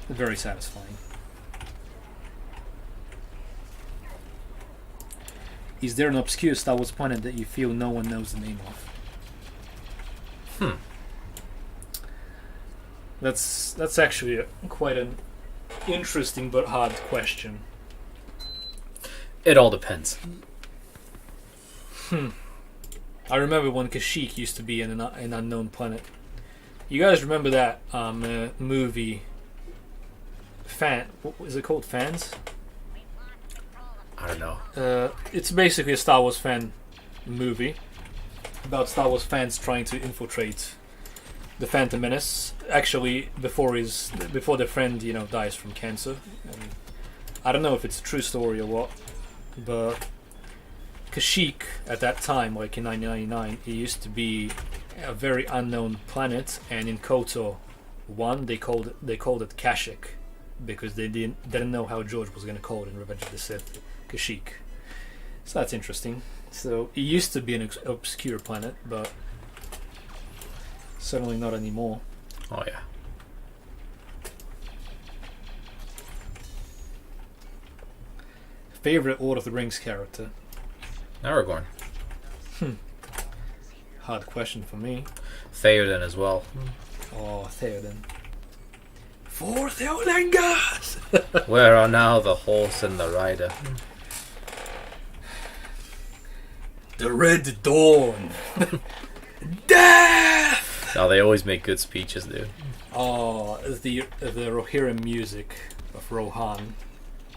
Very satisfying. Is there an obscure Star Wars planet that you feel no one knows the name of? That's actually quite an interesting but hard question. It all depends. I remember when Kashyyyk used to be an unknown planet. You guys remember that movie? What is it called? Fans? I don't know. It's basically a Star Wars fan movie about Star Wars fans trying to infiltrate the Phantom Menace. Actually, before their friend, dies from cancer. And I don't know if it's a true story or what, but Kashyyyk at that time, like in 1999, it used to be a very unknown planet, and in KOTOR 1 they called it Kashyyyk because they didn't know how George was going to call it in Revenge of the Sith. Kashyyyk. So that's interesting. So it used to be an obscure planet, but certainly not anymore. Oh yeah. Favorite Lord of the Rings character? Aragorn. Hard question for me. Theoden as well. Oh, Theoden. For Theodengas! Where are now the horse and the rider? The Red Dawn! Death! No, they always make good speeches, dude. Oh, the Rohirrim music of Rohan.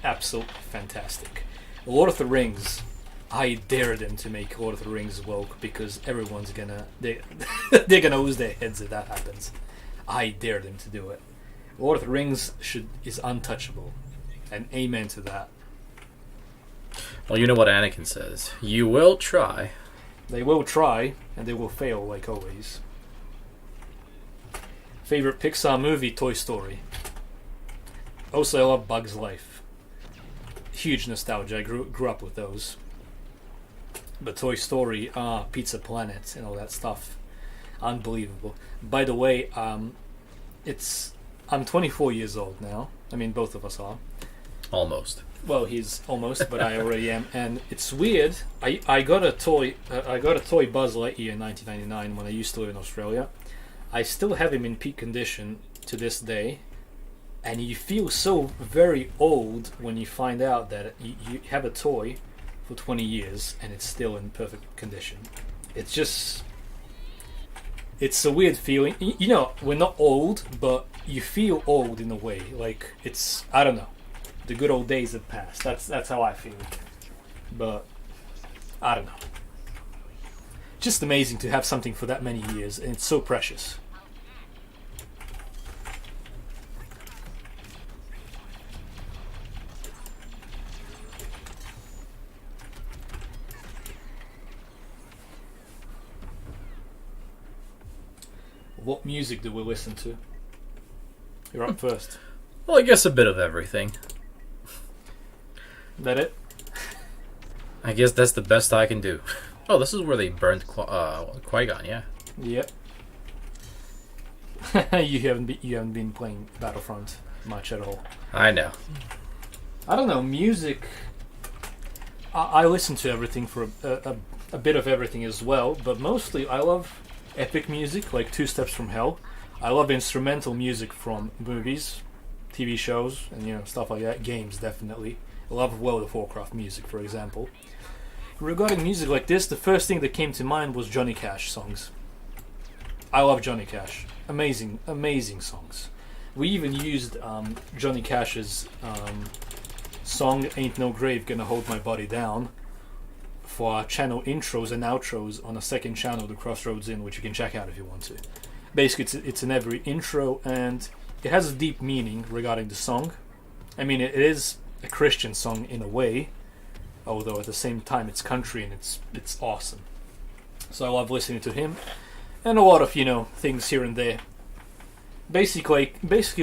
Absolutely fantastic. Lord of the Rings. I dare them to make Lord of the Rings woke because everyone's they're gonna lose their heads if that happens. I dare them to do it. Lord of the Rings is untouchable, and amen to that. Well, you know what Anakin says. You will try. They will try, and they will fail like always. Favorite Pixar movie? Toy Story. Also, I love Bug's Life. Huge nostalgia. I grew up with those. But Toy Story, Pizza Planet, and all that stuff, unbelievable. By the way, I'm 24 years old now. I mean, both of us are. Almost. Well, he's almost, but I already am, and it's weird. I got a toy Buzz Lightyear in 1999 when I used to live in Australia. I still have him in peak condition to this day, and you feel so very old when you find out that you have a toy for 20 years and it's still in perfect condition. It's a weird feeling. You know, we're not old, but you feel old in a way. Like, it's, I don't know. The good old days have passed. That's how I feel. But I don't know. Just amazing to have something for that many years, and it's so precious. What music do we listen to? You're up first. Well, I guess a bit of everything. That it? I guess that's the best I can do. Oh, this is where they burnt Qui-Gon, yeah. Yep. you haven't been playing Battlefront much at all. I know. I don't know, music. I listen to everything for a bit of everything as well, but mostly I love epic music, like Two Steps from Hell. I love instrumental music from movies, TV shows, and stuff like that. Games, definitely. I love World of Warcraft music, for example. Regarding music like this, the first thing that came to mind was Johnny Cash songs. I love Johnny Cash. Amazing, amazing songs. We even used Johnny Cash's song "Ain't No Grave Gonna Hold My Body Down" for our channel intros and outros on a second channel, The Crossroads Inn, which you can check out if you want to. Basically, it's in every intro, and it has a deep meaning regarding the song. I mean, it is a Christian song in a way, although at the same time it's country and it's awesome. So I love listening to him, and a lot of things here and there. Basically,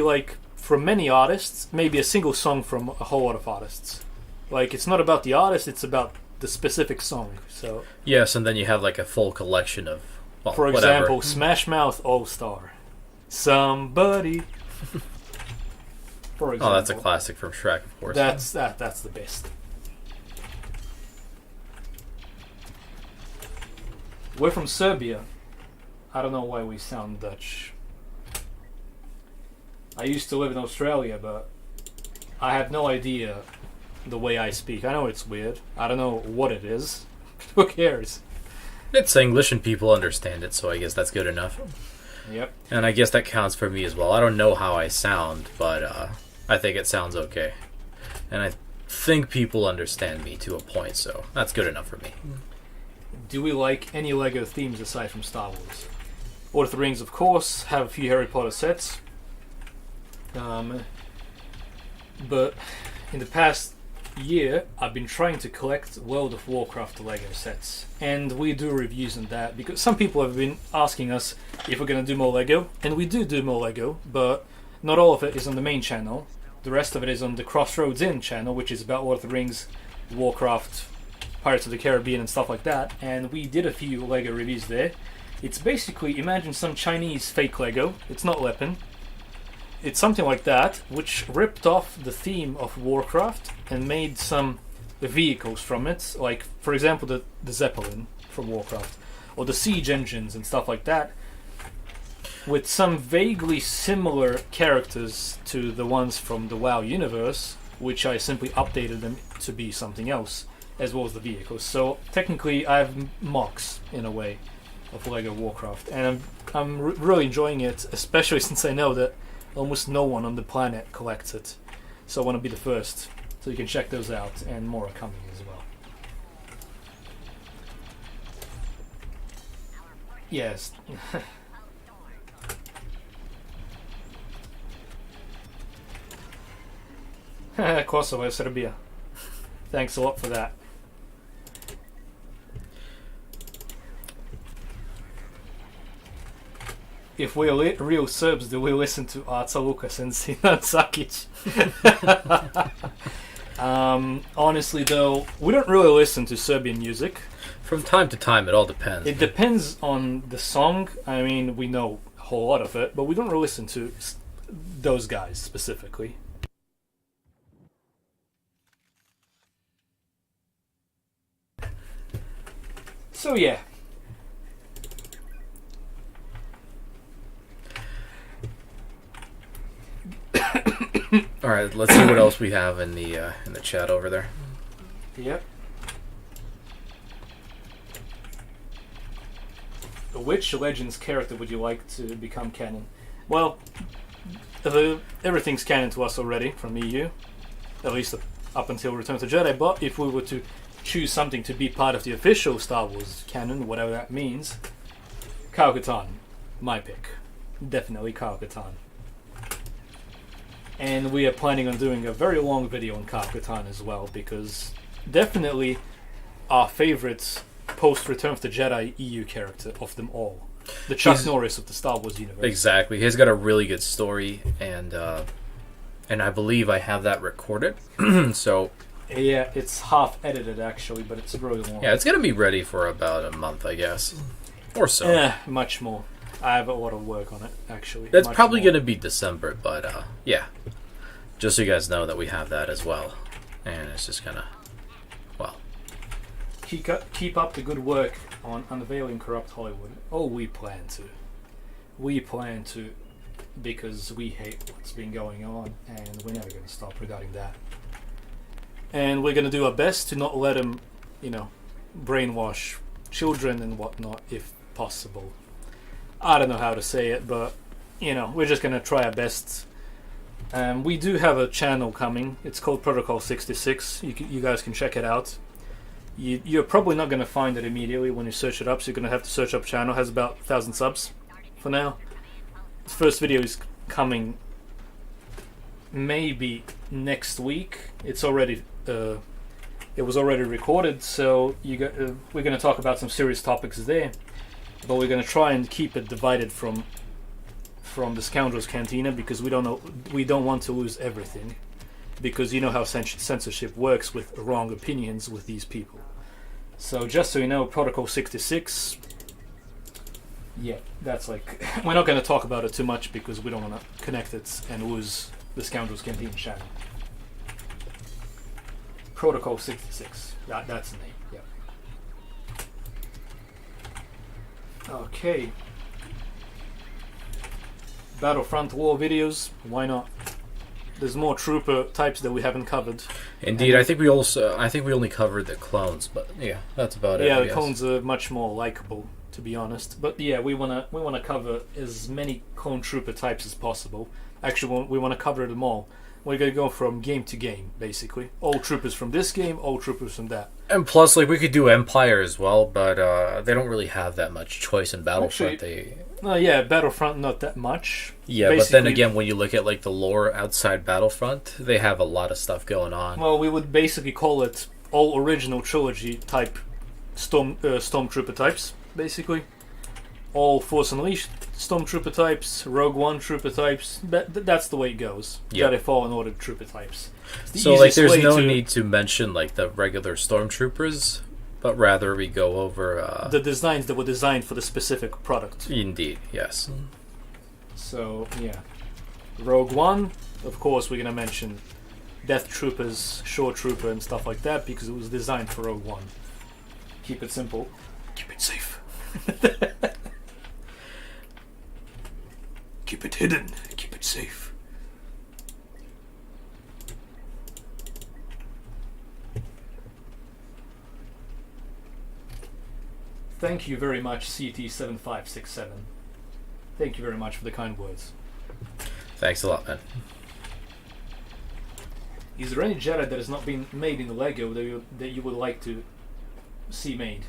like from many artists, maybe a single song from a whole lot of artists. Like, it's not about the artist; it's about the specific song. So yes, and then you have like a full collection of, well, for example, Smash Mouth All Star, Somebody. For example, oh, that's a classic from Shrek, of course. That's the best. We're from Serbia. I don't know why we sound Dutch. I used to live in Australia, but I have no idea the way I speak. I know it's weird. I don't know what it is. Who cares? It's English and people understand it, so I guess that's good enough. Yep. And I guess that counts for me as well. I don't know how I sound, but I think it sounds okay. And I think people understand me to a point, so that's good enough for me. Do we like any LEGO themes aside from Star Wars? Lord of the Rings, of course, have a few Harry Potter sets. But in the past year, I've been trying to collect World of Warcraft LEGO sets. And we do reviews on that, because some people have been asking us if we're going to do more LEGO. And we do more LEGO, but not all of it is on the main channel. The rest of it is on the Crossroads Inn channel, which is about Lord of the Rings, Warcraft, Pirates of the Caribbean and stuff like that. And we did a few LEGO reviews there. It's basically, imagine some Chinese fake LEGO. It's not weapon. It's something like that, which ripped off the theme of Warcraft and made some vehicles from it. Like, for example, the Zeppelin from Warcraft. Or the siege engines and stuff like that. With some vaguely similar characters to the ones from the WoW universe, which I simply updated them to be something else, as well as the vehicles. So technically I have mocks, in a way, of LEGO Warcraft. And I'm really enjoying it, especially since I know that almost no one on the planet collects it. So I want to be the first. So you can check those out, and more are coming as well. Yes. Kosovo, Serbia. Thanks a lot for that. If we're real Serbs, do we listen to Aca Lukas and Sinan Sakic? Honestly, though, we don't really listen to Serbian music. From time to time, it all depends. It depends on the song. I mean, we know a whole lot of it, but we don't really listen to those guys specifically. So yeah. All right, let's see what else we have in the chat over there. Yep. Which Legends character would you like to become canon? Well, everything's canon to us already from EU, at least up until Return of the Jedi. But if we were to choose something to be part of the official Star Wars canon, whatever that means, Kyle Katarn, my pick. Definitely Kyle Katarn. And we are planning on doing a very long video on Kyle Katarn as well, because definitely our favourite post-Return of the Jedi EU character of them all. The Chuck Norris of the Star Wars universe. Exactly. He's got a really good story, and I believe I have that recorded. So yeah, it's half edited actually, but it's really long. yeah, it's going to be ready for about a month, I guess. Or so. Yeah, much more. I have a lot of work on it, actually. It's probably going to be December, but yeah. Just so you guys know that we have that as well. And it's just going to, well. Keep up the good work on unveiling corrupt Hollywood. Oh, we plan to. We plan to, because we hate what's been going on, and we're never going to stop regarding that. And we're going to do our best to not let them, brainwash children and whatnot, if possible. I don't know how to say it, but, we're just going to try our best. We do have a channel coming. It's called Protocol 66. You guys can check it out. You're probably not going to find it immediately when you search it up, so you're going to have to search up channel. It has about 1,000 subs for now. The first video is coming maybe next week. It's already it was already recorded, so we're going to talk about some serious topics there, but we're going to try and keep it divided from the Scoundrels Cantina, because we don't want to lose everything, because you know how censorship works with wrong opinions with these people. So just so you know, Protocol 66, yeah, that's like, we're not going to talk about it too much because we don't want to connect it and lose the Scoundrels Cantina channel. Protocol 66, that's the name, yeah. Okay. Battlefront war videos, why not? There's more trooper types that we haven't covered. Indeed, I think we only covered the clones, but yeah, that's about it. Yeah, the clones are much more likable, to be honest. But yeah, we wanna cover as many clone trooper types as possible. Actually, we wanna cover them all. We're gonna go from game to game, basically. All troopers from this game, all troopers from that. And plus, we could do Empire as well, but they don't really have that much choice in Battlefront. Yeah, Battlefront not that much. Yeah, basically, but then again, when you look at the lore outside Battlefront, they have a lot of stuff going on. Well, we would basically call it all original trilogy type stormtrooper types, basically. All Force Unleashed stormtrooper types, Rogue One trooper types. That's the way it goes. Jedi Fallen Order trooper types. So there's no need to mention the regular stormtroopers, but rather we go over the designs that were designed for the specific product. Indeed, yes. So yeah, Rogue One, of course, we're gonna mention Death Troopers, Shore Trooper, and stuff like that because it was designed for Rogue One. Keep it simple, keep it safe. Keep it hidden, keep it safe. Thank you very much, CT7567. Thank you very much for the kind words. Thanks a lot, man. Is there any Jedi that has not been made in the Lego that you would like to see made?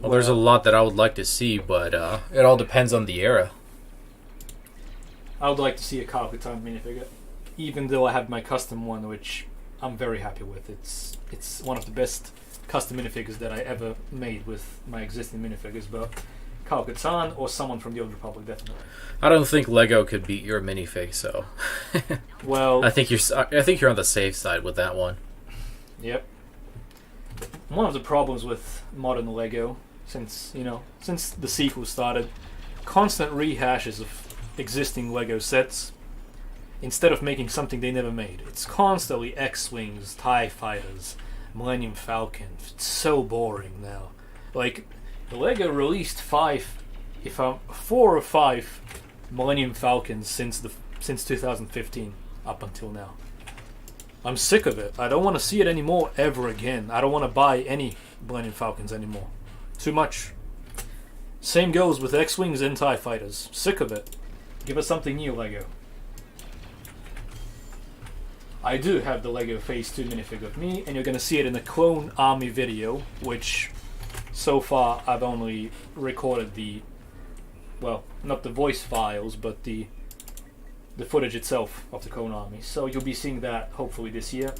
Well, there's a lot that I would like to see, but it all depends on the era. I would like to see a Kyle Katarn minifigure, even though I have my custom one, which I'm very happy with. It's one of the best custom minifigures that I ever made with my existing minifigures, but Kyle-Katarn, or someone from the Old Republic, definitely. I don't think Lego could beat your minifig, so Well, I think you're on the safe side with that one. Yep. One of the problems with modern Lego, since the sequel started, constant rehashes of existing Lego sets instead of making something they never made. It's constantly X-Wings, TIE Fighters, Millennium Falcon. It's so boring now. Like, the Lego released 4 or 5 Millennium Falcons since 2015 up until now. I'm sick of it. I don't want to see it anymore ever again. I don't want to buy any Millennium Falcons anymore. Too much. Same goes with X-Wings and TIE Fighters. Sick of it. Give us something new, Lego. I do have the Lego Phase 2 minifig of me, and you're going to see it in the Clone Army video, which so far I've only recorded not the voice files, but the footage itself of the Clone Army. So you'll be seeing that hopefully this year,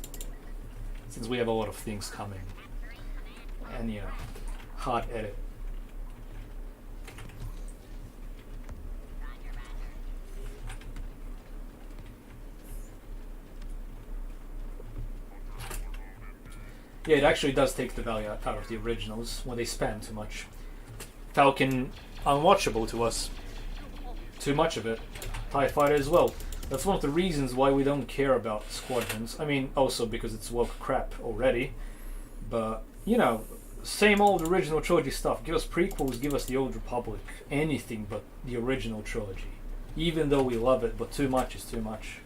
since we have a lot of things coming. And hard edit. Yeah, it actually does take the value out of the originals when they spam too much. Falcon, unwatchable to us. Too much of it. TIE Fighter as well. That's one of the reasons why we don't care about Squadrons. I mean, also because it's woke crap already. But, same old original trilogy stuff. Give us prequels, give us the Old Republic. Anything but the original trilogy. Even though we love it, but too much is too much.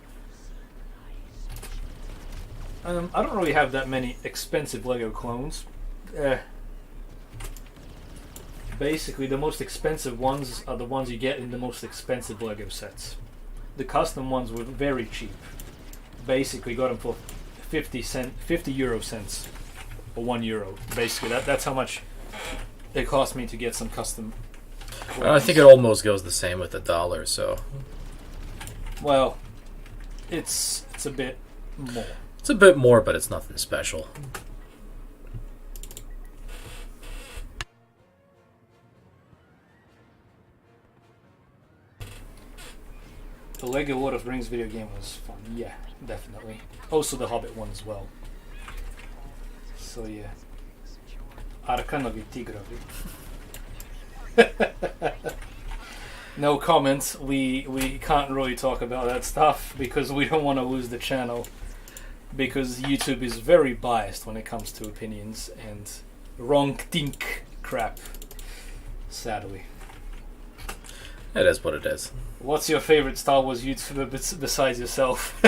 I don't really have that many expensive Lego clones. Basically, the most expensive ones are the ones you get in the most expensive Lego sets. The custom ones were very cheap. Basically, got them for 50 euro cents, or €1. Basically, that's how much it cost me to get some custom clones. I think it almost goes the same with $1. So, well, it's a bit more. It's a bit more, but it's nothing special. The Lego Lord of the Rings video game was fun. Yeah, definitely. Also the Hobbit one as well. So yeah. Arkanovi Tigrovi. No comments. We can't really talk about that stuff because we don't want to lose the channel. Because YouTube is very biased when it comes to opinions and wrong think crap. Sadly. It is what it is. What's your favorite Star Wars YouTuber besides yourself?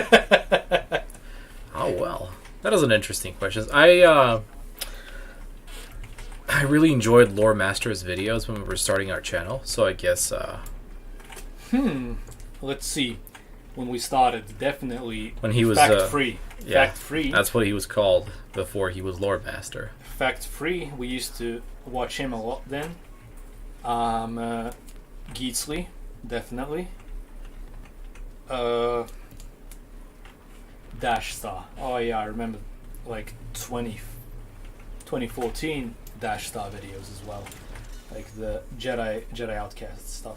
Oh well, that is an interesting question. I really enjoyed Lore Master's videos when we were starting our channel, so I guess. Let's see. When we started, definitely when he was fact free. Yeah, fact free. That's what he was called before he was Lore Master. Fact free. We used to watch him a lot then. Geetsley, definitely. Dash Star. Oh yeah, I remember like 2014 Dash Star videos as well. Like the Jedi Outcast stuff.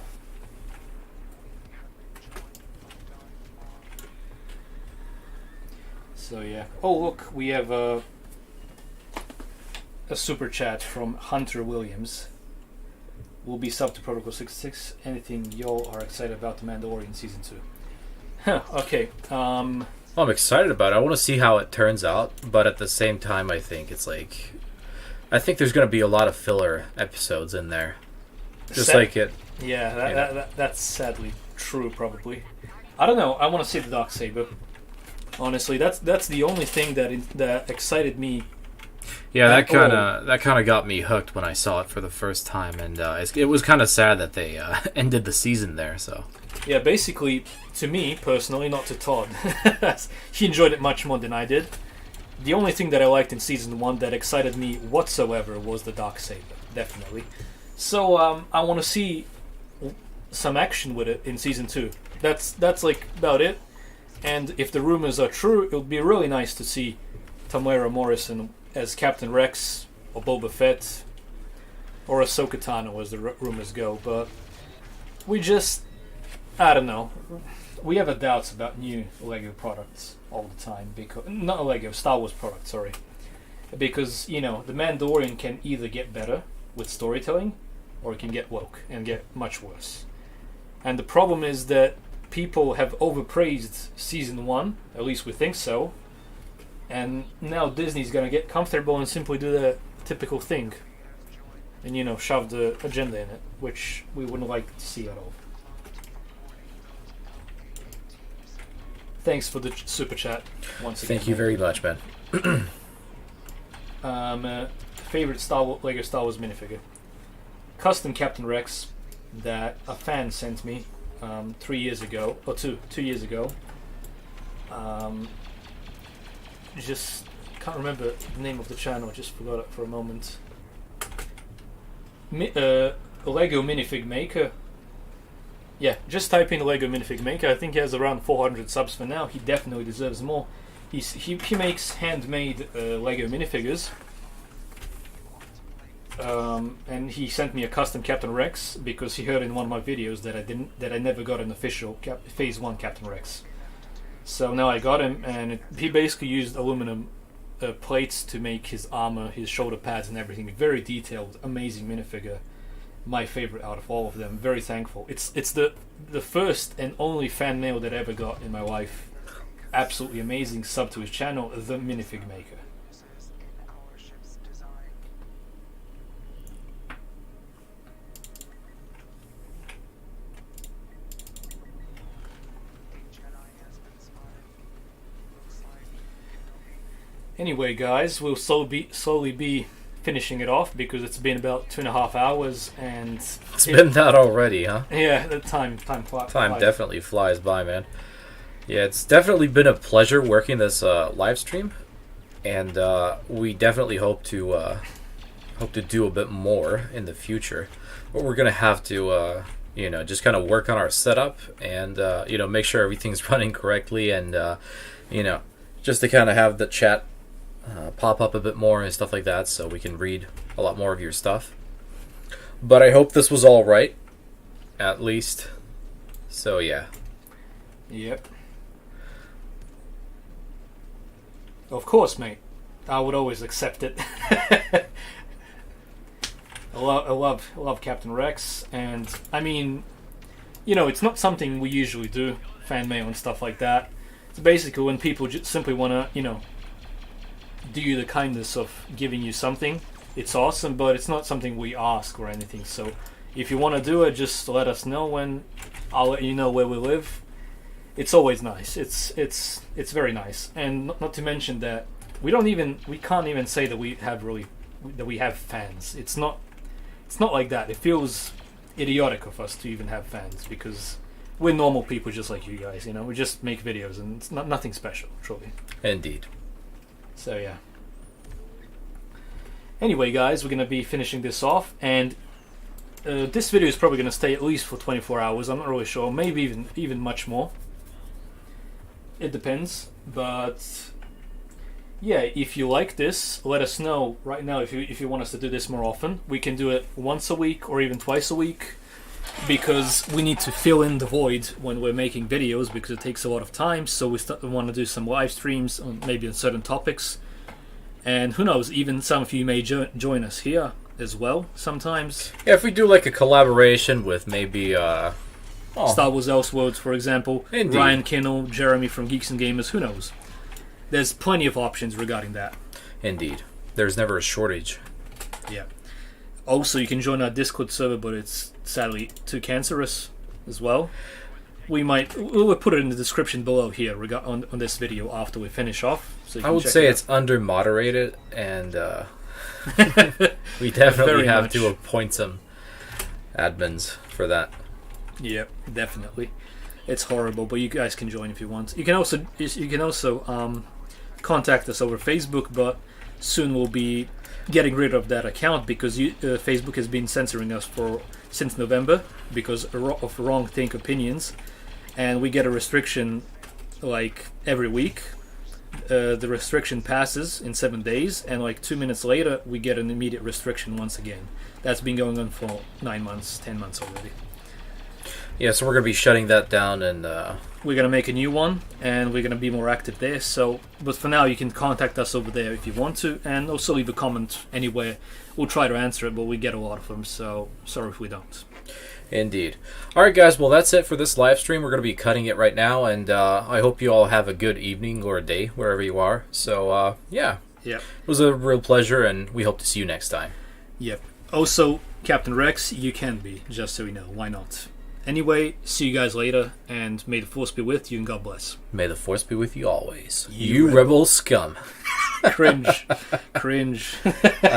So yeah. Oh look, we have a super chat from Hunter Williams. Will be sub to Protocol 66. Anything y'all are excited about the Mandalorian Season 2? Huh, okay. I'm excited about it. I want to see how it turns out, but at the same time, I think there's going to be a lot of filler episodes in there. Just like it. Yeah, that's sadly true, probably. I don't know. I want to see the Darksaber. Honestly, that's the only thing that excited me. Yeah, that kind of got me hooked when I saw it for the first time, and it was kind of sad that they ended the season there. So yeah, basically, to me personally, not to Todd, he enjoyed it much more than I did. The only thing that I liked in season 1 that excited me whatsoever was the Darksaber, definitely. So I want to see some action with it in season 2. That's like about it. And if the rumors are true, it would be really nice to see Tamara Morrison as Captain Rex or Boba Fett. or Ahsoka Tano, as the rumors go. But we just, I don't know. We have doubts about new Lego products all the time, because not Lego, Star Wars products, sorry. Because, you know, the Mandalorian can either get better with storytelling, or it can get woke and get much worse. And the problem is that people have overpraised season 1, at least we think so, and now Disney's gonna get comfortable and simply do the typical thing, and, you know, shove the agenda in it, which we wouldn't like to see at all. Thanks for the super chat once again. Thank you very much, man. Favorite Lego Star Wars minifigure. Custom Captain Rex that a fan sent me 3 years ago, or two years ago. Just can't remember the name of the channel, just forgot it for a moment. A Lego minifig maker. Yeah, just type in Lego minifig maker. I think he has around 400 subs for now. He definitely deserves more. He makes handmade Lego minifigures. And he sent me a custom Captain Rex because he heard in one of my videos that I never got an official Phase 1 Captain Rex. So now I got him, and he basically used aluminum plates to make his armor, his shoulder pads and everything. Very detailed, amazing minifigure. My favorite out of all of them. Very thankful. It's the first and only fan mail that I ever got in my life. Absolutely amazing. Sub to his channel, The Minifig Maker. Anyway, guys, we'll slowly be finishing it off because it's been about 2.5 hours, and it's been that already, huh? Yeah, the time flies. Time definitely flies by, man. Yeah, it's definitely been a pleasure working this live stream, and we definitely hope to do a bit more in the future. But we're gonna have to, you know, just kind of work on our setup and you know, make sure everything's running correctly, and you know, just to kind of have the chat pop up a bit more and stuff like that, so we can read a lot more of your stuff. But I hope this was all right, at least. So yeah. Yep. Of course, mate. I would always accept it. I love Captain Rex, and I mean, you know, it's not something we usually do, fan mail and stuff like that. It's basically when people just simply want to, you know, do you the kindness of giving you something. It's awesome, but it's not something we ask or anything. So if you want to do it, just let us know, when I'll let you know where we live. It's always nice. It's very nice, and not to mention that we can't even say that we have fans. It's not like that. It feels idiotic of us to even have fans, because we're normal people just like you guys, you know. We just make videos, and it's nothing special, truly. Indeed. So yeah. Anyway, guys, we're gonna be finishing this off, and this video is probably gonna stay at least for 24 hours. I'm not really sure. Maybe even much more. It depends, but yeah, if you like this, let us know right now if you want us to do this more often. We can do it once a week or even twice a week, because we need to fill in the void when we're making videos, because it takes a lot of time. So we want to do some live streams on maybe on certain topics, and who knows, even some of you may join us here as well sometimes. Yeah, if we do like a collaboration with maybe Star Wars Elseworlds, for example. Indeed. Ryan Kinnell, Jeremy from Geeks and Gamers, who knows? There's plenty of options regarding that. Indeed. There's never a shortage. Yeah. Also, you can join our Discord server, but it's sadly too cancerous as well. We'll put it in the description below here on this video after we finish off. So I would say it's under moderated, and we definitely have to appoint some admins for that. Yep, definitely. It's horrible, but you guys can join if you want. You can also contact us over Facebook, but soon we'll be getting rid of that account because Facebook has been censoring us since November because of wrong think opinions, and we get a restriction like every week. the restriction passes in 7 days, and like 2 minutes later, we get an immediate restriction once again. That's been going on for 9 months, 10 months already. Yeah, so we're going to be shutting that down, and we're going to make a new one, and we're going to be more active there. So, but for now, you can contact us over there if you want to, and also leave a comment anywhere. We'll try to answer it, but we get a lot of them, so sorry if we don't. Indeed. Alright guys, well that's it for this live stream. We're going to be cutting it right now, and I hope you all have a good evening or a day, wherever you are. So, yeah. Yep. It was a real pleasure, and we hope to see you next time. Yep. Also, Captain Rex, you can be, just so you know. Why not? Anyway, see you guys later, and may the Force be with you, and God bless. May the Force be with you always. You rebel scum. Cringe. Cringe.